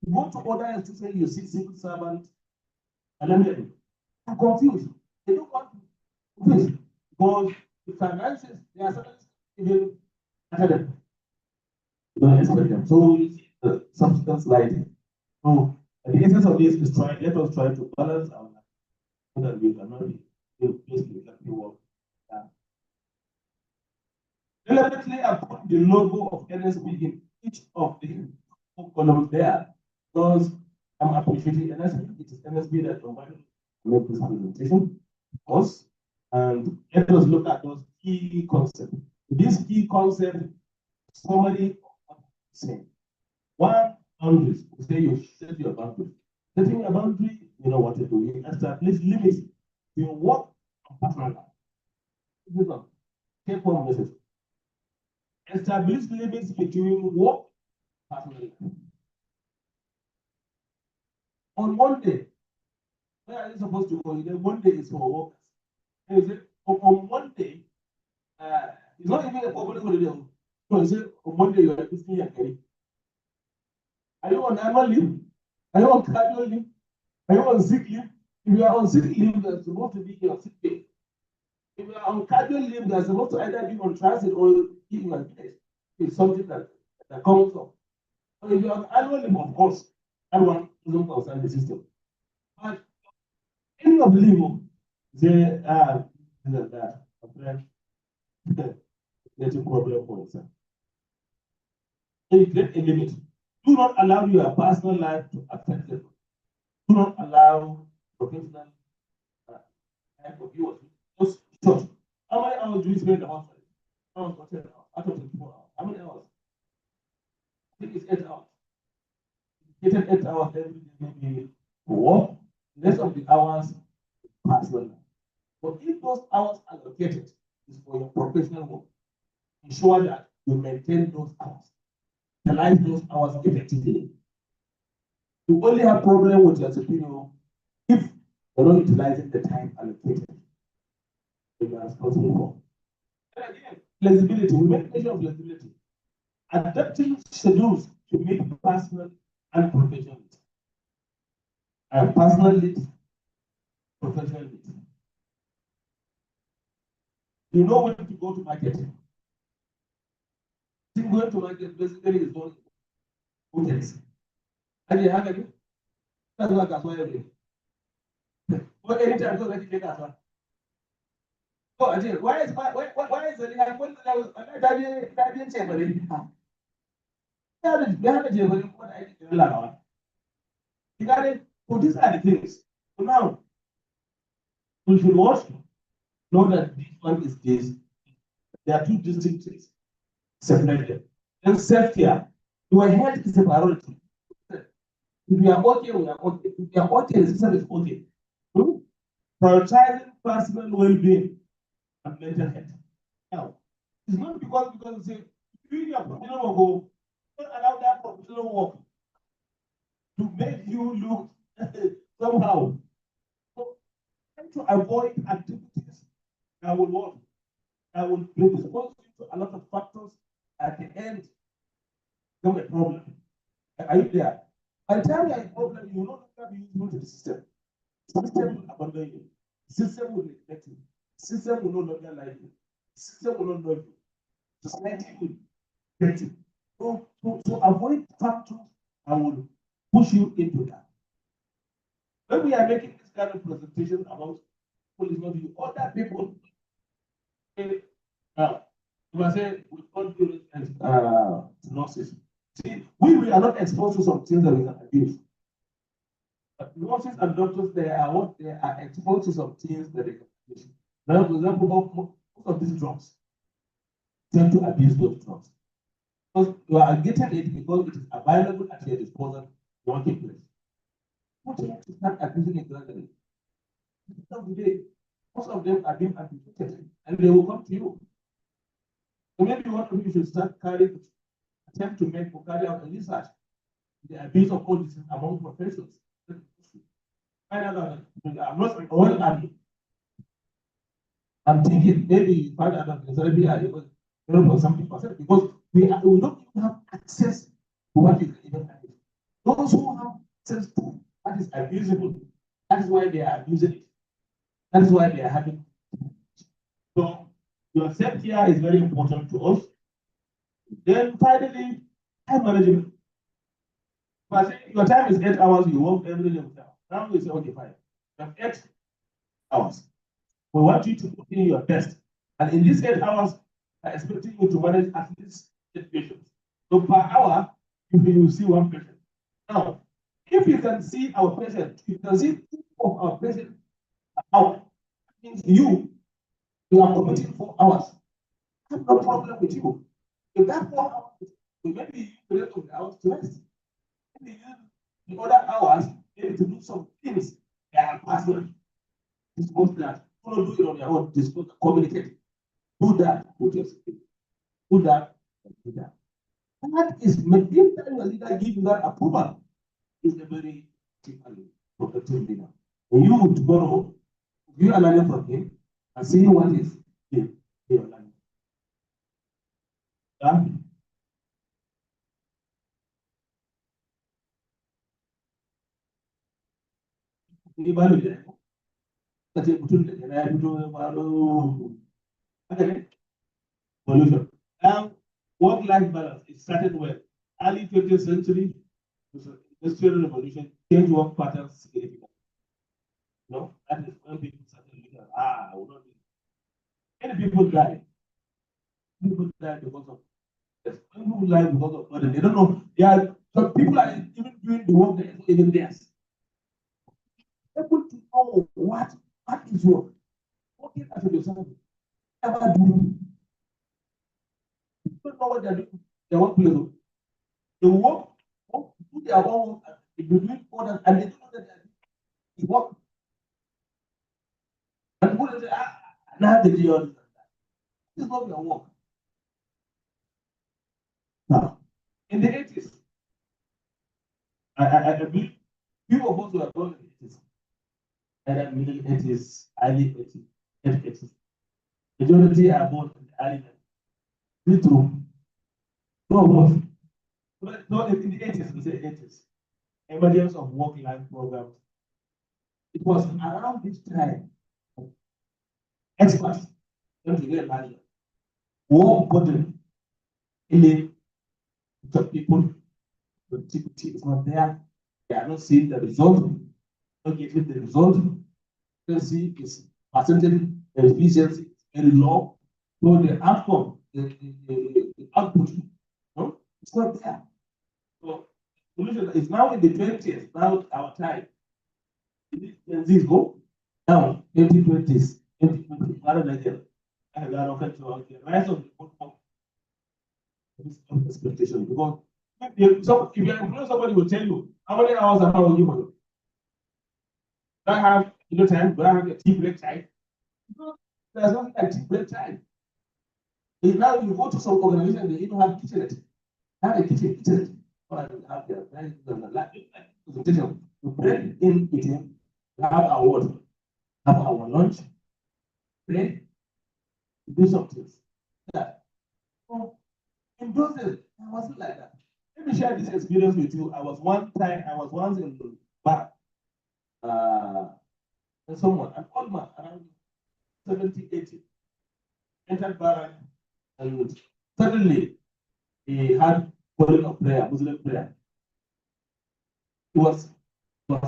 You want to order and to say you see civil servant, and then I'm confused. They don't want to do this because the finances, they are sometimes even academic. You don't expect them. So the substance lighting. So the essence of this is let us try to balance our life so that we cannot be basically like you work. Deliberately I put the logo of NSB in each of the columns there because I'm appreciating NSB. It is NSB that provided make this presentation, of course, and let us look at those key concepts. This key concept summary of saying one, boundaries. We say you set your boundaries. Setting a boundary, you know what to do. You establish limits. You work on personal life. This is not take home message. Establish limits between work and personal life. On Monday, where are you supposed to go? Monday is for workers. And you say, on Monday, it's not even a public holiday. So you say, on Monday you are visiting your career. Are you on annual leave? Are you on casual leave? Are you on sick leave? If you are on sick leave, you're supposed to be in your sick pay. If you are on casual leave, you're supposed to either be on transit or in your place. It's something that comes up. So if you are on annual leave, of course, that one doesn't concern the system. But end of leave, they are that. There's a problem for yourself. So you create a limit. Do not allow your personal life to affect it. Do not allow professional life of yours. Just short. How many hours do you spend in the hospital? Out of 24 hours. How many hours? I think it's 8 hours. Getting 8 hours every day, maybe for work. The rest of the hours personal life. But if those hours allocated is for your professional work, ensure that you maintain those hours. Utilize those hours effectively. You only have problem with your superior if you're not utilizing the time allocated that you are responsible for. And again, flexibility, we make measure of flexibility. Adapting schedules to meet personal and professional needs. Personal needs, professional needs. You know when to go to market. Going to market basically is not hotels. And you have any? That's what that's why every. But anytime so that you take as one. Oh, I tell you, why is the that didn't say very? You got it. So these are the things. So now we should watch. Know that this one is this. There are two distinct things. Separate them. Then self-care. Your health is a priority. If you are okay, we are okay. If you are okay, the system is okay. Prioritizing personal well-being and mental health. Now, it's not because you say, doing your professional work, don't allow that professional work to make you look somehow. So, try to avoid activities that will work, that will predispose you to a lot of factors at the end. Become a problem. Are you there? By the time you are a problem, you will no longer be useful to the system. The system will abandon you. The system will neglect you. The system will no longer like you. The system will not love you. Society will hate you. So avoid factors that will push you into that. When we are making this kind of presentation about people is not you, other people. Now, you must say with all due respect, nurses. See, we are not exposed to some things that we can abuse. But nurses and doctors, they are exposed to some things that they can abuse. Now, for example, most of these drugs tend to abuse those drugs. Because you are getting it because it is available at your disposal in working place. What you have to start abusing it gradually. Most of them are being amputated and they will come to you. So maybe one of you should start attempt to carry out a research the abuse of all this among professionals. I'm not all army. I'm thinking maybe you find out that the maybe are able for some people because we don't even have access to what you can even abuse. Those who have access to what is abusable, that is why they are abusing it. That is why they are having. So your safety is very important to us. Then finally, time management. But say your time is 8 hours, you work every day. Now you say, okay, fine. You have 8 hours. We want you to put in your best. And in these 8 hours, I'm expecting you to manage at least 8 patients. So per hour, you will see 1 patient. Now, if you can see our patient, you can see 2 of our patients per hour. That means you are committing 4 hours. I have no problem with you. If that 4 hours, maybe you use the rest of the hours to rest. Maybe you use the other hours maybe to do some things that are personal. Discuss that. Don't do it on your own. Discuss, communicate. Do that with your spirit. Do that. Do that. And that is if the leader gives you that approval, is a very protective leader. And you tomorrow, you are learning from him and seeing what is in your life. Ni ba ni da ka ce mutum da ya fito ya faro haka ne pollution. Now, work-life balance, it started when early 20th century, the industrial revolution changed work patterns significantly. No, that is when people started looking at, I will not do it. Many people die. People die because of yes, people die because of burden. They don't know. Yeah, some people are even doing the work that is not even theirs. Able to know what is work. Working as a yourself. Never do. People know what they're doing. They want to they work, do their own work, and they do it for them, and they don't know that they work. And people say, now they do all this. This is not their work. Now, in the 80s, I believe few of us were born in the 80s, either middle 80s, early 80s, late 80s. Majority are born in the early 90s. Is it true? No, what? But not in the 80s, we say 80s. Emergence of work-life programs. It was around this time experts came to get married. Work burden in the people, productivity is not there. They are not seeing the result, not getting the result. Efficiency is percentage efficiency is very low. So the outcome, the output, no, it's not there. So solution is now in the 20s, now our time. Gen Z go now 2020s, 2020, rise of the expectation because if you employ somebody will tell you how many hours an hour you work. Do I have time? Do I have a tea break time? No, there's nothing like tea break time. If now you go to some organization, they even have kitchenette. Have a kitchenette. Or have their presentation. You break in eating, have our what? Have our lunch, break, do something. Yeah. So in those days, I wasn't like that. Let me share this experience with you. I was once in the bar. And someone, an old man, around 70, 80, entered bar and suddenly he had calling of prayer, Muslim prayer. He was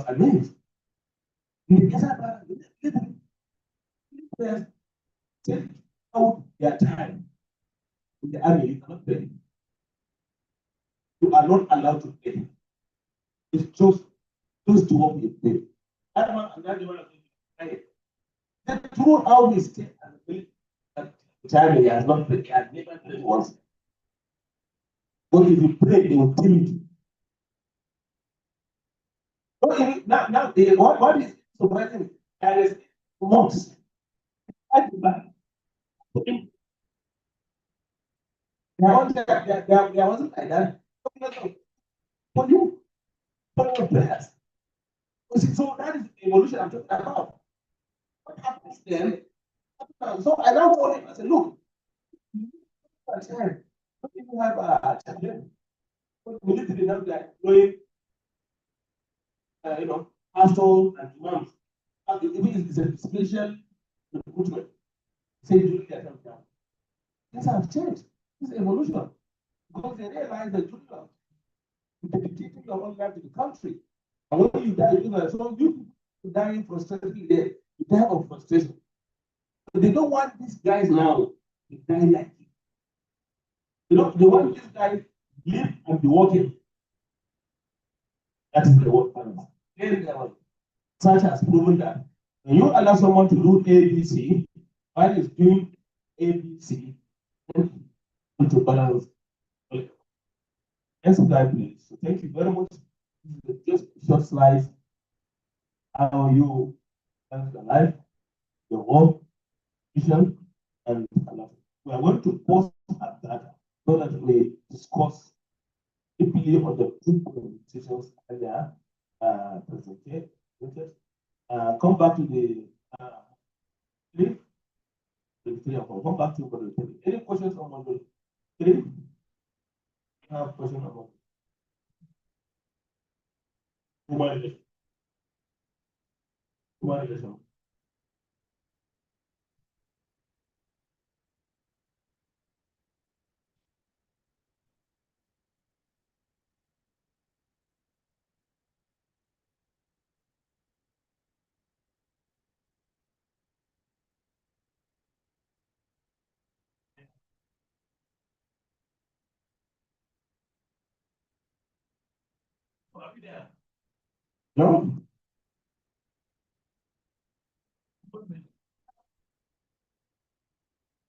amazed. He entered bar, prayers, take out their time. In the army, you cannot pray. You are not allowed to pray. It's just to what you pray. That one and that one pray. They threw out his state and believe that time he has not prayed, he has never prayed once. But if you pray, they will kill you. So now what is surprising? There is monks at the back. There wasn't like that. For you, for your prayers. So that is the evolution I'm talking about. What happens then? So I now told him, I said, look, you have a champion. We need to be now going, pastors and imams. It is a special recruitment. Say, during their time now. Things have changed. This is evolution. Because they realize that you're dedicating your own life to the country. And when you die, so you dying frustratingly there. You die of frustration. But they don't want these guys now to die like you. They want these guys to live and be working. That is the work balance. Such has proven that when you allow someone to do ABC, while he's doing ABC, to balance. Next slide, please. So thank you very much. This is just short slides. How you balance your life, your work, vision, and life. We are going to pause at that so that we discuss deeply on the two presentations earlier presented. Come back to the three. Come back to model 3. Any questions on model 3? I have question about it. 2 minutes.
there.
No?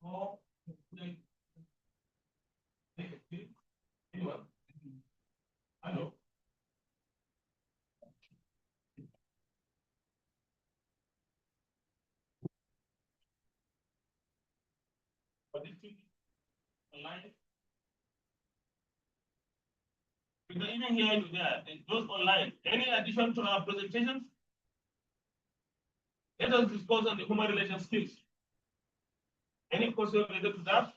Oh, anyone? Hello? What did you online? We can even hear you there. It goes online. Any addition to our presentations? Let us discuss on the human relations skills. Any question related to that?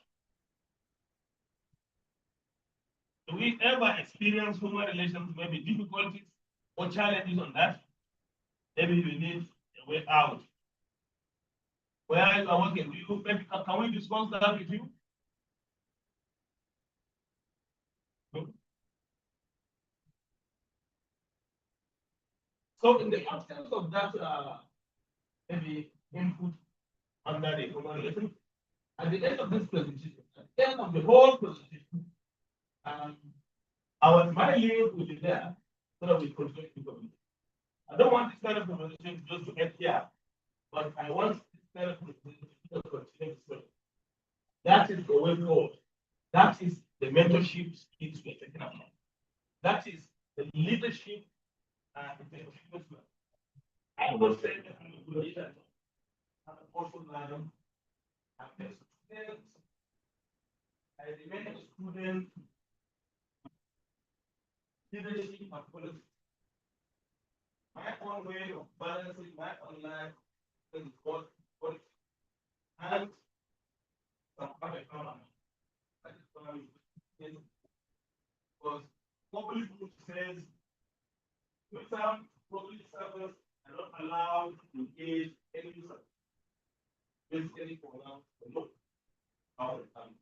Do we ever experience human relations, maybe difficulties or challenges on that? Maybe we need a way out. Where you are working, maybe can we discuss that with you? No? So in the absence of that, maybe input under the human relations, at the end of this presentation, at the end of the whole presentation, my link will be there so that we continue to communicate. I don't want this kind of conversation just to end here, but I want this kind of conversation to continue to spread. That is the way forward. That is the mentorship skills we're talking about. That is the leadership and the leadership. I will say that I'm a good leader. I'm also learning. I'm a student. I remain a student. Leadership and politics. My own way of balancing my own life with politics and some other economy. That is why because public group says some public servers are not allowed to engage any user. Basically, for now, no. All the time.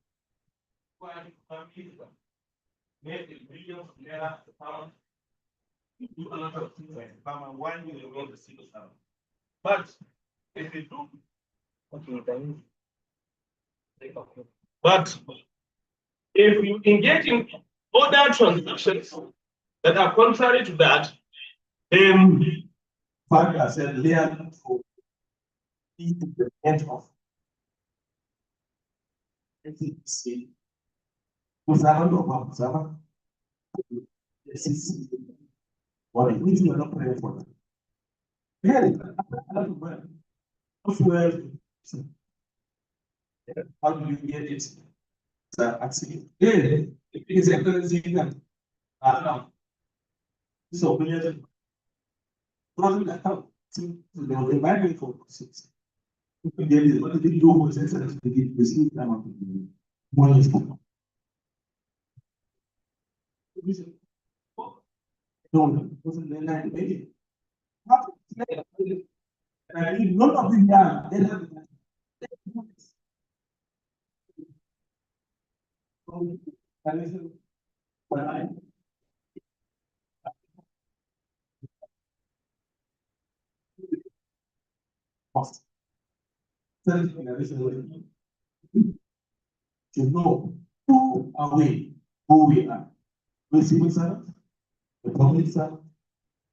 Why families make millions of naira as a pound. Do a lot of things like farmer, why do they want the civil servant? But if they do, but if you engage in other transactions that are contrary to that, then Farmer said, learn to be the end of NCC. Or at least you are not praying for them. How do you get it? Actually, it is a currency. So, million. The Bible for 6. What did you do was excellence to give the sleep time of the money. No, wasn't the 9 million. I mean, none of them are. They have cost. To know who are we, who we are. We civil servants, the public servants,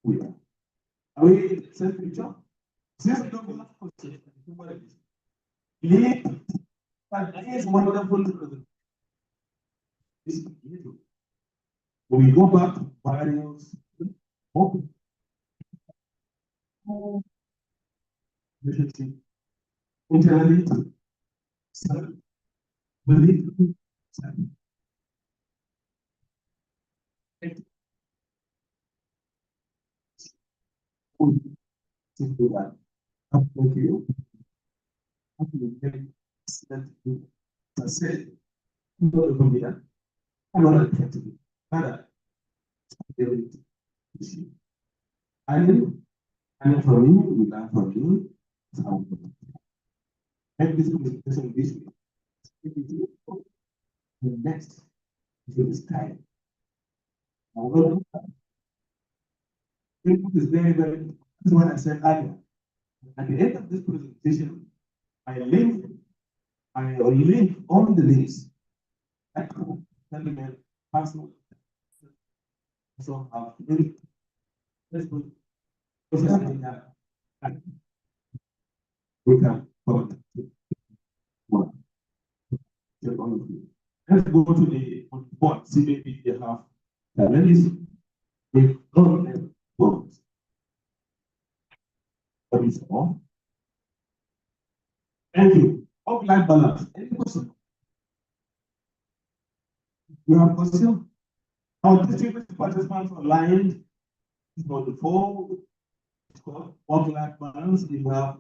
we are. Are we in the same picture? Since we don't have questions, but is wonderful to when we go back to various relationship, internally, believe, simple that. Thank you. I said, I don't have to be. I know from you, we learn from you. Make this presentation this way. The next is this time. Input is very, very, this is what I said earlier. At the end of this presentation, I link all the links. I personal. So,
let's go. We can comment. One. Let's go to the board, see maybe they have challenges with government boards. What is all? Thank you. Work-life balance. Any question? You have question? Our district participants online for the phone. It's called work-life balance. You have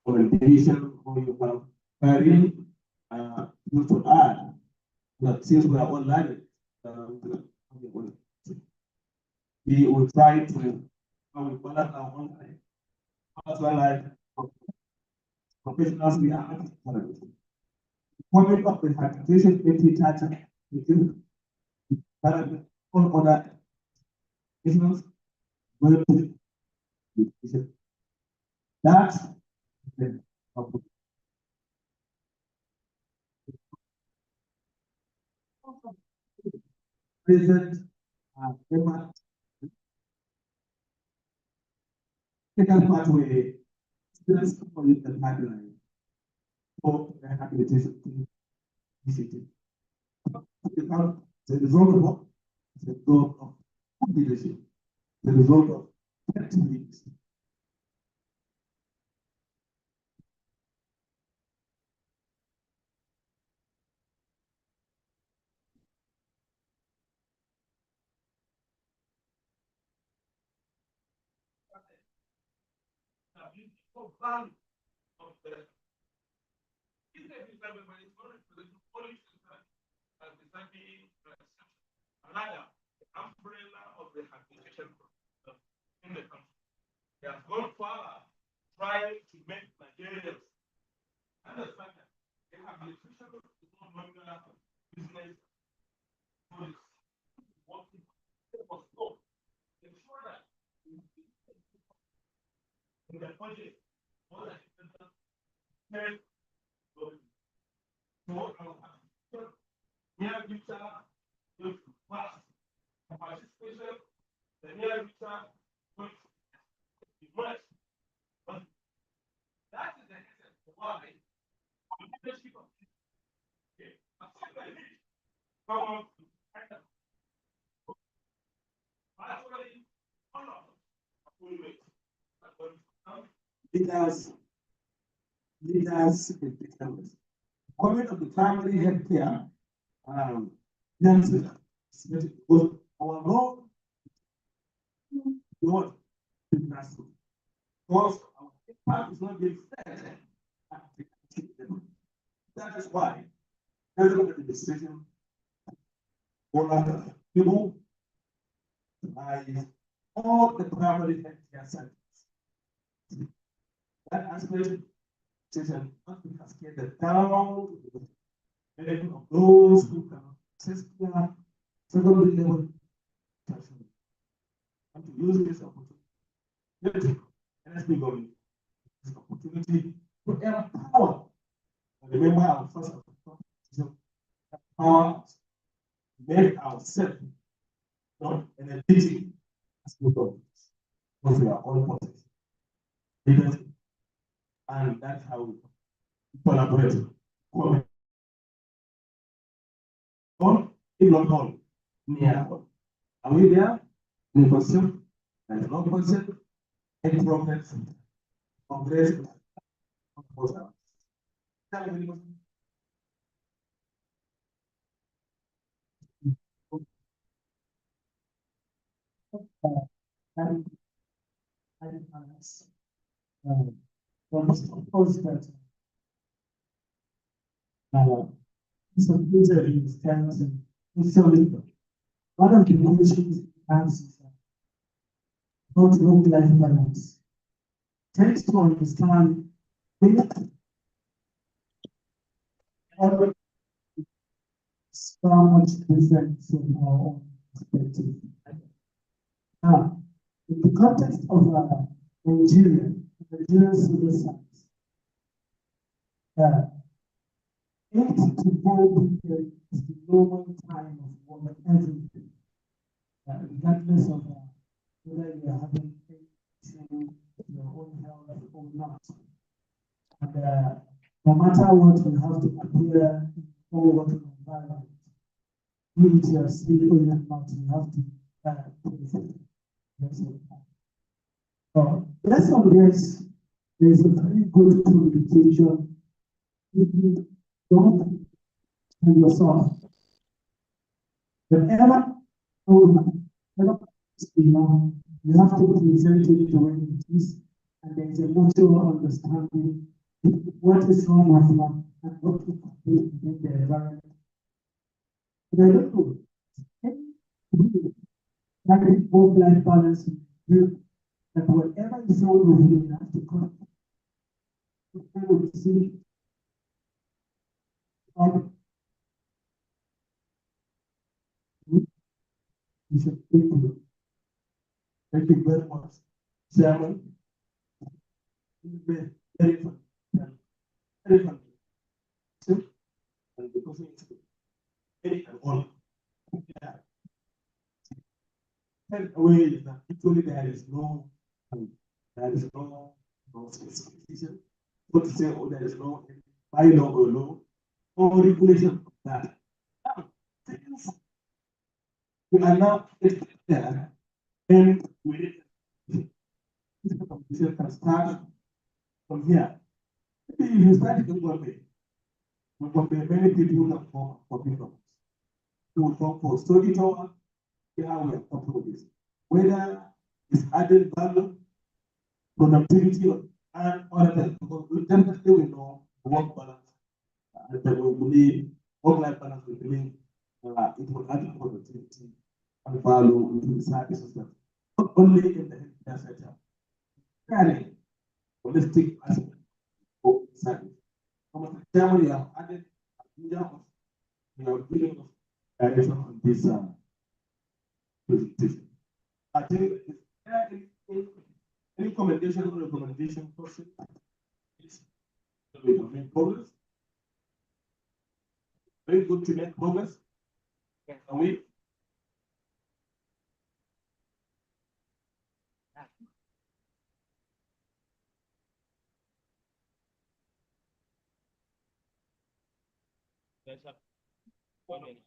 orientation or you have career. Just to add that since we are online, we will try to balance our online as well as professionals we are comment of the application data within all other business will that's the present second pathway students for the pipeline for rehabilitation initiative. The result of what? The result of leadership, the result of activities. Another umbrella of the rehabilitation in the country. They have gone far trying to make Nigerians understand that rehabilitation is no longer business. Ensure that in the budget, all that is near future, the past, participation, the near future, but that is the essence of why leadership of leaders, comment of the primary health care, our role, God, because our impact is not being felt. That is why, every look at the decision, all other people, all the primary health care centers. That aspect decision must be cascaded down to the level of those who can access their secondary level tertiary. And to use this opportunity, NSP government, this opportunity to empower and remember our first empower us, make ourselves not energetic as we go, because we are all potential. And that's how we collaborate. On, if not all, near all. Are we there? Any question? There is no question. Any progress? Progress? Some user is and it's so little. One of the issues is not work-life balance. Takes to understand so much different from our own perspective. Now, in the context of Nigerian civil science, 8 to 4 p.m. is the normal time of work every day, regardless of
whether you are having your own health or not. And no matter what, you have to appear in all working environment. Be it your sleep or your not, you have to based on this, there's a very good communication. If you don't tell yourself, whenever you have to present it the way it is, and there's a mutual understanding what is wrong with you and what to do to make the environment. But I don't know. Having work-life balance, that whatever is wrong with you, you have to come. People will see you should take it. Thank you very much, Chairman. Very fun. Very fun. And because it's very and all. Yeah. And away is that actually there is no specification. What to say, oh, there is no bylaw or law or regulation of that. We are now there, and the competition can start from here. Maybe you start in Bombay. Many people have come for people. Who will come for study tour. Here we are talking about this. Whether it's added value, productivity, and other because we definitely know work balance. And we believe work-life balance, we believe it will add productivity and value into the service system. Not only in the healthcare sector, carry holistic aspect of service. From the time we have added we are building direction on this presentation. I think is there any commendation or recommendation process? We have made progress. Very good to make progress. Can we?
Yes, sir. 1 minute.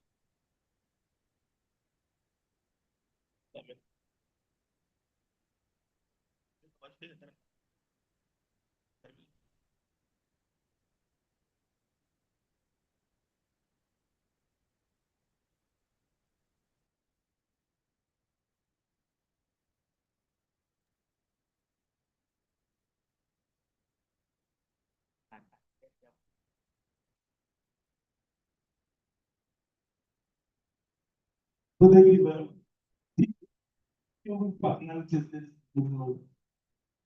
So thank you very much. Human personalities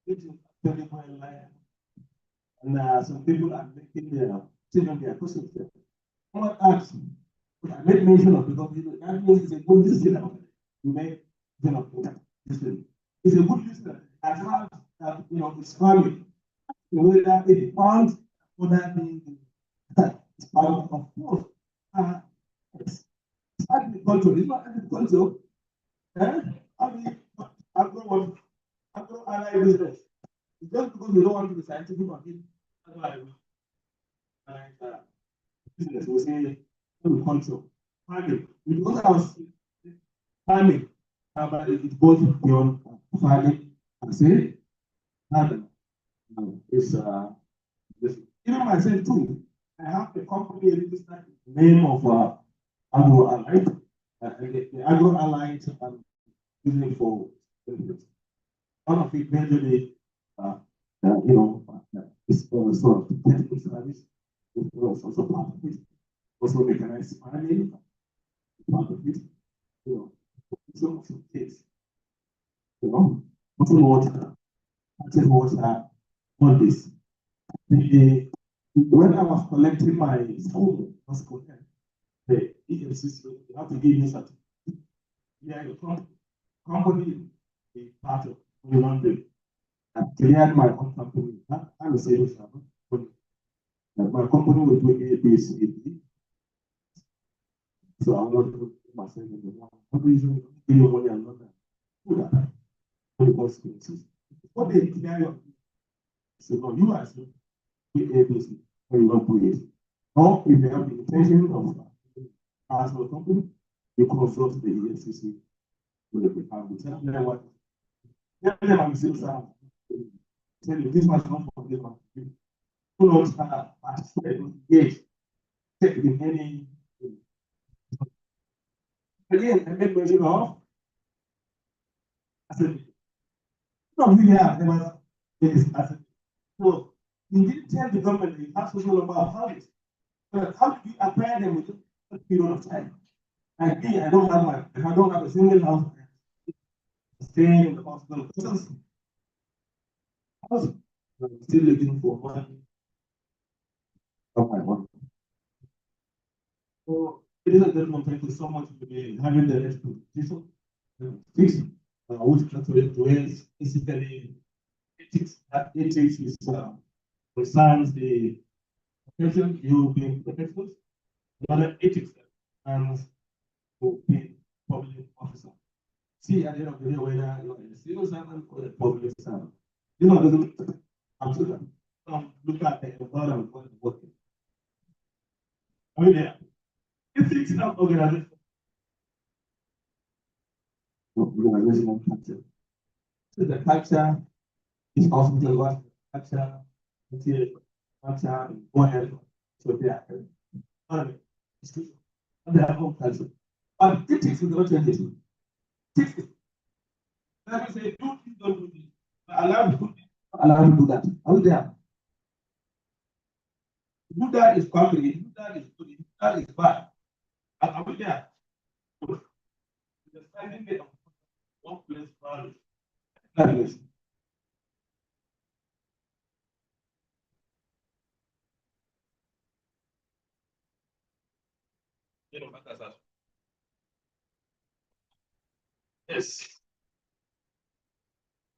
which is very well aligned. And some people are making their questions there. I want to ask, I made mention of because that means it's a good listener. You make listening. It's a good listener. As hard as it's family. Whether it found other things, it's part of course. It's agriculture, it's not agriculture. Agro-allied business. It's just because we don't want to be scientific on it. That's why business we say agriculture, farming. Because I was farming, but it goes beyond farming. I say, and it's even myself too. I have a company registered in the name of Agro-allied, and the Agro-allied using for benefits. One of it majorly, is sort of technical service, which was also part of it. Also mechanized farming, part of it. Some things, bottled water, all this. When I was collecting my school, the EFCC, you have to give me certificate. Yeah, the company is part of London. I cleared my own company. I'm a sales company. My company will do ABCD. So I'm not doing myself in the one. What reason give you money and not that? the consequences. What they declare of so no, you are saying ABC when you don't put it. Or if you have the intention of as a company, you consult the EFCC with the department. Tell them what. Tell them I'm saying tell you this much not for this one. Who knows engage take in any again I make mention of I said no we have never is I said so you didn't tell the government you have social number of houses. But how do you acquire them within a period of time? Like me, I don't have a single house staying in the hospital. I'm still looking for one of my work. So, ladies and gentlemen, thank you so much for having the next presentation. Which dwells basically ethics. That ethics is concerns the profession, you being professionals, another ethics and to be public officer. See at the end of the day whether you're a civil servant or a public servant. This one doesn't consider. Look at the environment where you're working. Are we there? Ethics and organization. Organizational culture. So the culture is also the word culture, culture, go ahead. So they are their own culture. But ethics is not changing. Let me say, do this, don't do this. Allow to do this, allow to do that. Are we there? Do that is complete, do that is good, do that is bad. Are we there? Understanding the workplace values. That is. Yes.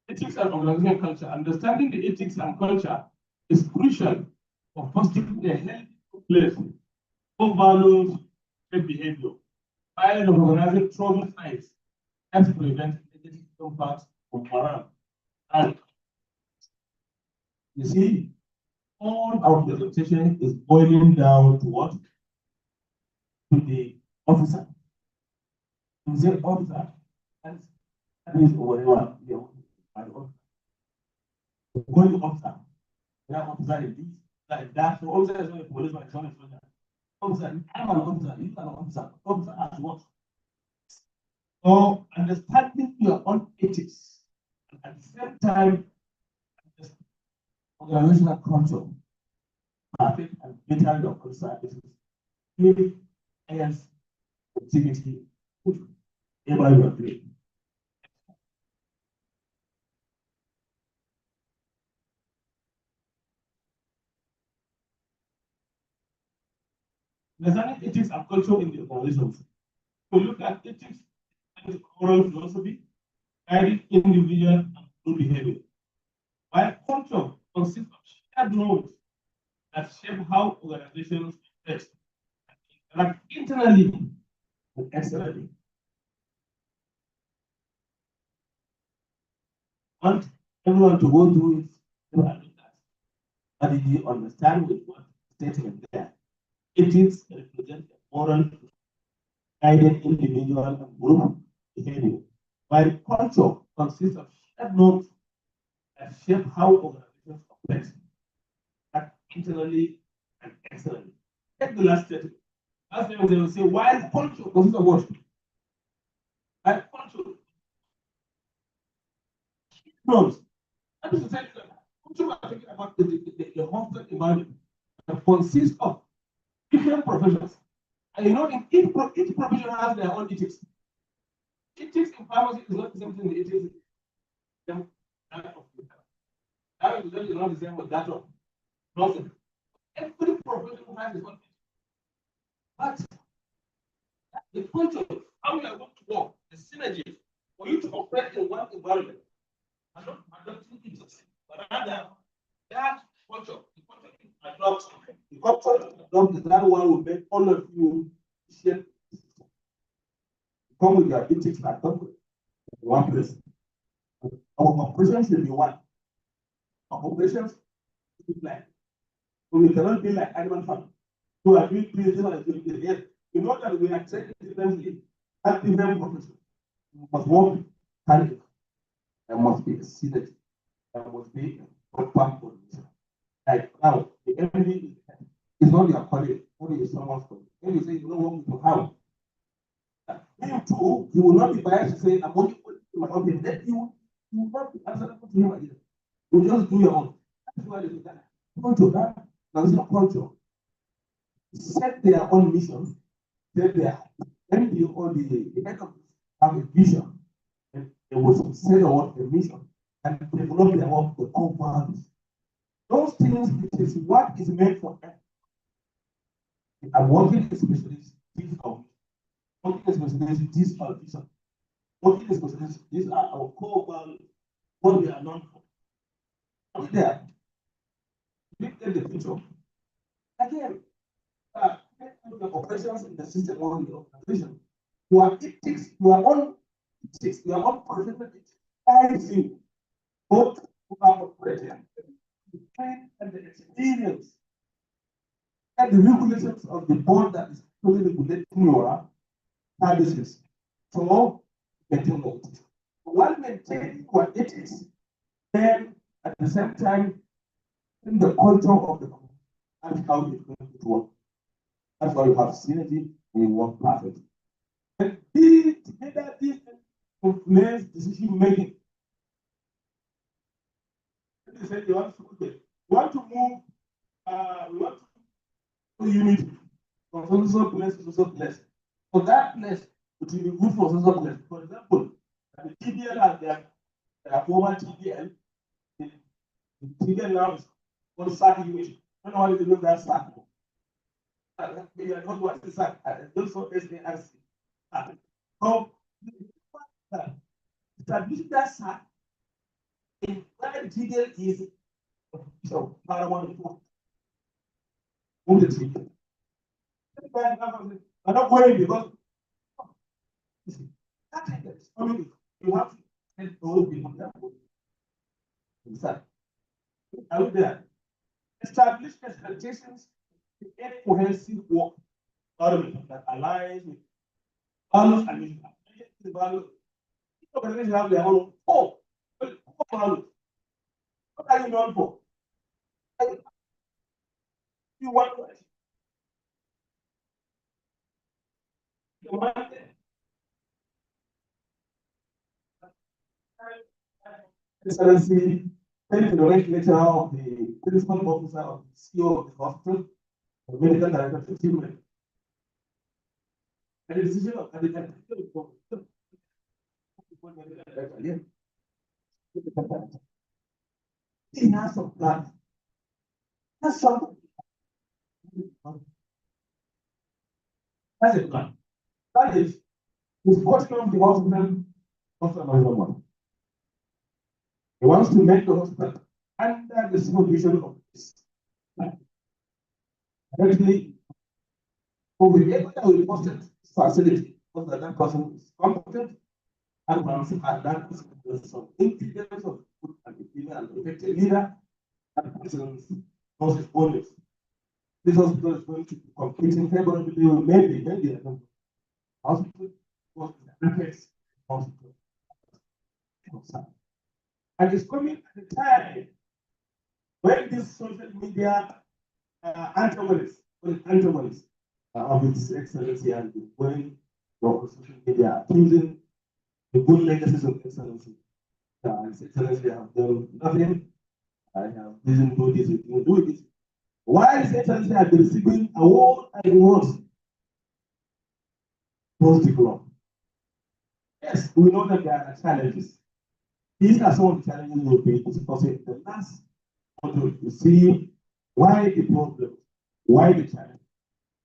Ethics and organizational culture. Understanding the ethics and culture is crucial for fostering a healthy workplace for values and behavior. While organizing trouble signs helps prevent negative impacts of morale. And you see, all our presentation is boiling down to what? To the officer. You say officer, that means whatever you going officer. That officer is this, like that. So officer is not a policeman, it's not a soldier. Officer, I'm an officer, you are an officer. Officer has what? So understanding your own ethics and at the same time organizational culture, perfect and better your officer is as activity whatever you are doing. Understanding ethics and culture in the organization. So look at ethics and moral philosophy, guiding individual and group behavior. While culture consists of shared norms that shape how organizations exist and interact internally and externally. I want everyone to go through it and look at. What did you understand with what statement there? Ethics represent a moral guided individual and group behavior, while culture consists of shared norms that shape how organizations operate, that internally and externally. Take the last statement. Last statement they will say, while culture consists of what? While culture norms. That is to say that culture are talking about the hostile environment that consists of different professions. And you know, in each profession has their own ethics. Ethics in pharmacy is not the same thing the ethics in that is not the same with that one. Nothing. Every profession has its own ethics. But the culture, how you are going to work, the synergy for you to operate in one environment, are not adopting ethics, but rather that culture, the culture adopts, the culture adopts is that one will make all of you share. Come with your ethics and come with one place. Our operations should be one. Our operations should be planned. So we cannot be like animal farm. So I doing this, and doing this. Yes, we know that we are trained differently at different professions. We must work hard. There must be a synergy. There must be a proper coordination. Like now, the enemy is not your colleague, only is someone's colleague. When you say you don't want to how, him too, he will not be biased to say, I'm only putting my own. Then you will not be answerable to him again. You will just do your own. That's why they do that. Culture, that is not culture. Set their own mission, set their MD or the head of have a vision, and they will set out a mission and develop their work, the core values. Those things, it is what is meant for them. I'm working especially digital. Working especially digital vision. Working especially these are our core values, what we are known for. Are we there? Look at the future. Again, the operations in the system or the organization, your ethics, your own ethics, your own professional ethics, guides you both who are operating and the experience and the regulations of the board that is fully regulating your services. So, maintain your ethics. While maintaining your ethics, then at the same time, in the culture of the company and how it's going to work. That's why you have synergy and you work perfect. And together, this influence decision making. They say you want to move, we want to unity from social place to social place. For that place, it will be good for social place. For example, the TDL has their former TDL. The TDL now is called SAC unit. I don't know why they do that SAC. We are not what is SAC. Also SARC. So, establishing that SAC in where the TDL is so marijuana for the TDL. I'm not worried because that is coming. You have to help all people that way. Are we there? Establish expectations to get cohesive work environment that aligns with values and mission. Values. Organizations have their own values. What are you known for? You want to Excellency, thank you, the regulator of the principal officer of the CEO of the hospital, the medical director of the team. And the decision of the he has some plan. That's something. That's a plan. That is, he's working on the hospital one. He wants to make the hospital under the supervision of this. Actually, we will be able to foster facility because that person is competent and once that is some ingredients of good and effective leader and person's bonus. This hospital is going to be competing favorably with maybe hospital was the greatest hospital. And it's coming at a time when this social media antagonists of His Excellency and when social media accusing the good legacies of Excellency. His Excellency have done nothing. I have didn't do this, it will do this. Why His Excellency has been receiving awards and rewards? Post the globe. Yes, we know that there are challenges. These are some of the challenges we'll be discussing in the last module to see why the problem, why the challenge,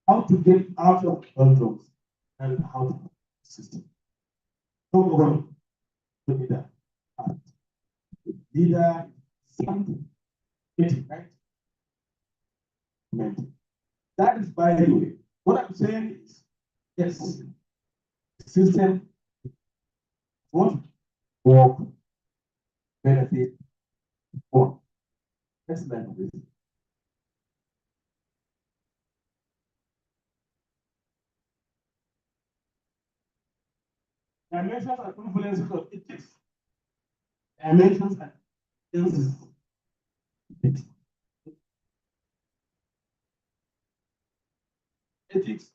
how to get out of controls, and how to system. So overall, the leader, something, right? That is by the way. What I'm saying is, yes, system won't work benefit more. Excellent. Please. Dimensions and influences of ethics. Dimensions and influences of ethics. Ethics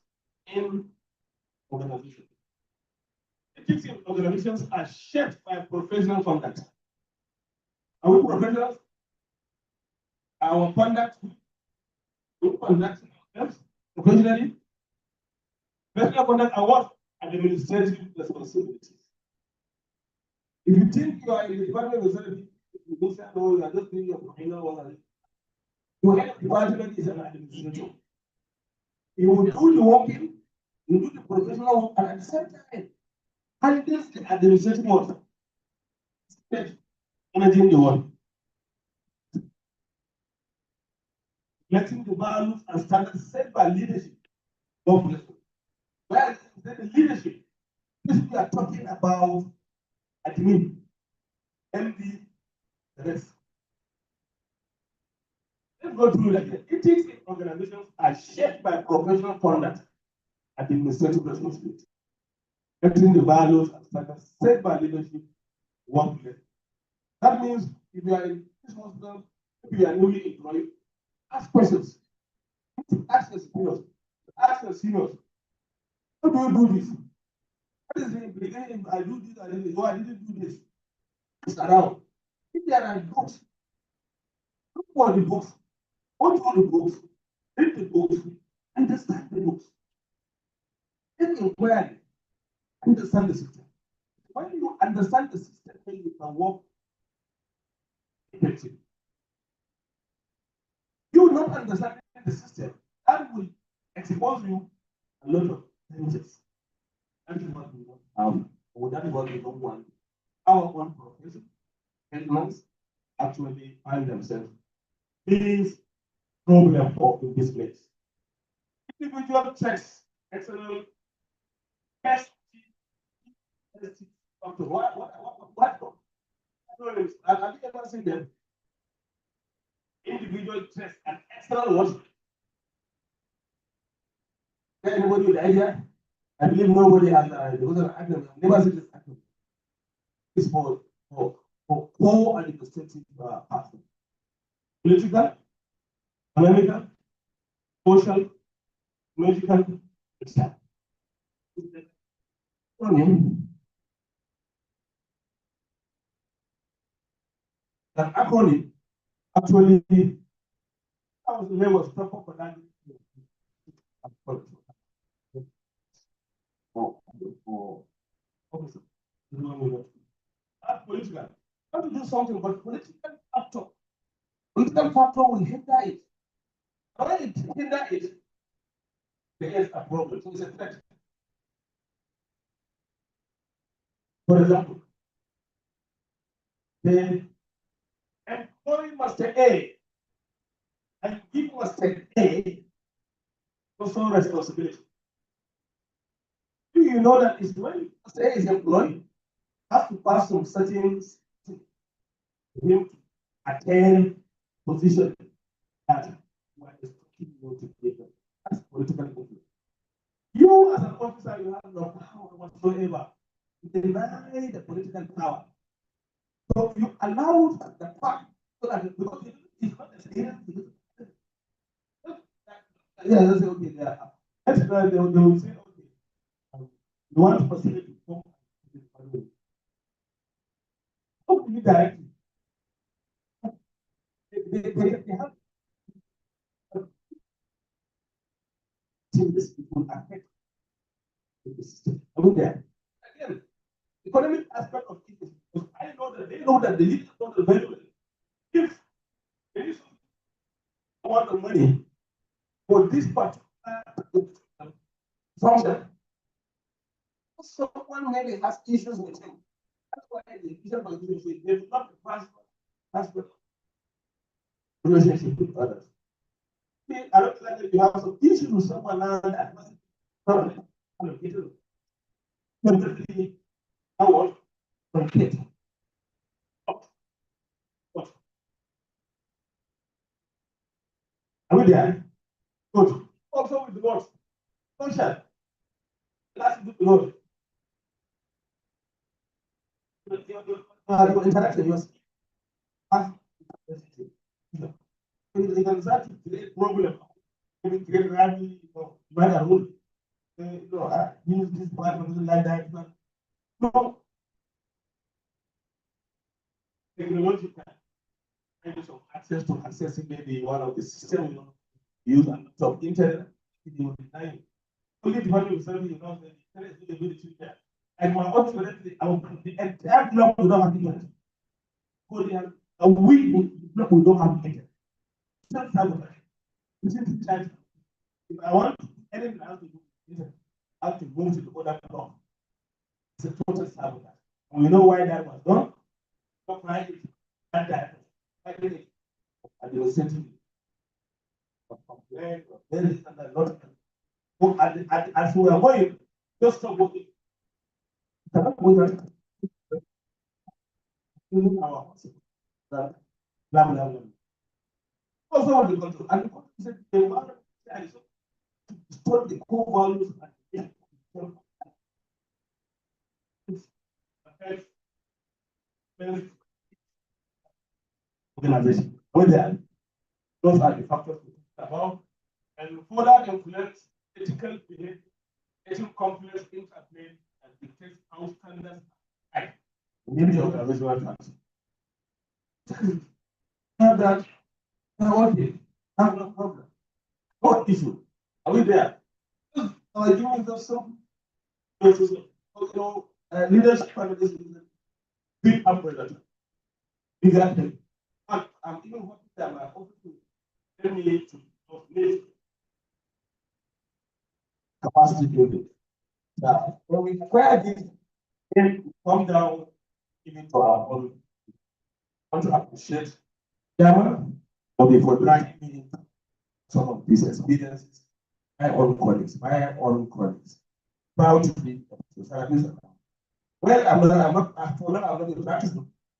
in organizations. Ethics in organizations are shaped by professional conduct. Are we professionals? Our conduct, we conduct ourselves professionally. Professional conduct are what? Administrative responsibilities. If you think you are in the department of society, you say, no, you are just doing your professional work. Your head of department is an administrator. You will do the working, you do the professional work, and at the same time, handle the administrative work. Managing the work. Letting the values and standards set by leadership. Where the leadership, this we are talking about admin, MD, the rest. Let's go through that. Ethics in organizations are shaped by professional conduct and administrative responsibility. Setting the values and standards set by leadership, workplace. That means if you are in this hospital, if you are newly employed, ask questions. Ask the seniors. Ask the seniors. How do you do this? What is the implication? I do this, I didn't do, I didn't do this. It's around. If there are books, look for the books. Go through the books. Read the books. Understand the books. Take inquiry. Understand the system. When you understand the system, then you can work effectively. You not understand the system, that will expose you a lot of dangers. That is what we want. Or that is what we don't want. Our own profession, headmans actually find themselves in problem in this place. Individual checks, external test. What? Have you ever seen them? Individual test and external what? Anybody with idea? I believe nobody has because of academy. Never seen this academy. It's for core and administrative part. Political, economical, social, medical, etc. That acronym actually, that was the name of proper for that. That's political. How to do something, but political factor will hinder it. When it hinder it, there is a problem. So it's a threat. For example, the employee must take A, and you must take A, also responsibility. Do you know that it's when A is employed, has to pass some certain to him to attain position that you are expecting to take. That's political influence. You as an officer, you have no power whatsoever to deny the political power. So you allow the fact so that because it's not a serious thing. Yeah, that's okay. Yeah. That's why they will say, okay, you want to facilitate to form. How do you direct it? They have this will affect the system. I mean, there again, economic aspect of it is because I know that they know that the leaders know the value. If there is a lot of money for this particular function, someone maybe has issues with him. That's why the teacher they do not transfer relationship with others. I don't like that you have some issues with someone now that must allocated. Completely, I was complete. That's the Lord. Your interaction, yours. You can start to create problem. Maybe create rally or minor rule. Use this part of the like that. No, technological kind of access to accessing maybe one of the system use and some internet. It will deny you. Only the value of service, the internet is the ability there. And my ultimately, the entire block will not have internet. A week block will not have internet. That's sabotage. This is the chance. If I want anything else to do internet, I have to move to the other block. It's a total sabotage. And we know why that was done. Not why it that that. I did it. And they were setting it. Complain, and a lot of as we are going, just stop working. Cannot go back. Our house. Blah blah blah. Also, what the control and the control said they want to store the core values and organization. Whether those are the factors we talk about, and further influence ethical behavior, ethical complex interplay, and dictates how standards are. Maybe the organizational function. Have that. What is? Have no problem. What issue? Are we there? Are you with us some? Leadership and this is big umbrella. Bigger thing. I'm even hoping that my office will tell me to make capacity building. Now, when we acquire this, then we come down even to our own. I want to appreciate Chairman for dragging me into some of these experiences. My own colleagues. Proud to be a therapist. Well, I'm not a practice,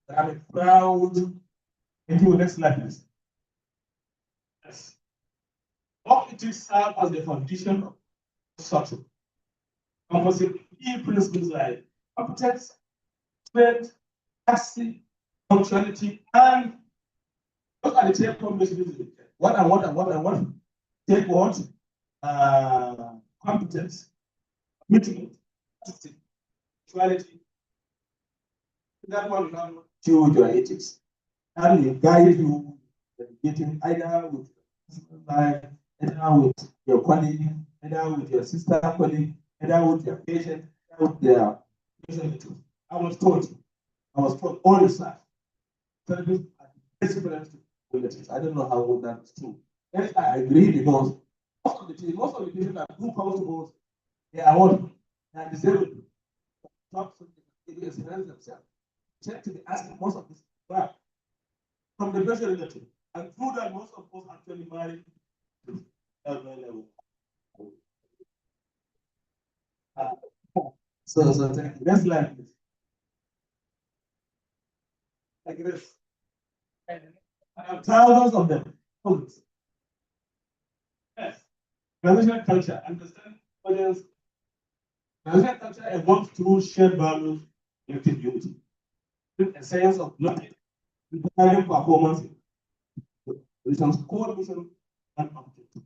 but I'm a proud into the next slide, please. Yes. All it is serve as the foundation of structure. Composite key principles like competence, strength, accuracy, punctuality, and what are the take home messages? What and what? Take what? Competence, commitment, punctuality. That one you have to your ethics. And will guide you getting either with life, either with your colleague, either with your sister colleague, either with your patient, either with their patient. I was told all the staff. I don't know how that is true. Yes, I agree because most of the people that do come to us, they are what? They are disabled. Not so they experience themselves. Check to be asking most of this back from the best relative. And through that, most of us actually marry to level. So thank you. Next slide, please. Like this. I have thousands of them. Yes. Organizational culture, understand audience. Organizational culture evolves through shared values, collective unity. A sense of learning, driving performance, core mission, and objective.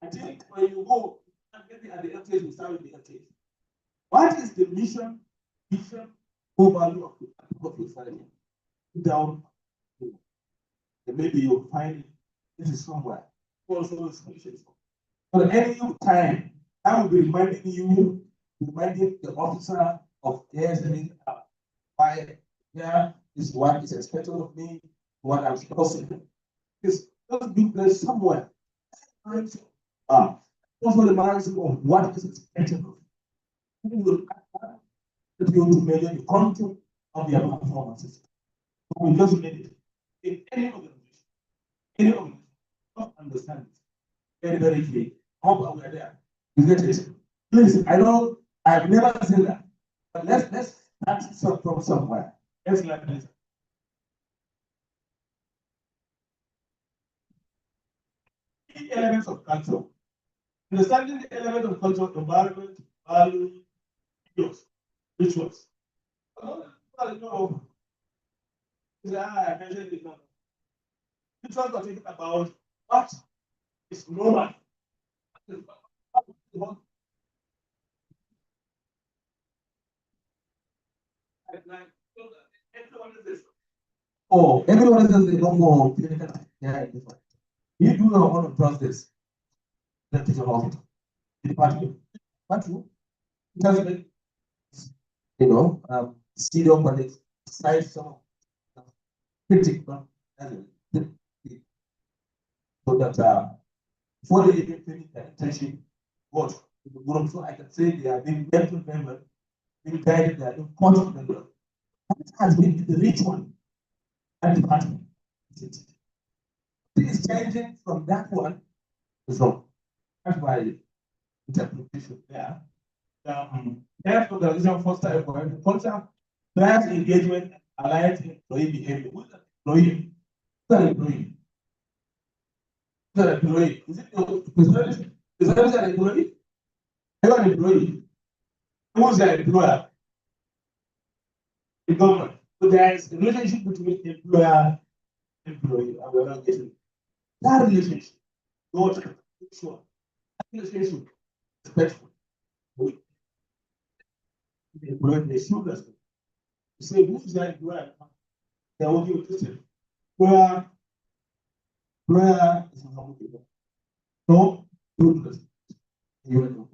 I think when you go and get it at the LTH, you start with the LTH. What is the mission, vision, core value of the society? Down. And maybe you'll find this is somewhere. Also, solutions. But any time, I will be reminding the officer of KSME why here is what is expected of me, what I'm supposed to do. It's just be placed somewhere. Also reminds you of what is expected of you. People will ask you to measure the content of their performances. We just made it in any organization, not understand it very, very clearly. Hope we are there. You get it? Please, I know I've never said that, but let's start from somewhere. Let's learn this. Key elements of culture. Understanding the elements of culture, environment, Videos, rituals. No. I mentioned it now. This one talking about what is normal. Oh, everyone says they don't go clinical. Yeah, you do not want to trust this. That is your hospital. Department. What you? Because steal up on it, cite some critic, so that before they even finish their internship, what so I can say they are being mental members, being guided, they are being conscious members. That has been the rich one at the department. Things changing from that one is wrong. That's my interpretation there. Health organization foster employment culture, drives engagement, aligned employee behavior. Who's an employee? Who's an employee? Who's an employee? Is it an employee? Are you an employee? Who's your employer? The government. So there is a relationship between employer and employee, and we're not getting that relationship. God, sure. That relationship, respectful. The employer, they should respect. You say, who's your employer? They will give you prayer is not good. No, don't respect. You will know.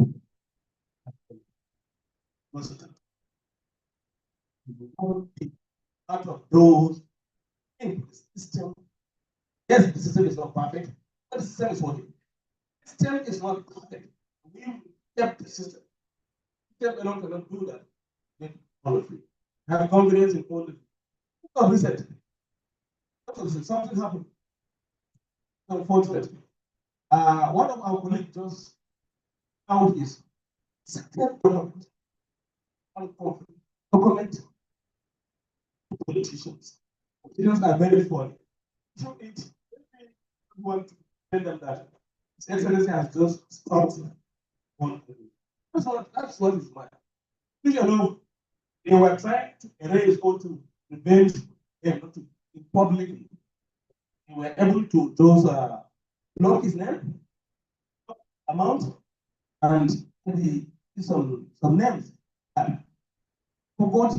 Out of those in the system, yes, the system is not perfect, but the system is working. The system is not perfect. We kept the system. The system alone cannot do that. All of you have confidence in all of you. Look at recently. Something happened. Unfortunately, one of our colleagues just found his second document. Document politicians. Politicians are very funny. So it want to tell them that His Excellency has just stopped one. That's what is mine. You know, they were trying to erase or to prevent them not to publicly. They were able to those block his name, amount, and some names. Forgot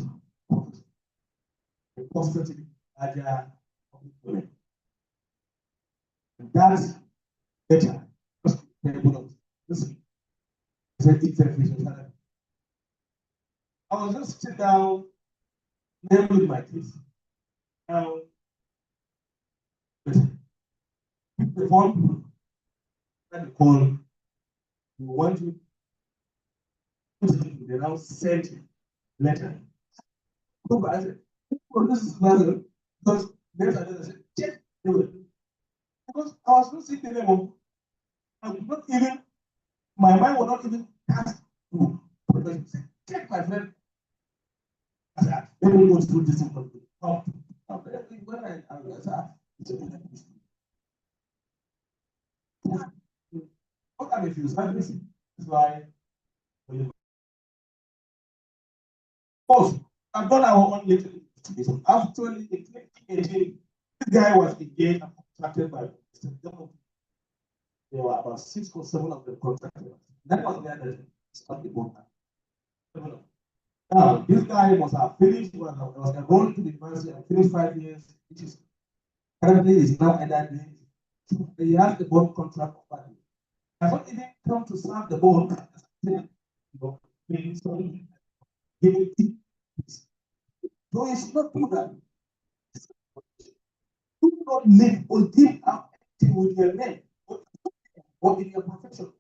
the prosperity agenda of the women. That's better. Listen, I was just sitting down, naming with my kids. Now, the phone, and the call, we want to, they now sent letter. So I said, oh, this is matter because there's another said, check the way. Because I was not sitting there, I would not even, my mind would not even pass to check my friend. I said, let me go through this thing. When I said, what I'm confused, that's why. First, I've done our own little investigation. Actually, in 2018, this guy was engaged and contracted by Mr. Demo. There were about 6 or 7 of them contracted. That was where the stopped the boat. Now, this guy must have finished, was enrolled to the university and finished 5 years, which is currently is now either doing. So he has the bond contract of 5 years. He has not even come to serve the bond. So it's not do that. Do not live or deal up with your name or in your profession.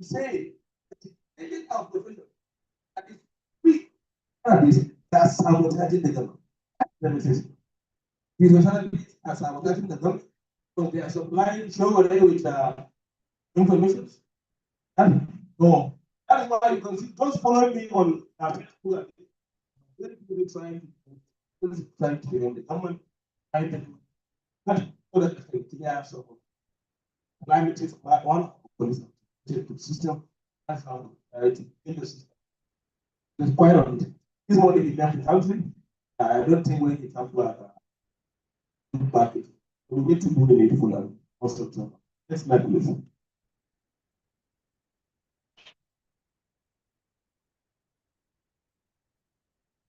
Say, in our profession, that is free. That's sabotaging the government. Let me say, these are sabotaging the government because they are supplying show already with information. No. That is why you can see, just follow me on Facebook. Really trying to be the government. So climate is one of the system. That's how in the system. It's quite on it. This money he left the country. I don't think when he comes back it. We need to do the needful and also to let's not listen.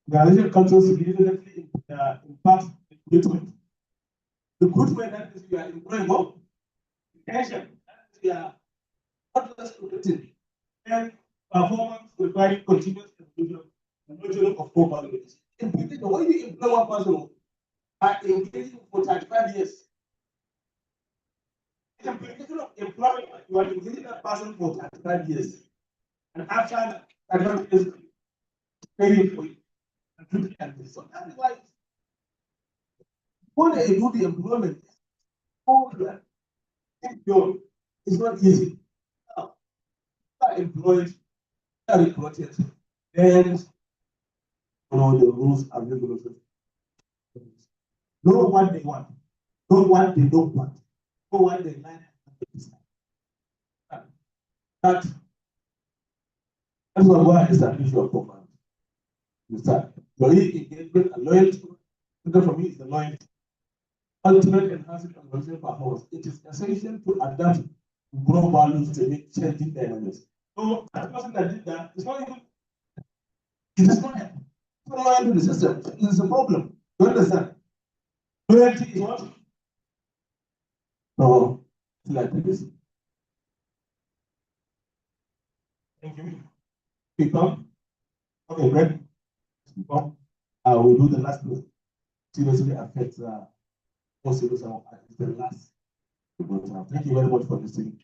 The Malaysian country significantly impact recruitment. Recruitment, that is, we are employing more. Retention, that is, we are not less recruiting. And performance requiring continuous evolution and nurturing of core values. When you employ one person, are engaging for 35 years. The implication of employment, you are engaging that person for 35 years. And after that, 35 years, paying for it. And so that's why when they do the employment, all that it's not easy. Now, are employed, are recruited, then the rules and regulations. Know what they want, know what they don't want, know what they like. That's why I establish your program. You start. Employee engagement and loyalty. For me, is the loyalty. Ultimate enhancing organizational performance. It is essential to adapt to grow values to meet changing dynamics. So, the person that did that, it's not even, it is not loyal to the system. It is a problem. You understand? Loyalty is what? No, it's like this. Thank you. People. Okay, ready? People. I will do the last one. Seriously affects most of us. It's the last. Thank you very much for listening.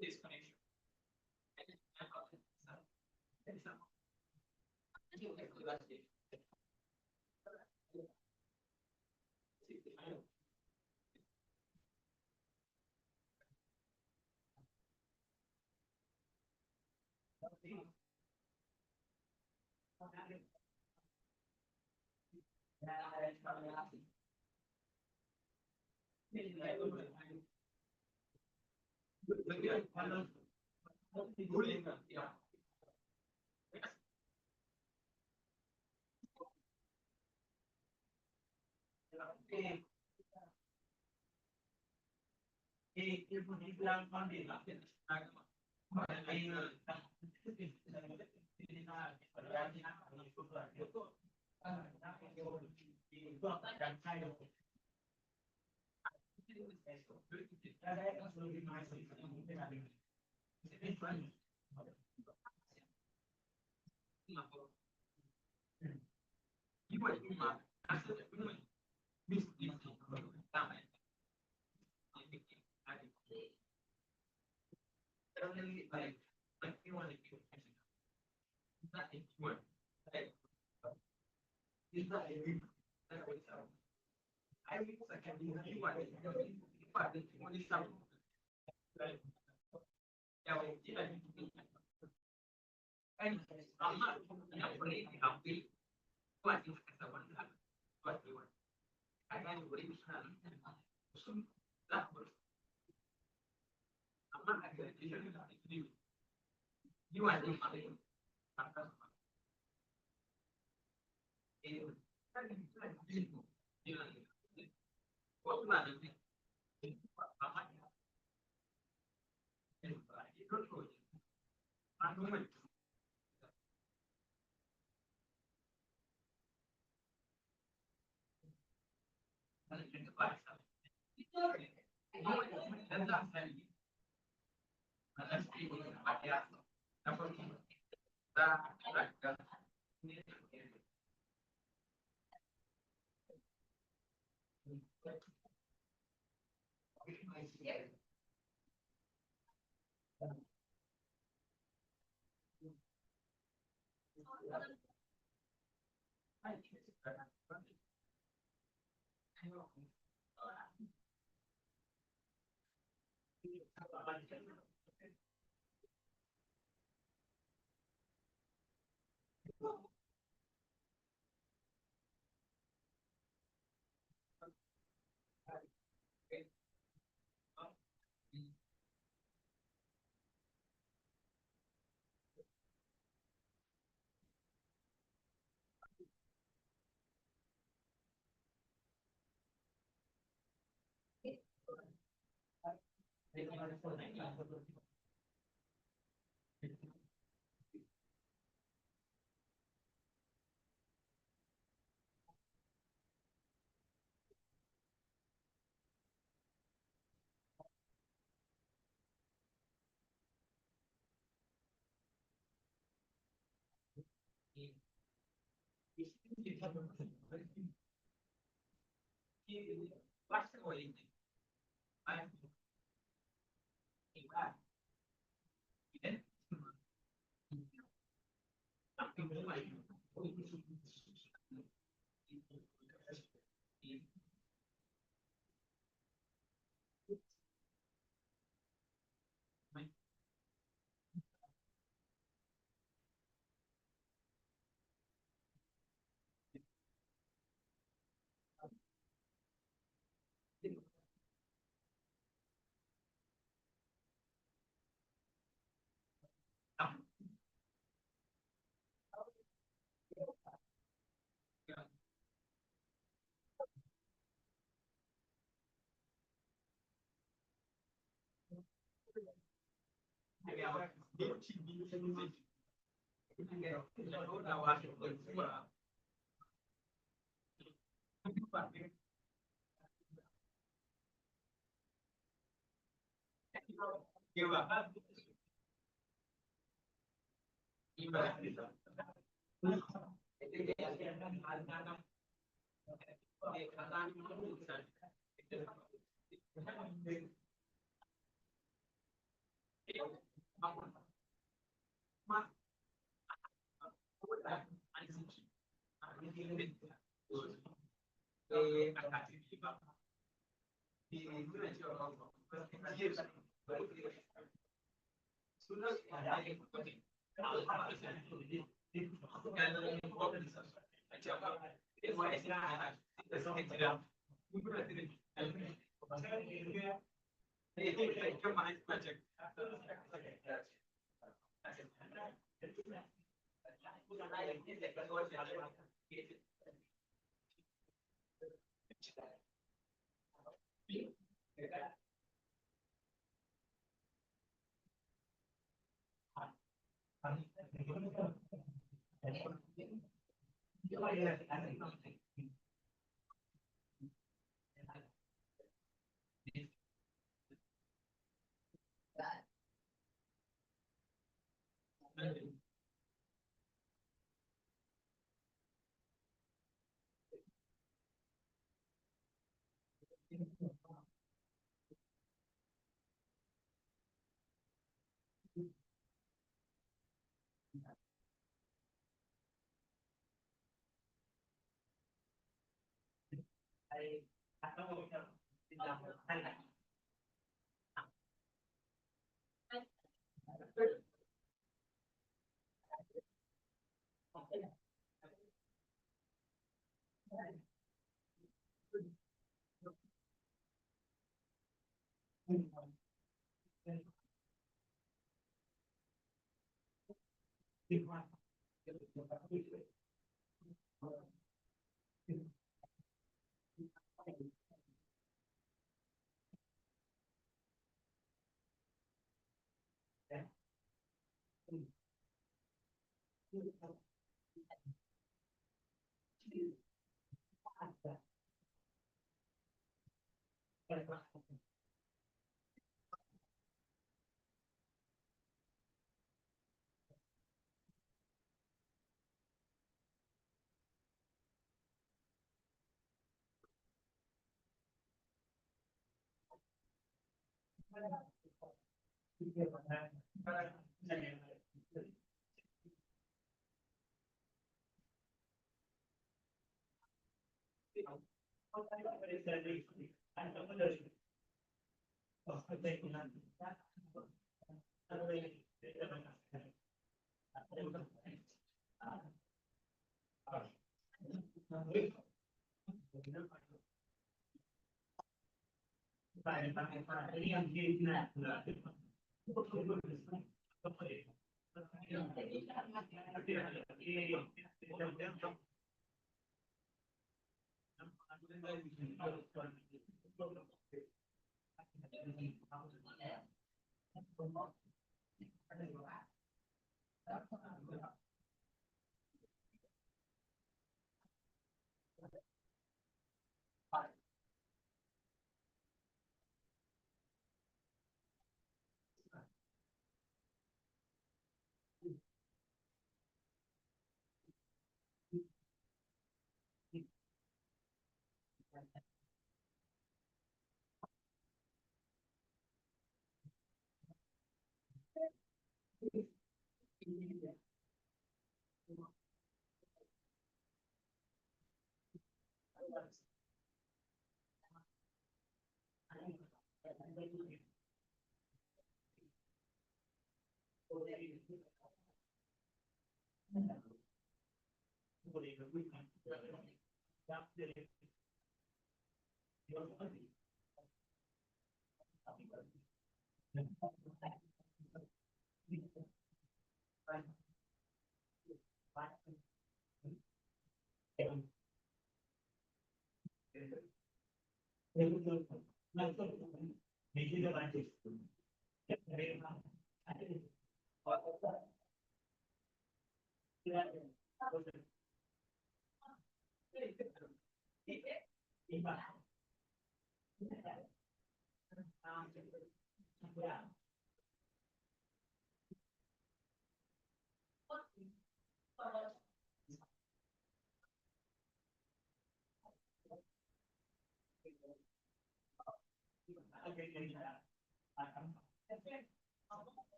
Disconnection.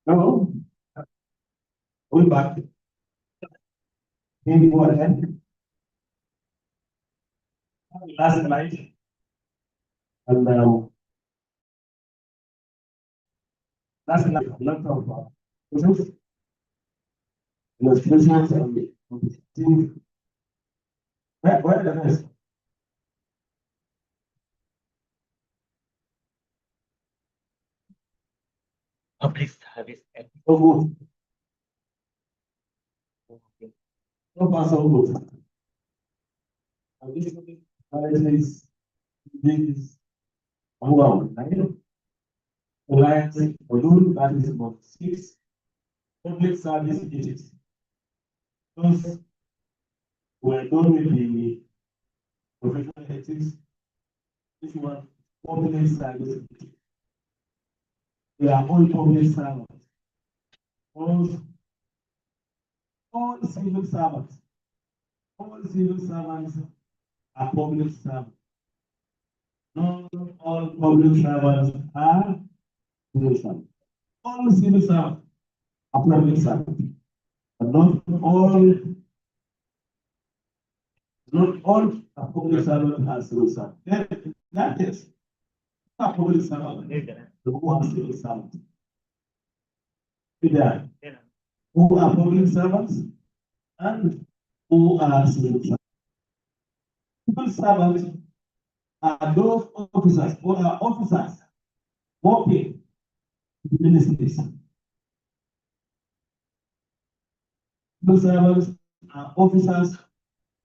Hello, we're back. Maybe go ahead. Last slide. And last slide, lot of questions. Illustrations and the where the rest?
Public service.
So good. So far, so good. And this is wow, right? Alliance Odun, that is about 6 public service agencies. Those were done with the professional ethics. This one, public service agencies. They are all public servants. All civil servants. All civil servants are public servants. Not all public servants are civil servants. All civil servants are public servants. But not all public servants are civil servants. That is not public servants. The who are civil servants. Who are public servants and who are civil servants. Civil servants are those officers who are officers working in ministries. Civil servants are officers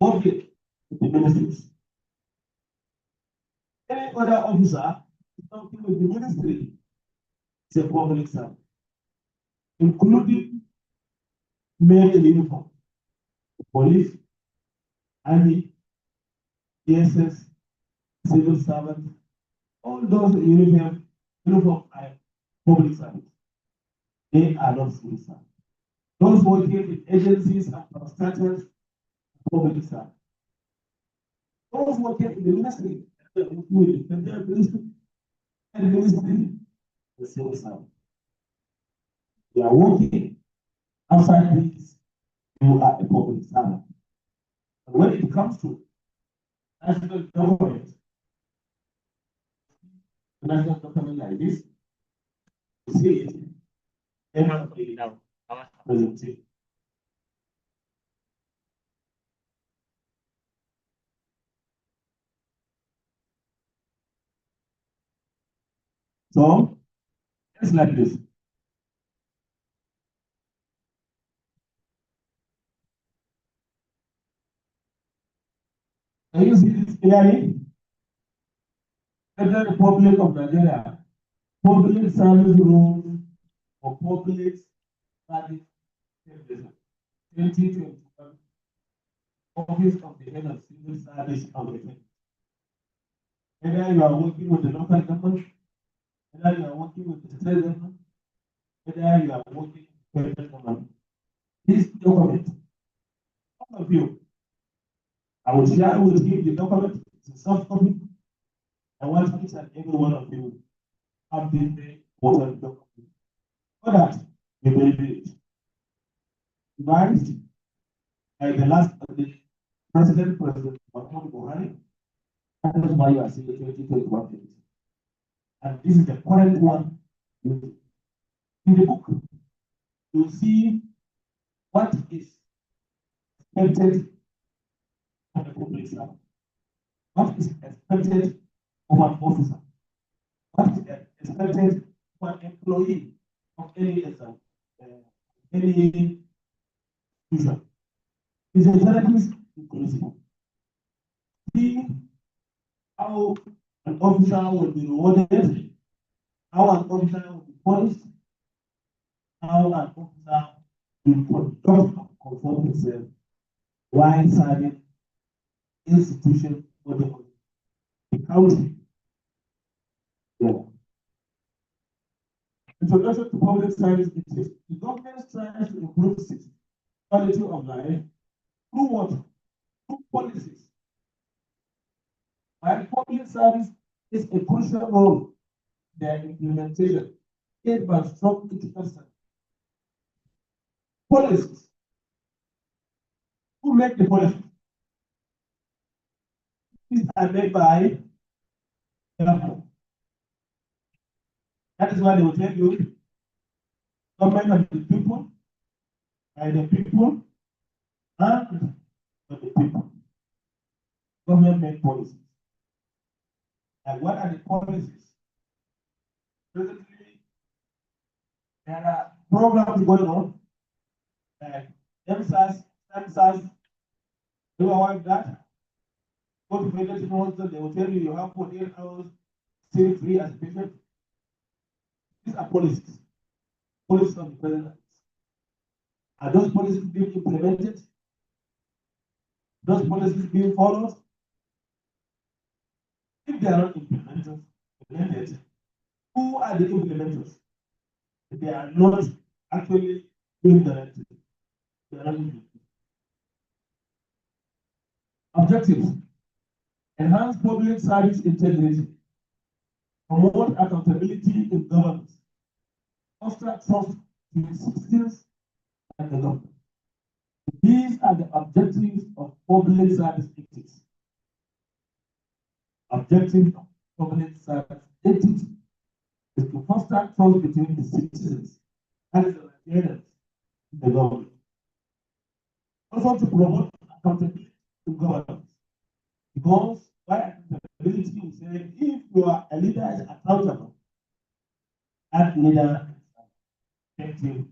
working in the ministries. Any other officer working with the ministry is a public servant, including men in uniform, police, army, DSS, civil servants, all those in uniform are public servants. They are not civil servants. Those working in agencies and structures are public servants. Those working in the ministry, the ministry, the civil servant. They are working outside this, you are a public servant. And when it comes to national government, a national document like this, you see it, end of the presentation. So, it's like this. Can you see this clearly? Federal Republic of Nigeria, Public Service Rules for Public Service Services, 2021, Office of the Head of Civil Service Committee. Whether you are working with the local government, whether you are working with the state government, whether you are working with the federal government, this document, all of you, I will share with you the document, it's a soft copy. I want each and every one of you have this very important document so that you will read it. Advised by the last President Muhammadu Buhari, that is why you are seeing the 2021 page. And this is the current one. In the book, you see what is expected of the public service. What is expected of an officer? What is expected of an employee of any institution? Is a therapist inclusive? See how an officer will be rewarded, how an officer will be punished, how an officer will conduct and conform himself while serving institution for the country. Yeah. Introduction to public service interest. The government tries to improve the quality of life through what? Through policies. While public service is a crucial role, their implementation is by strong critical service. Policies. Who make the policies? These are made by the government. That is why they will tell you, government of the people, by the people, and for the people. Government make policies. And what are the policies? Presently, there are programs going on, like MSAS, SAMSAS, do I want that? Go to prevention hospital, they will tell you you have 48 hours stay free as a patient. These are policies. Policies of the president. Are those policies being implemented? Those policies being followed? If they are not implemented, who are the implementers? If they are not actually implemented, they are not implemented. Objectives: enhance public service integrity, promote accountability in governance, foster trust in citizens and the government. These are the objectives of public service ethics. Objective of public service ethics is to foster trust between the citizens and the Nigerians in the government. Also to promote accountability to governance. Because by accountability, we say if your leader is accountable, that leader is effective.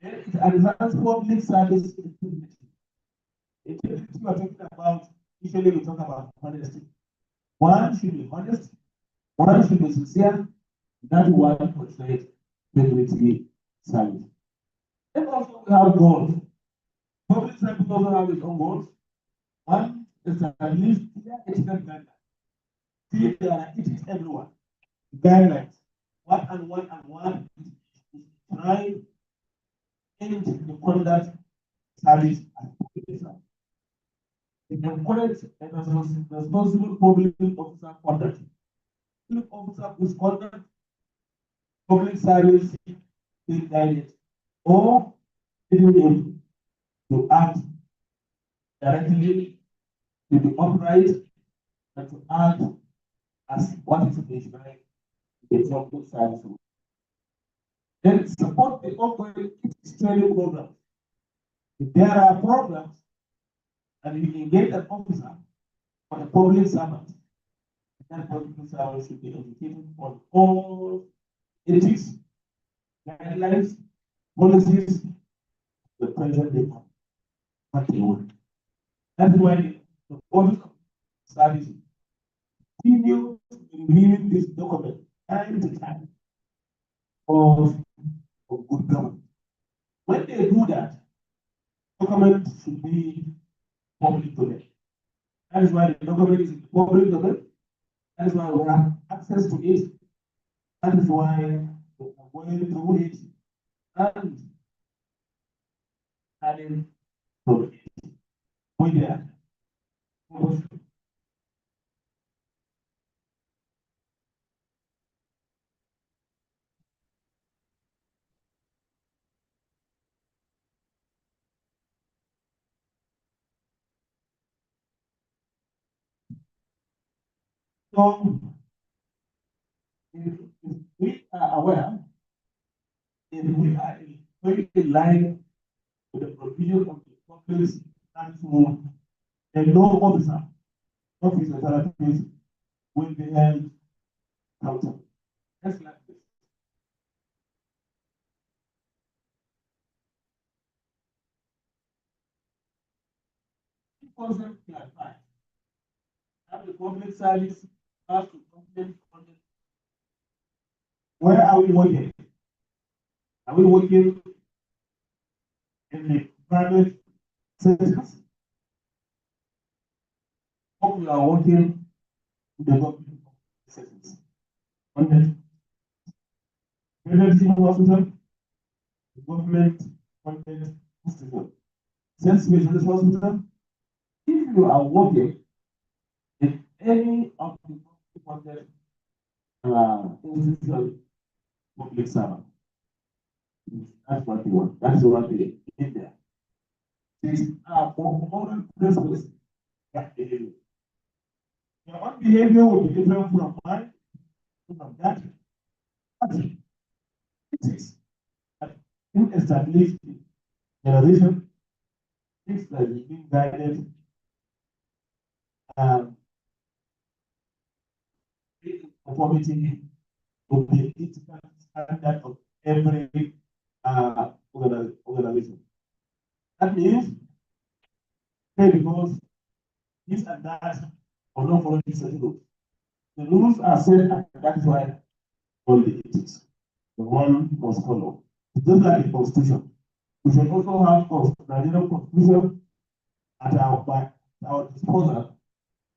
It advances public service integrity. Integrity we are talking about, usually we talk about honesty. One should be honest, one should be sincere, that one portrays integrity service. And also we have goals. Public service also have its own goals. One is at least clear ethical guidelines. See, there are ethics everyone. Guidelines. What and one is trying in the conduct service and public service. It encourages responsible public officer conduct. Public officer whose conduct public service is guided or even to act directly, to be upright, and to act as what is enshrined in the public service rule. Then support the ongoing training program. If there are programs and you engage an officer or a public servant, that public servant should be educated on all ethics, guidelines, policies, the present day what they want. That's why the public service continue reviewing this document time to time of good government. When they do that, document should be public domain. That is why the document is in the public domain. That is why we have access to it. That is why we are going through it and having to with that. So, if we are aware, if we are very in line with the provision of the public service rule, then no officer of his authorities will be held accountable. Just like this. Concept clarified. Have the public service has to complete content. Where are we working? Are we working in the private sectors? Or we are working in the government sectors? Content. Private civil hospital, the government content hospital. Sense specialist hospital. If you are working in any of the content institution public servant, that's what they want. That's what they in there. These are for moral principles that behavior. Your own behavior will be different from mine, from that. But it is in established generation, things that is being guided conformity to the ethical standard of every organization. That means, because this and that are not following certain rules. The rules are set, and that's why all the ethics. The one must follow. Just like the constitution. We should also have Nigerian constitution at our disposal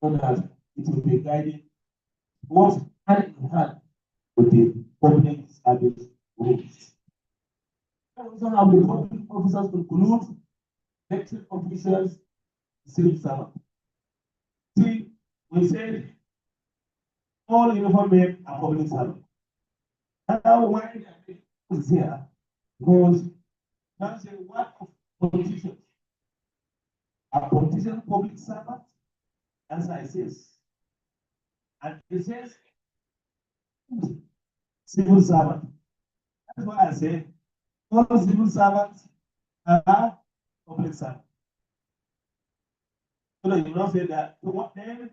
so that it will be guided both hand in hand with the public service rules. We also have the public officers conclude elected officials, civil servants. See, we said all uniform men are public servants. Now, why is here? Because that's a work of politicians. Are politicians public servants? Answer is yes. And it says civil servant. That's why I say all civil servants are public servants. So you don't say that. So what then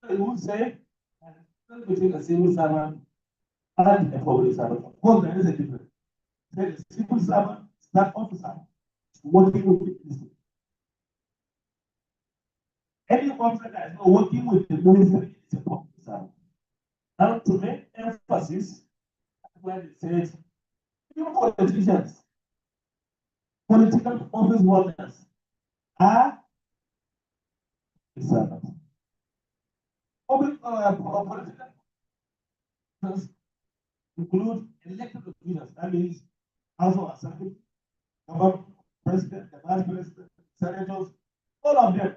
you would say between a civil servant and a public servant. Of course, there is a difference. The civil servant, that officer, working with the ministry. Any officer that is not working with the ministry is a public servant. Now, to make emphasis, that's why they said, even politicians, political office holders are servants. Public political officers include elected officials, that means House of Assembly, government, president, the vice president, senators, all of them.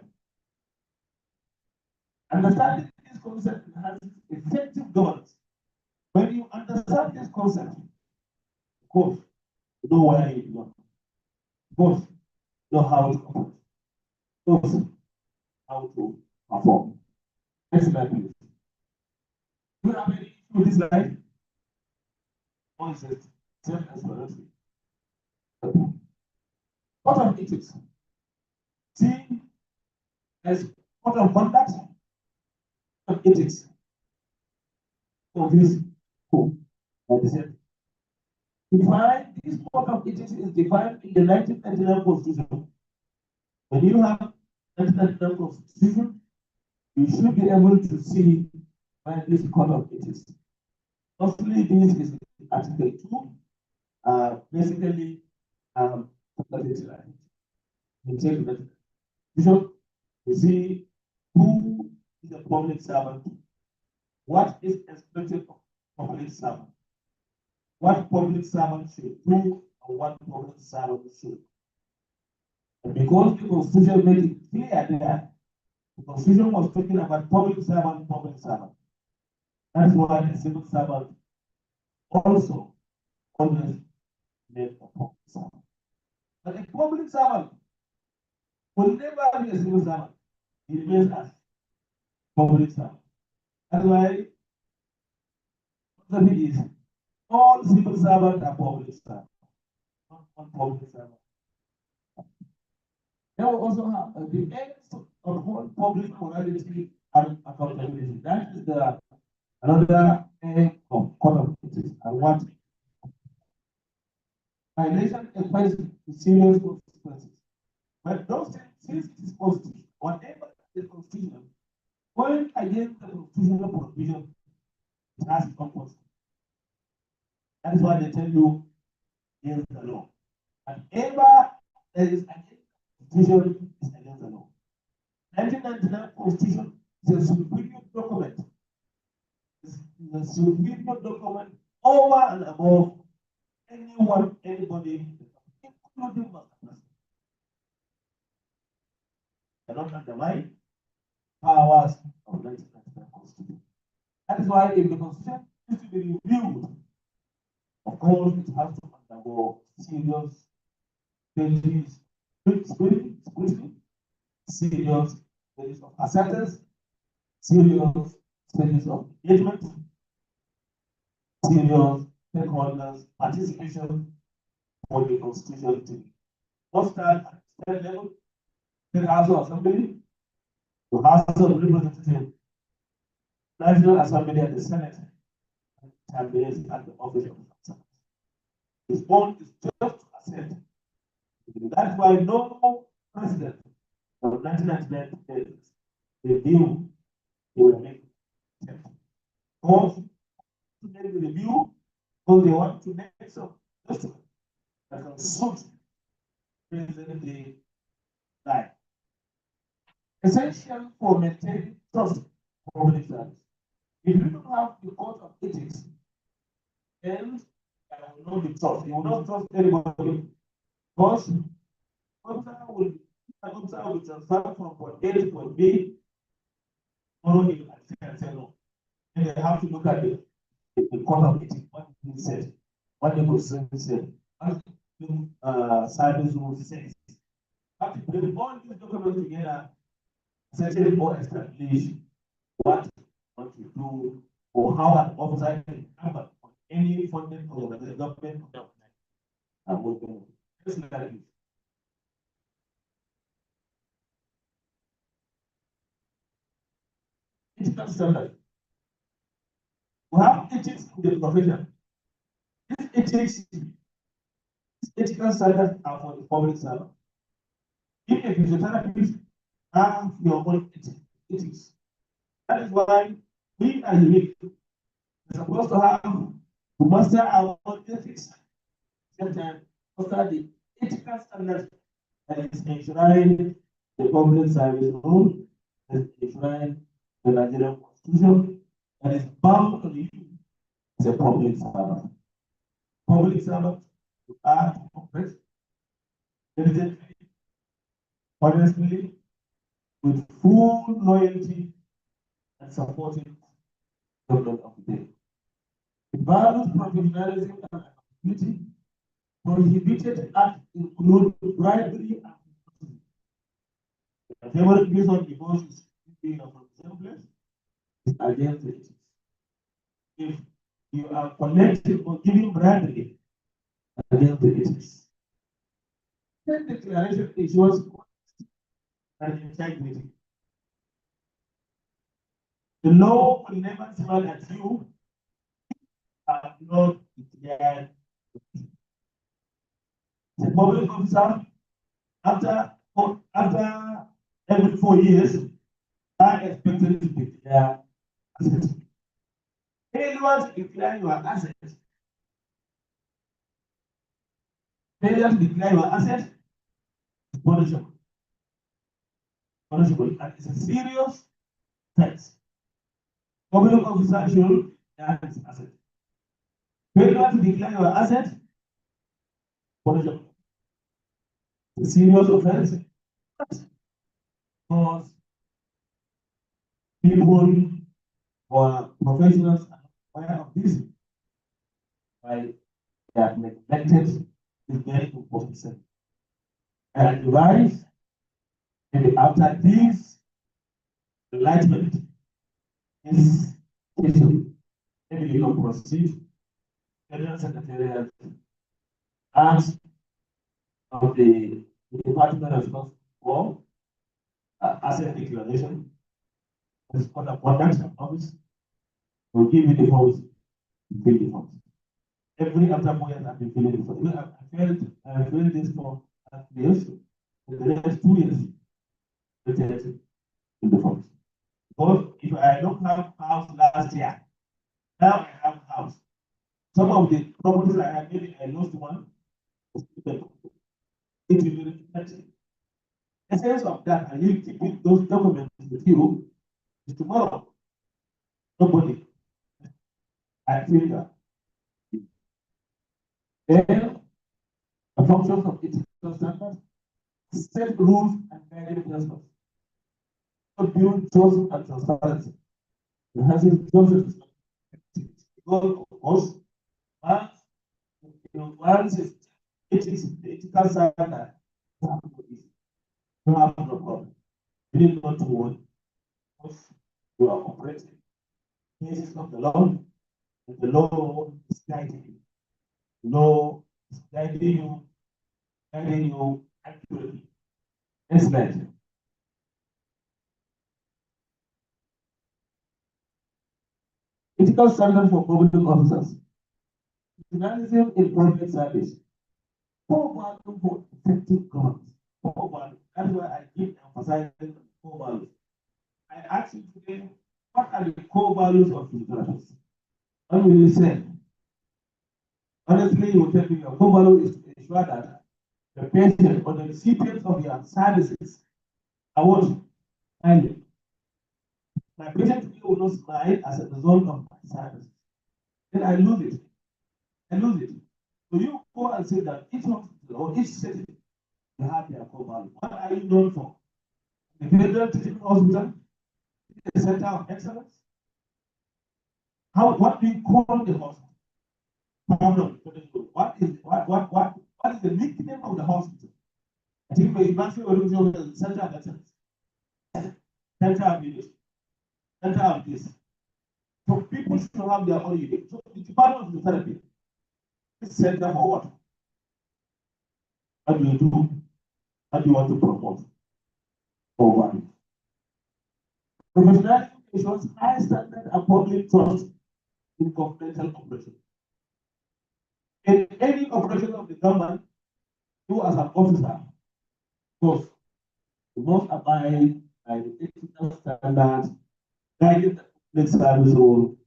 Understanding this concept enhances effective governance. When you understand this concept, of course, you know where you belong. Of course, you know how to operate. Of course, how to perform. Next slide, please. Do you have any issue with this slide? Or is it self-explanatory? What of ethics? See, as part of conduct of ethics of this code, like I said, define this part of ethics is defined in the 1999 Constitution. When you have 1999 Constitution, you should be able to see where this code of ethics. Mostly, this is Article 2, basically, you take the Bishop, you see who is a public servant, what is expected of public servant, what public servant should do, and what public servant should. And because the Constitution made it clear there, the Constitution was talking about public servant, public servant. That's why the civil servant also always made a public servant. But a public servant will never be a civil servant. He remains as public servant. That's why the thing is, all civil servants are public servants, not one public servant. They will also have the ends of all public morality and accountability. That is the another aim of court of ethics and what violation applies to serious consequences. But those things, since it is constitution, whatever is constitution, going against the constitutional provision, it has become constitutional. That is why they tell you against the law. Whatever there is against the constitution is against the law. 1999 Constitution is a superior document. It's a superior document over and above anyone, anybody, including Master. Cannot undermine powers of 1999 Constitution. That is why if the Constitution is to be reviewed, of course, it has to undergo serious changes, scrutiny, serious stages of acceptance, serious stages of engagement, serious stakeholders' participation for the Constitution to be fostered at state level, the House of Assembly, the House of Representatives, National Assembly, and the Senate, and terminates at the office of the Assembly. His point is just to accept. That's why no president of 1999 review they will make attempt. Because to make the review, because they want to make some adjustment that can suit the life. Essential for maintaining trust for public service. If you don't have the code of ethics, then there will not be trust. You will not trust anybody. Because officer will transfer from point A to point B. Tomorrow he will and say no. And they have to look at the code of ethics, what he said, what the Constitution said, what the service rules says. Have to bring all these documents together, essentially for establish what you do or how an officer can have on any funding for the government and working. Just like this. Ethical standard. We have ethics in the profession. These ethical standards are for the public servant. If a physiotherapist have your own ethics, that is why we are unique. We're supposed to have to master our own ethics, sometimes master the ethical standards that is enshrined the public service rule, that is enshrined the Nigerian Constitution, that is bound on you as a public servant. Public servant, you are to operate diligently, honestly, with full loyalty and supporting the government of the day. It values professionalism and accountability. Prohibited acts include bribery and corruption. The favorite use of divorce is being from the same place is against the ethics. if you are collecting or giving bribery against the business. That declaration ensures and integrity. The law will never smile at you have not declared the public officer after every 4 years are expected to declare assets. Failure to declare your assets. Failure to declare your assets is punishable. Punishable, and it's a serious offense. Public officer should declare his asset. Failure to declare your asset, punishable. It's a serious offense. Because people or professionals are aware of this, by they have neglected the very important thing. And advise, maybe after this enlightenment is issued, maybe you can proceed. Federal Secretariat ask of the department responsible for asset declaration. It's called a conduct office. Will give you the forms, fill the forms. Every after 4 years, I've been filling the forms. I filled this form at the years. In the next 2 years, in the forms. Because if I don't have house last year, now I have house. Some of the properties I had, maybe I lost one. It will be reflected. The essence of that, and you keep those documents with you, is tomorrow. Nobody. I feel that. Then, the functions of ethical standards, set rules and guiding principles. To build trust and transparency. Enhancing trust. Goal of course, once it is the ethical standard, you have no problem. You need not to worry. You are operating basis of the law, and the law is guiding you. The law is guiding you accurately. Excellent. Ethical standard for public officers. Journalism in public service. Core value for effective governance. Core value. That's why I keep emphasizing core values. I ask you today, what are the core values of the journalist? What will you say? Honestly, you will tell me your core value is to ensure that the patient or the recipients of your services are what? And my patient will not smile as a result of my service. Then I lose it. So you go and say that each hospital or each city, they have their core value. What are you known for? The Federal Teaching Hospital, the Center of Excellence. What do you call the hospital? What is the nickname of the hospital? I think we must be the Center of Excellence. Center of Leadership. Center of this. So people should have their own unit. So the Department of Therapy is center for what? What do you do? What do you want to promote? For one. Professional ensures high standard and public trust in confidential operation. In any operation of the government, you as an officer, you must abide by the ethical standards, guiding the public service role,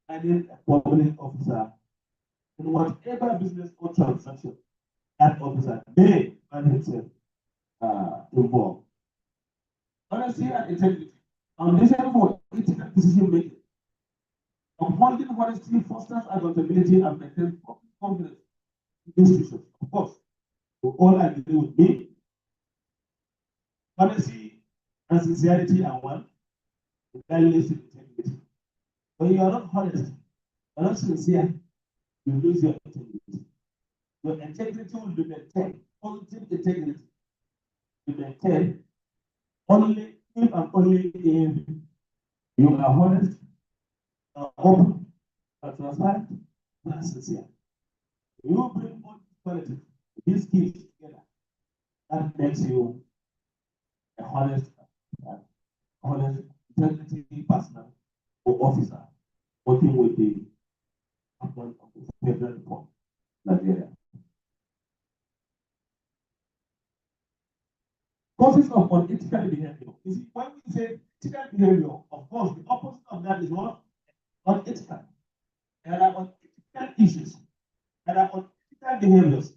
guiding a public officer in whatever business or transaction that officer may find himself involved. Honesty and integrity, foundation for ethical decision making. Upholding honesty fosters accountability and maintains confidence in institutions. Of course, we all agree with me. Honesty and sincerity are one. Values integrity. When you are not honest, you are not sincere, you lose your integrity. Your integrity will be maintained. Positive integrity will be maintained only if and only if you are honest, open, are transparent, they are sincere. You bring all these qualities, these skills together, that makes you a honest, integrity person or officer working with the government of the Federal Republic, Nigeria. Causes of unethical behavior. You see, when we say ethical behavior, of course, the opposite of that is what? Unethical. There are unethical issues. There are unethical behaviors.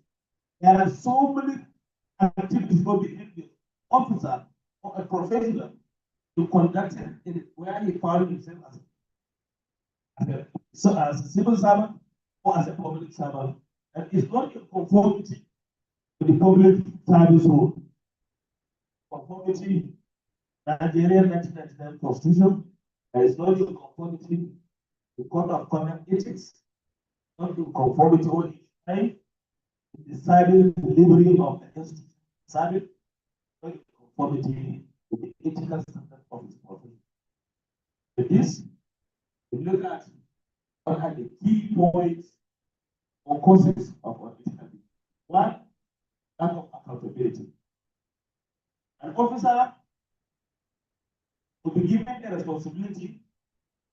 There are so many activities or behaviors. Officer or a professional to conduct it in where he found himself as a civil servant or as a public servant, and it's not in conformity with the public service rule. Conformity, Nigerian 1999 Constitution, there is not in conformity with Code of Conduct Ethics, not in conformity all the time, deciding the delivery of the institution, deciding not in conformity with the ethical standard of his profession. With this, we look at what are the key points or causes of unethical. One, lack of accountability. An officer will be given the responsibility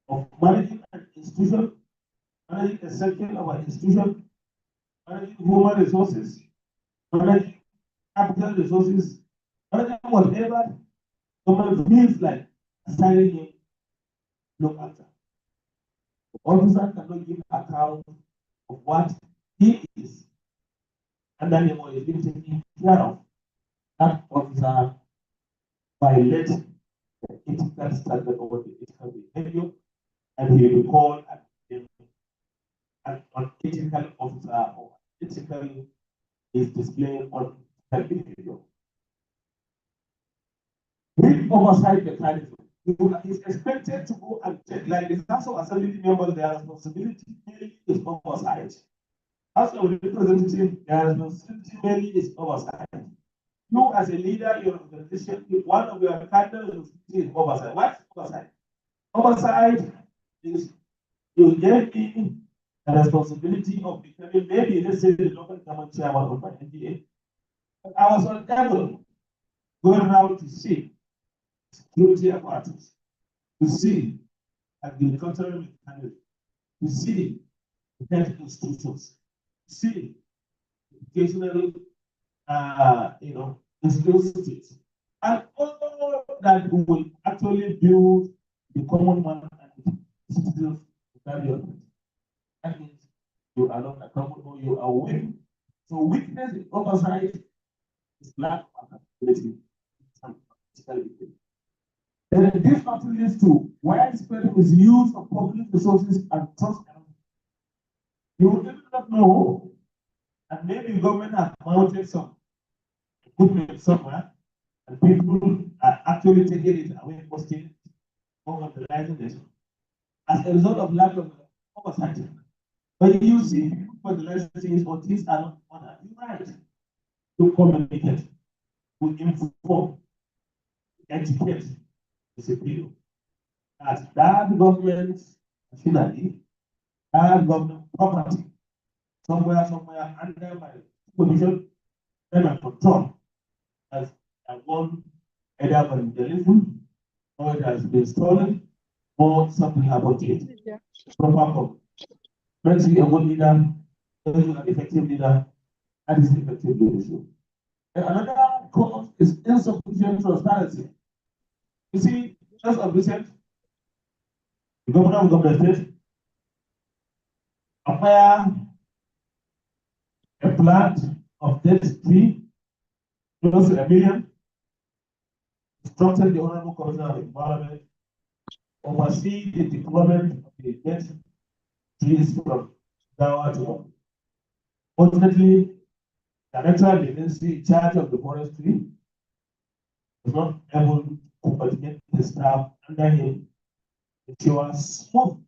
of managing an institution, managing a section of an institution, managing human resources, managing capital resources, managing whatever government feels like assigning him look after. The officer cannot give account of what he is under him or is being taken care of. That officer violates the ethical standard or the ethical behavior, and he will be called an unethical officer or ethical is displaying unethical behavior. With oversight mechanism, is expected to go and check, like the House of Assembly members, their responsibility mainly is oversight. House of Representatives, their responsibility mainly is oversight. You as a leader in your organization, one of your cardinal responsibilities is oversight. What's oversight? Oversight is you gave me the responsibility of becoming maybe, let's say, the local government chairman of my NDA. But I was unable going around to see security apparatus, to see agricultural mechanism, to see health institutions, to see educational institutions, and all that will actually build the common man and citizens of that government. That means you are not accountable, you are weak. So weakness in oversight is lack of accountability. And this often leads to widespread misuse of public resources and trust. You will even not know, and maybe government has mounted some equipment somewhere, and people are actually taking it away, posting it, or vandalizing it as a result of lack of oversight. But you see, people vandalizing things or things are not ordered. You're right to communicate, to inform, educate the people. As that government machinery, that government property, somewhere under my supervision, under my control, as I want either vandalism, or it has been stolen, or something happened to it. Proper. Let's see a good leader, an effective leader, and is effective leadership. And another cause is insufficient transparency. You see, just of recent, the governor of Gombe State acquired a plant of debt tree, close to $1 million, instructed the Honorable Commissioner of Environment oversee the deployment of the debt trees from Dawa to. Fortunately, the Director Agency in charge of the forestry was not able to coordinate the staff under him to ensure smooth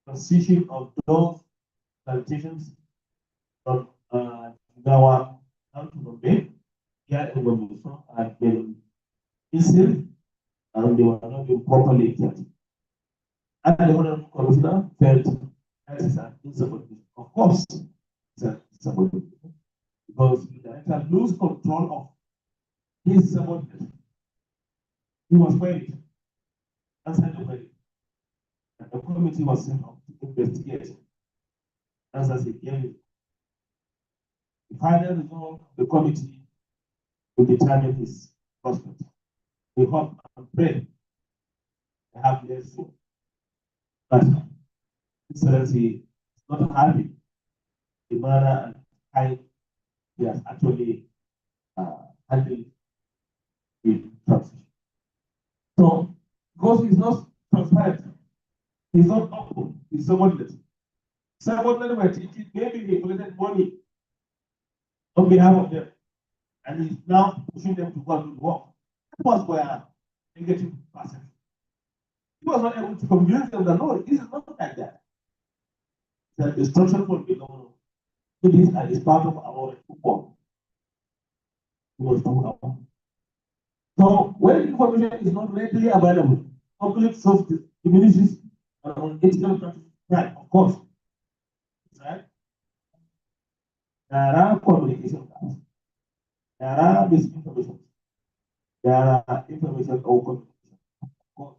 transition of those plantations from Dawa down to Gombe. Here in Gombe had been missing and they were not being properly kept. And the Honorable Commissioner felt that is an insubordination. Of course, it's an insubordination because the director lose control of his subordinate. He was queried, answered the query. And the committee was sent up to investigate. Answers he gave. The final result of the committee will determine his prospect. We hope and pray to have less so. But Excellency is not happy the manner and how he has actually handled the transition. So, because he's not transparent, he's not open, he's subordinate. Subordinate were thinking maybe he collected money on behalf of them, and he's now pushing them to go and do the work. That was where negative person. He was not able to convince them that no, this is not like that. The instruction from the government. So this is part of our football. So when information is not readily available, public trust diminishes on ethical practice. Right, of course. Right? There are communication gaps. There are misinformation. There are information or communication. Of course.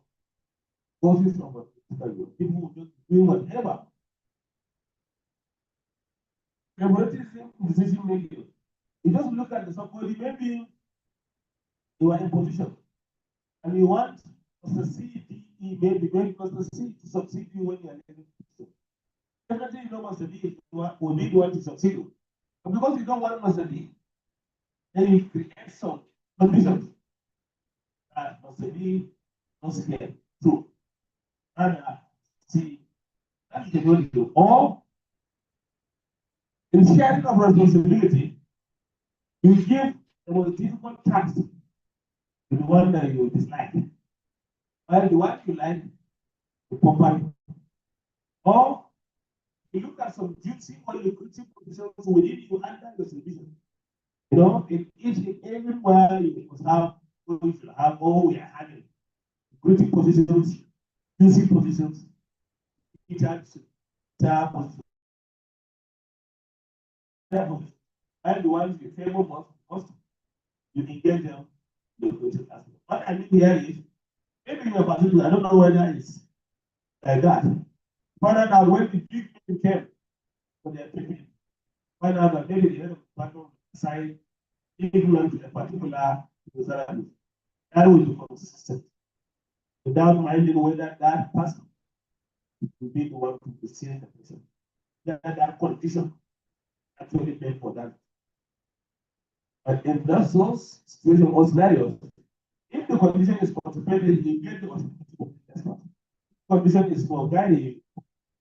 Causes of people who just do whatever. Favoritism, decision making. You just look at somebody, maybe you are in position and you want Mr. C, maybe Mr. C to succeed you when you are in position. Definitely you know Mr. D will need one to succeed you. But because you don't want Mr. D, then you create some conditions that Mr. D must get through. And see, that's the way to do. Or in sharing of responsibility, you give the most difficult task to the one that you dislike, while the one you like, the properly. Or you look at some duty or lucrative positions within you under your supervision. You know, everywhere you must have, you should have, we are having lucrative positions, juicy positions, star positions. And the ones you favor most, you engage them in the creative aspect. What I mean here is, maybe in a particular, I don't know whether it's like that. Find out when the big people came for their treatment. Find out that maybe the head of the department side influence a particular salary. That will be consistent. Without minding whether that person will be the one to receive the person. That condition actually made for that. But in those situations or scenarios, if the condition is contemplated, you get the condition is for guiding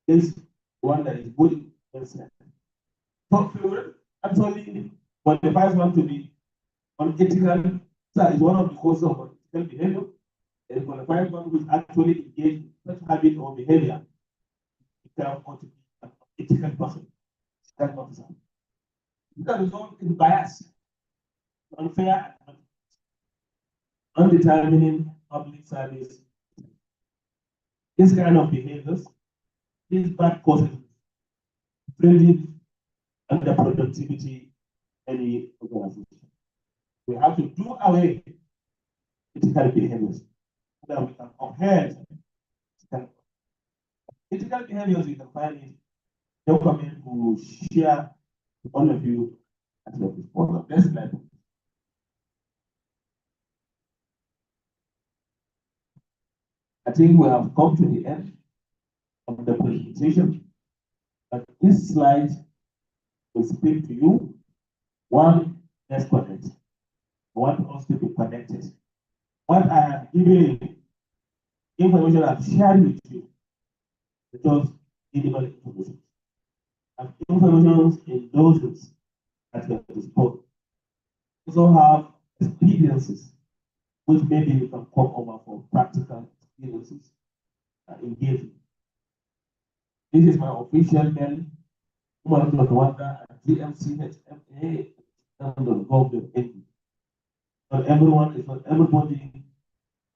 is one that is good. So actually qualifies one to be unethical. That is one of the causes of unethical behavior. It qualifies one who is actually engaged in such habit or behavior. It can be an ethical person. That officer. The result is bias, unfair, undetermining public service. This kind of behaviors, these bad causes, bringing under productivity any organization. We have to do away with ethical behaviors so that we can uphold ethical behaviors. You can find it. Document who share with all of you at your disposal. Next slide. I think we have come to the end of the presentation, but this slide will speak to you. One, let's connect. I want us to be connected. What I have given you, information I've shared with you, because minimal information. And information in doses at your disposal. Also have experiences which maybe you can come over for practical experiences and engaging. This is my official mail, Rwanda at gmchma.gov.au. Not everyone is not everybody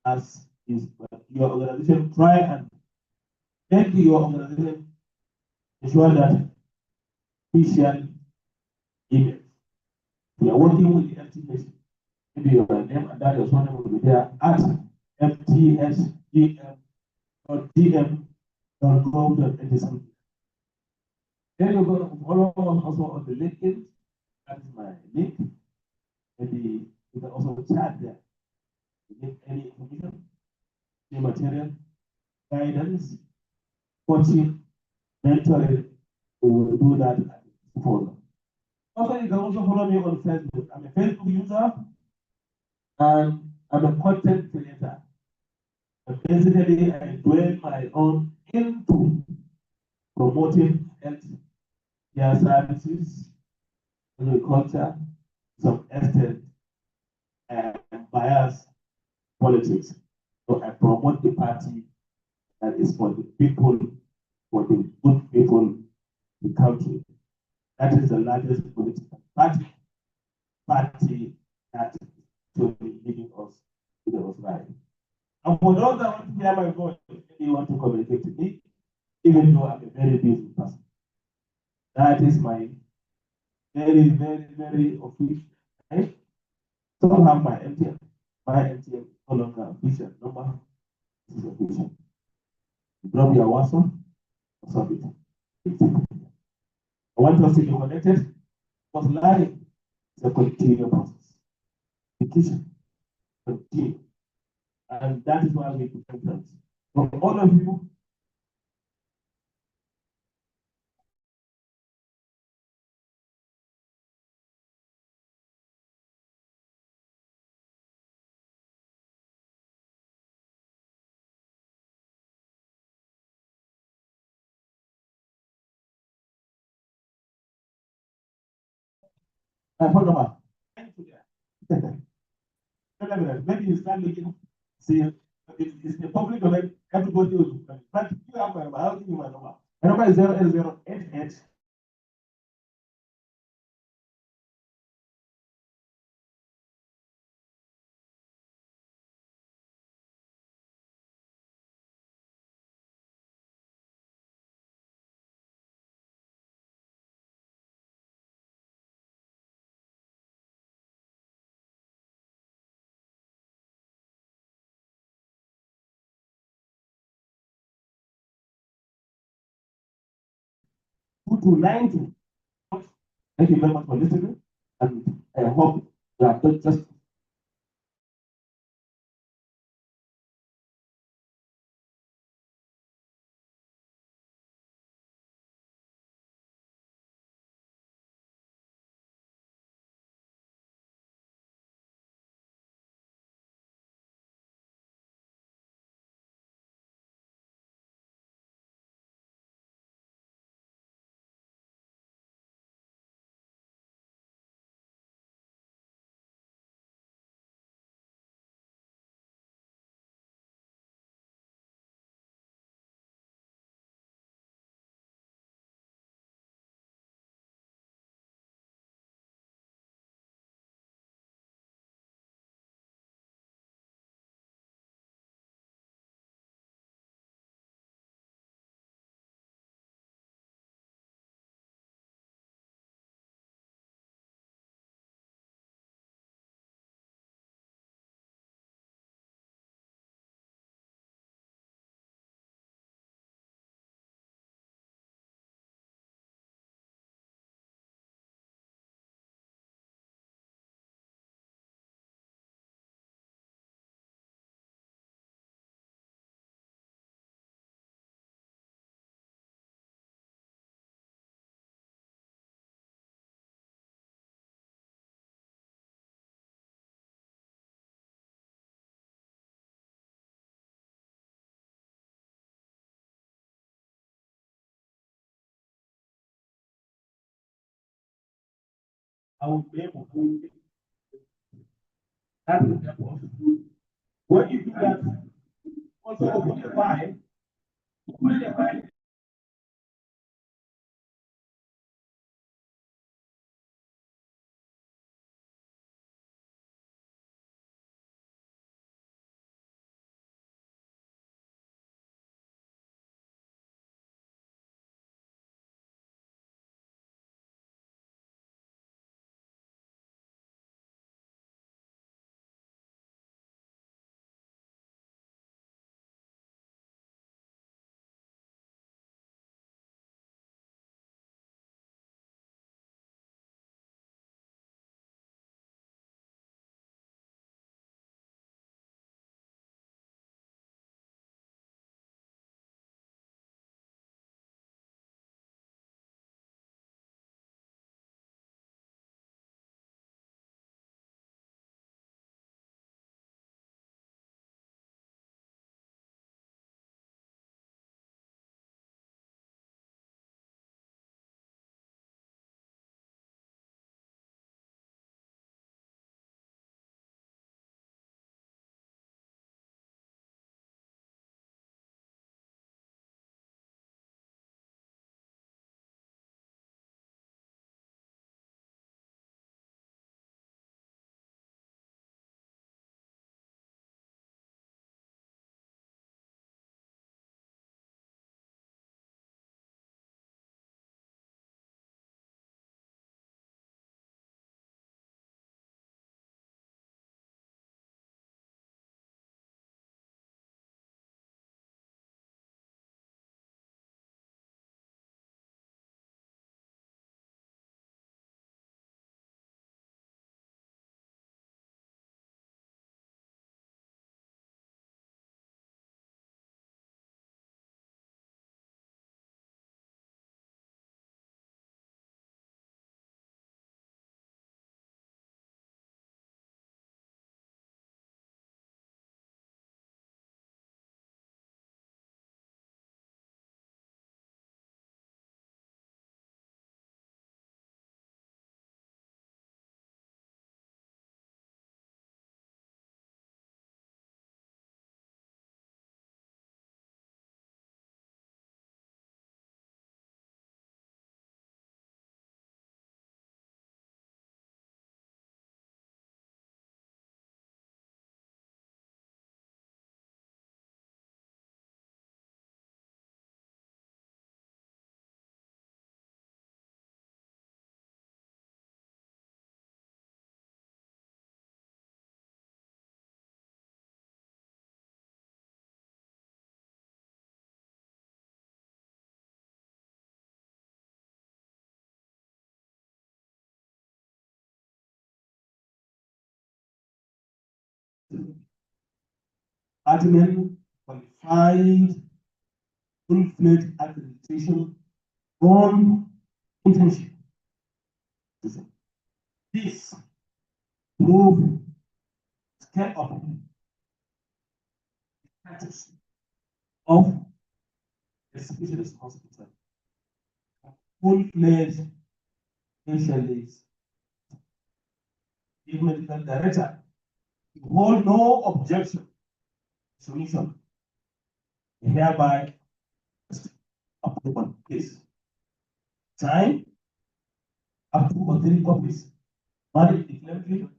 as is, but your organization try and Then your organization ensure that official email. We are working with the FTS. Maybe your name and that your phone number will be there at ftsgm.gm.gov.nsm. Then you're going to follow us also on the LinkedIn. That is my link. And you can also chat there. You need any information, any material, guidance, coaching, mentoring. We will do that for them. Also, you can also follow me on Facebook. I'm a Facebook user and I'm a content creator. And basically, I dwell my own into promoting health care services, agriculture, some extent, and bias politics. So I promote the party that is for the people, for the good people in the country. That is the largest political party that should be leading us to the right. And for those that want to hear my voice, they want to communicate to me, even though I'm a very busy person. That is my very, very, very official. I still have my MTN. My MTN is no longer official number. This is official. You drop your WhatsApp or something. I want us to be connected because life is a continuous process. Education continue. And that is why we become friends. So all of you, I forgot about. Maybe you start looking, see, it's the public domain, everybody will do it. But you have my number, I'll give you my number. My number is 08088. To 90. Thank you very much for listening, and I hope you have not just I will be able to. That is the point. When you do that, also open the file. Open the file. department qualified full-fledged accreditation on internship. This move scale up practice of a specialist hospital, full-fledged specialist, the medical director hold no objection solution, hereby approval case. Time up to 3 copies. Valid declaration,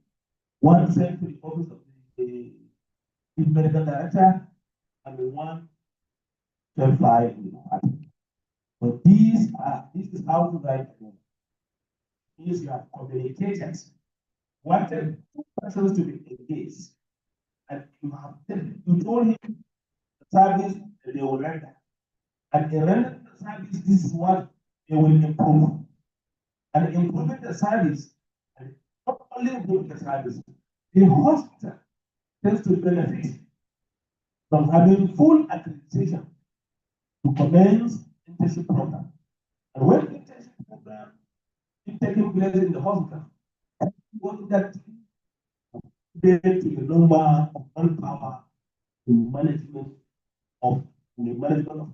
one sent to the office of the medical director, and one certified in the department. So this is how to write agreement. Means you have communicated, wanted two persons to be engaged, and you told him the service that they will render. And in rendering the service, this is what they will improve. And improving the service, and not only improving the service, the hospital tends to benefit from having full accreditation to commence internship program. And when internship program is taking place in the hospital, what that to the number of manpower in management of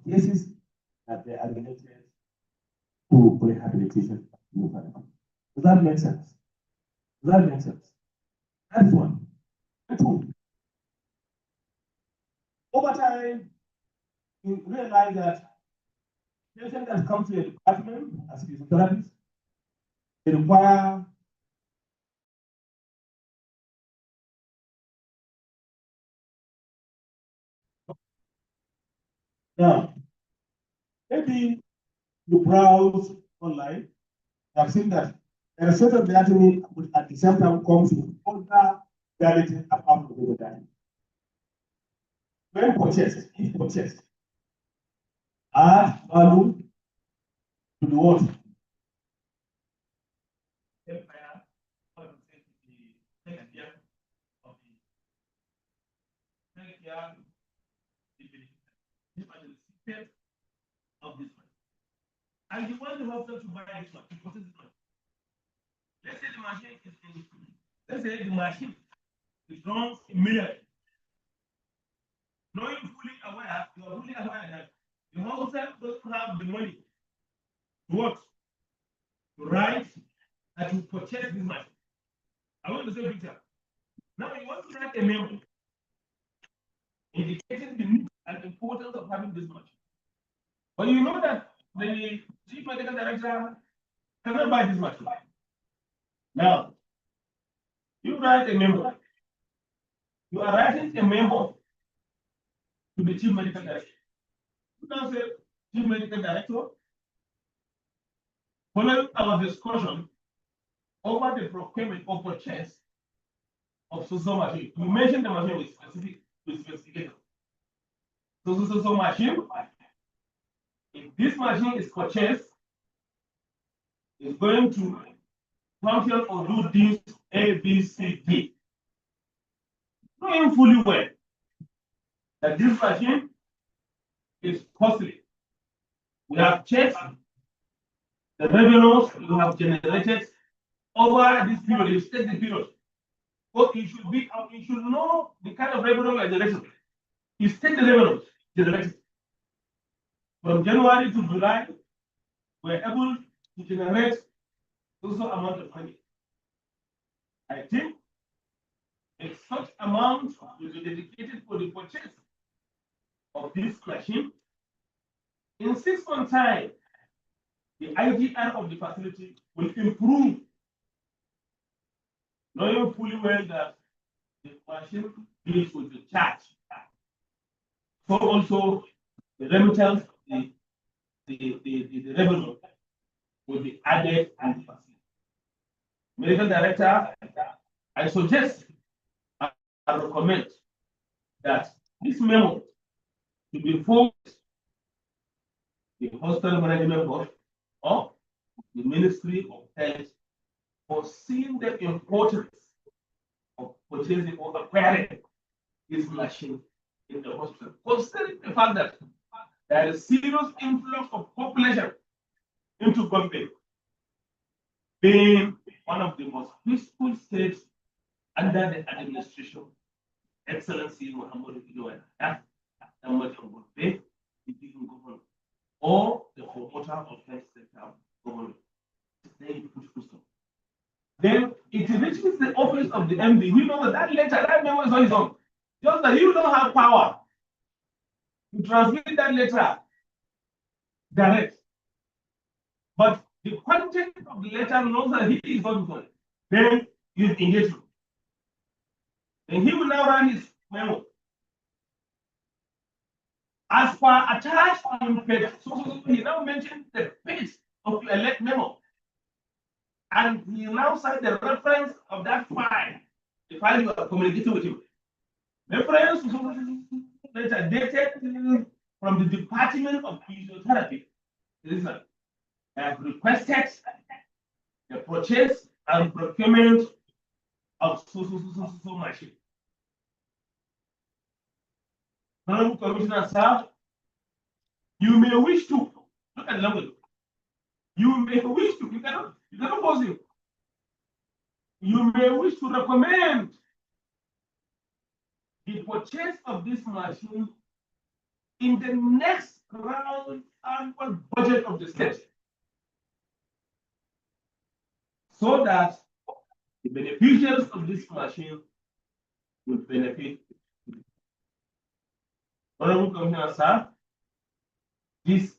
cases that they are related to rehabilitation. Does that make sense? Does that make sense? That's one. And two, over time, you realize that patients that come to a department as physiotherapists, they require now, maybe you browse online. I've seen that there are certain anatomy at the same time comes with other reality apart from the anatomy. When purchased, if purchased, add value to the what? Empire, or the second year of the second year, of this one. And you want the hospital to buy this one, to purchase this one. Let's say the machine is in, let's say the machine is wrong immediately. Knowing fully aware, you are fully aware that the hospital doesn't have the money to what? To write and to purchase this machine. I want to say picture. Now you want to write a memo indicating the need and importance of having this machine. But you know that the chief medical director cannot buy this machine. Now, you write a memo. You are writing a memo to the chief medical director. You now say, chief medical director, following our discussion over the procurement or purchase of so machine, you mentioned the machine with specification. So machine. If this machine is purchased, it's going to function or do this A, B, C, D. Knowing fully well that this machine is costly. We have checked the revenues you have generated over this period. You state the period. But you should know the kind of revenue you are generating. You state the revenues generated. From January to July, we're able to generate also amount of money. I think if such amount will be dedicated for the purchase of this machine, in 6 months' time, the IGR of the facility will improve, knowing fully well that the machine bills will be charged. So also the remittance, the revenue will be added and the facility. Medical director, I suggest and recommend that this memo should be forwarded the hospital management board or the Ministry of Health for seeing the importance of purchasing or acquiring
this machine in the hospital, considering the fact that there is serious influx of population into Gombe, being one of the most peaceful states under the administration, Excellency Muhammad Idoya, or the promoter of health sector government. Then it reaches the office of the MD. We know that letter, that memo is on his own. Just that you don't have power to transmit that letter direct. But the content of the letter knows that he is on his own. Then you engage him. Then he will now run his memo. As per attached on page, so he now mentioned the page of your elect memo. And he now cited the reference of that file, the file you are communicating with him. Reference letter dated from the Department of Physiotherapy. Listen, I have requested the purchase and procurement of so machine. Honorable Commissioner, sir, you may wish to look at the language. You may wish to, you cannot force him. You may wish to recommend the purchase of this machine in the next round annual budget of the state, so that the beneficiaries of this machine will benefit. Honorable Commissioner, sir, this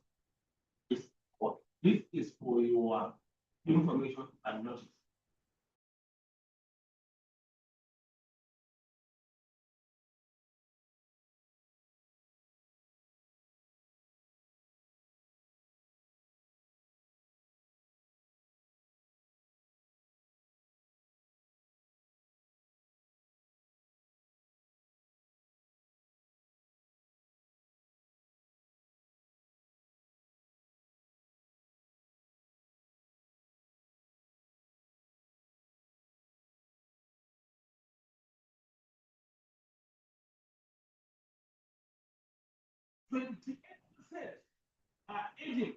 is for your information and notice. Are aging.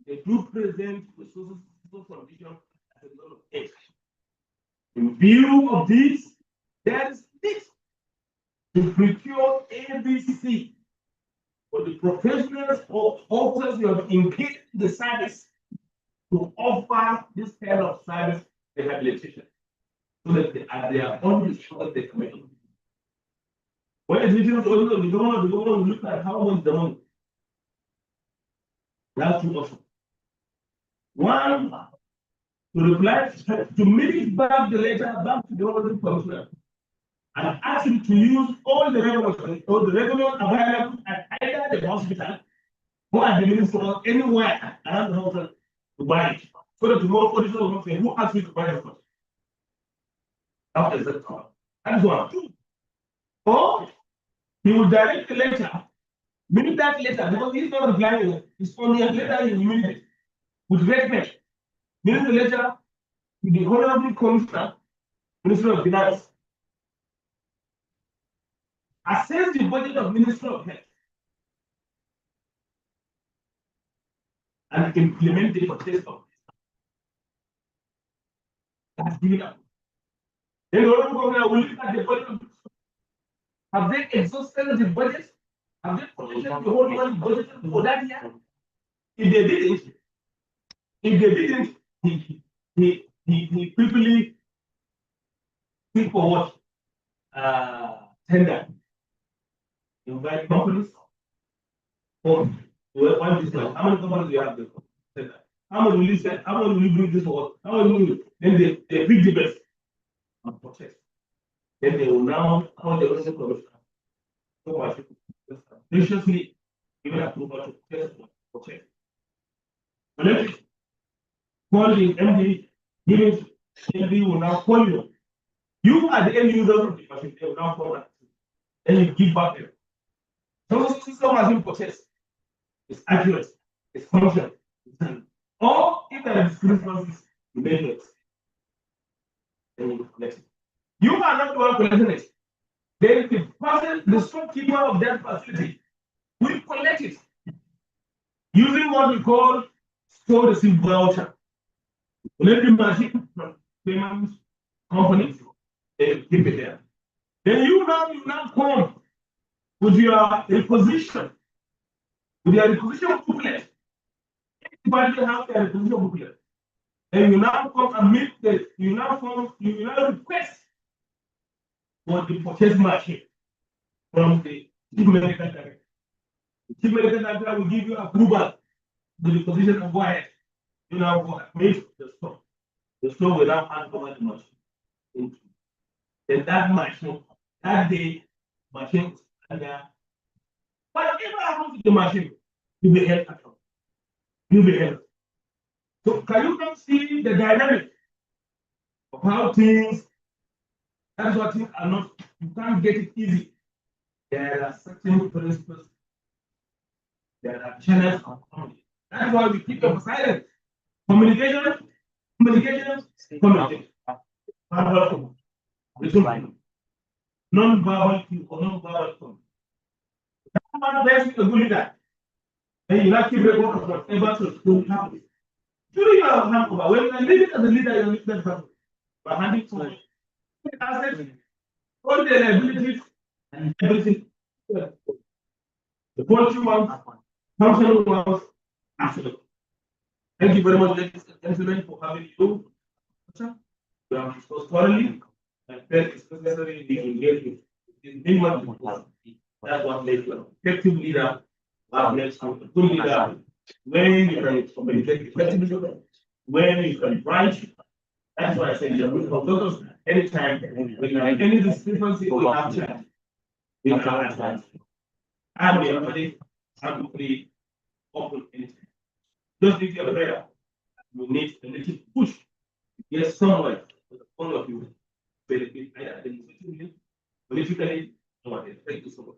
They do present the social condition as a result of age. In view of this, there is this to procure ABC for the professionals or officers who have engaged the service to offer this kind of service rehabilitation, so that they are their own response they commit. When it's written also, the government will look at how much the money. That's two options. One, to reply, to make back the letter back to the government commissioner and ask him to use all the revenue available at either the hospital or at the ministry or anywhere around the hospital to buy it. So that tomorrow auditor will not say, who asked me to buy the cost? That is the problem. That is one. Two. Or he will direct the letter, minute that letter, because he's not replying, it's only a letter in immediate, with respect. Minute the letter to the Honorable Commissioner, Minister of Finance. Assess the budget of Minister of Health and implement the purchase of this. That's given up. Then the Honorable Commissioner will look at the budget. Have they exhausted the budget? Have they collected the whole money budget for that year? If they didn't, he quickly think for what? Tender. Invite companies. For one business. How many companies do you have there? How much will you sell? How much will you bring this for? How much will you? Then they pick the best and purchase. Then they will now call the President Commissioner. So graciously given approval to purchase. Collect it. Call the MD, give it. MD will now call you. You are the end user of the machine. They will now call that. Then you give back them. So the system has been purchased. It's accurate. It's functional. Or if there are discrepancies, you measure it. Then you collect it. You are not the one collecting it. then the storekeeper of that facility will collect it using what we call store receipt voucher. Let the machine payment companies keep it there. Then you now come with your requisition booklet. Everybody has their requisition booklet. And you now come and you now request for the purchase machine from the chief medical director. The chief medical director will give you approval to the position and go ahead. You now go make the store. The store will now hand over the machine. Then that machine, that day, machine is under. Whatever happens to the machine, you will help at all. You will help. So can you not see the dynamic of how things, that's what things are not, you can't get it easy. There are certain principles, there are channels of communication. That's why we keep emphasizing communication. Non-verbal cue or non-verbal tone. Someone bears a good leader, and you not keep record of whatever to happen. During your handover, when you are leaving as a leader, you need that happen. By handing to assets, all the liabilities, and everything. The quality ones, functional ones, absolutely. Thank you very much, ladies and gentlemen, for having you. We have discussed thoroughly and felt it's necessary to engage with this big one. That's what makes an effective leader. Makes a good leader. When you can communicate effectively, when you can write. That's why I say you're good for anytime. When you have any discrepancy, we have chat. We can answer. I'm everybody. I'm pretty open anytime. Just need your prayer. You need a little push to get somewhere with all of you. Benefit either administratively, politically, or whatever. Thank you so much.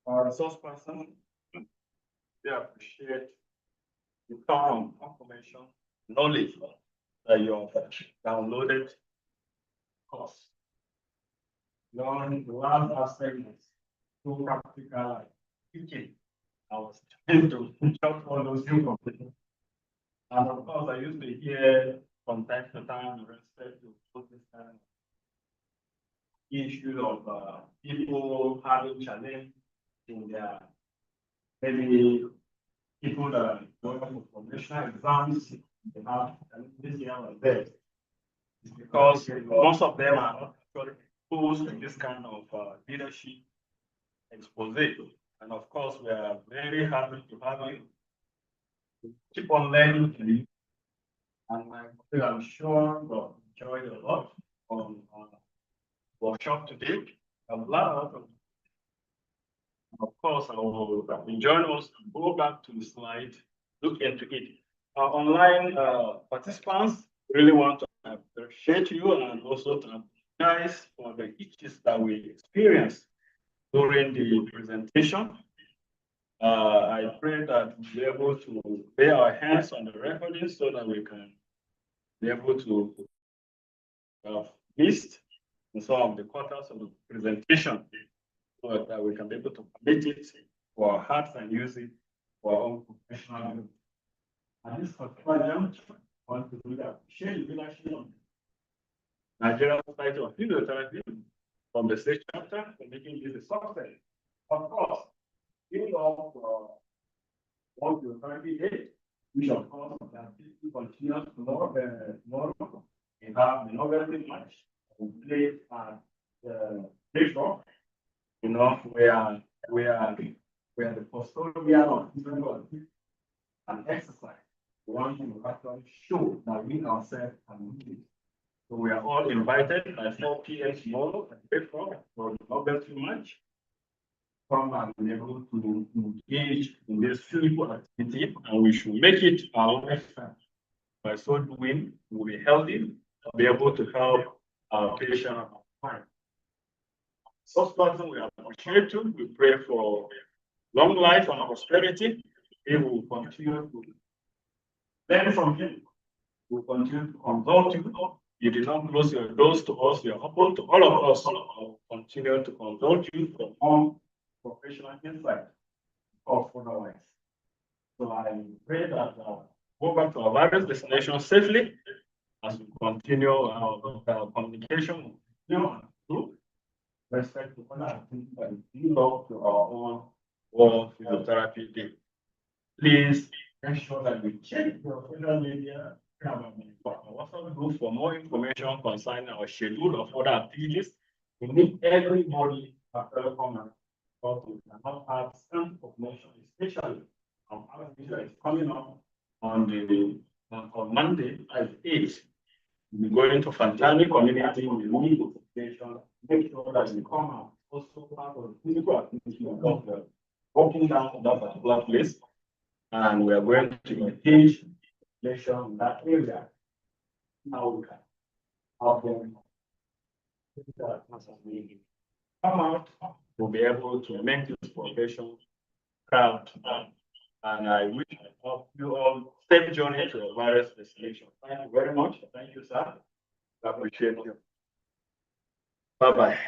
Our resource person, they appreciate the ton of information, knowledge that you have downloaded. Course. Learn the last aspect is so practical, like teaching. I was trying to jump all those new computers. And of course, I used to hear from time to time in respect to put this kind of issue of people having challenge in their maybe people that are going for national exams, they have this year was there. It's because most of them are not actually exposed to this kind of leadership expose. And of course, we are very happy to have you. Keep on learning. And I'm sure you'll enjoy a lot on workshop today. Of course, I will enjoy us to go back to the slide, look into it. Our online participants really want to appreciate you and also to apologize for the issues that we experienced during the presentation. I pray that we'll be able to lay our hands on the recording so that we can be able to list in some of the quarters of the presentation so that we can be able to commit it for our hearts and use it for our own professional use. And this particular young I want to do that. Share the leadership of Nigerian Society of Physiotherapy from the state chapter for making this a success. Of course, even though what you currently did, which of course continues tomorrow. We have the novelty match we played at the Bishop. You know, we are the custodian of an exercise. We want to actually show that we ourselves can do it. So we are all invited by 4 p.m. tomorrow at Bishop for the novelty match. come and be able to engage in this physical activity, and we should make it our lifestyle. By so doing, we'll be healthy, be able to help our patient and our client. Such person we appreciate you. We pray for long life and prosperity. He will continue to learn from him. We'll continue to consult you. You did not close your doors to us. You are open to all of us. We'll continue to consult you for more professional insight or otherwise. So I pray that go back to our various destinations safely as we continue our communication with you and through respect to other activities that we belong to our own World Physiotherapy Day. Please ensure that you check your social media WhatsApp group for more information concerning our schedule of other activities. We need everybody at Telecom, but we cannot have some information, especially on our visa is coming up on Monday at 8. We're going to Fantani community. We need information. Make sure that we come out. Also part of the physical activity of walking down that particular place, and we are going to engage leisure in that area. Now we can help them. Come out, we'll be able to make this profession proud. And I wish I help you all safe journey to your various destinations. Thank you very much. Thank you, sir. I appreciate you. Bye-bye.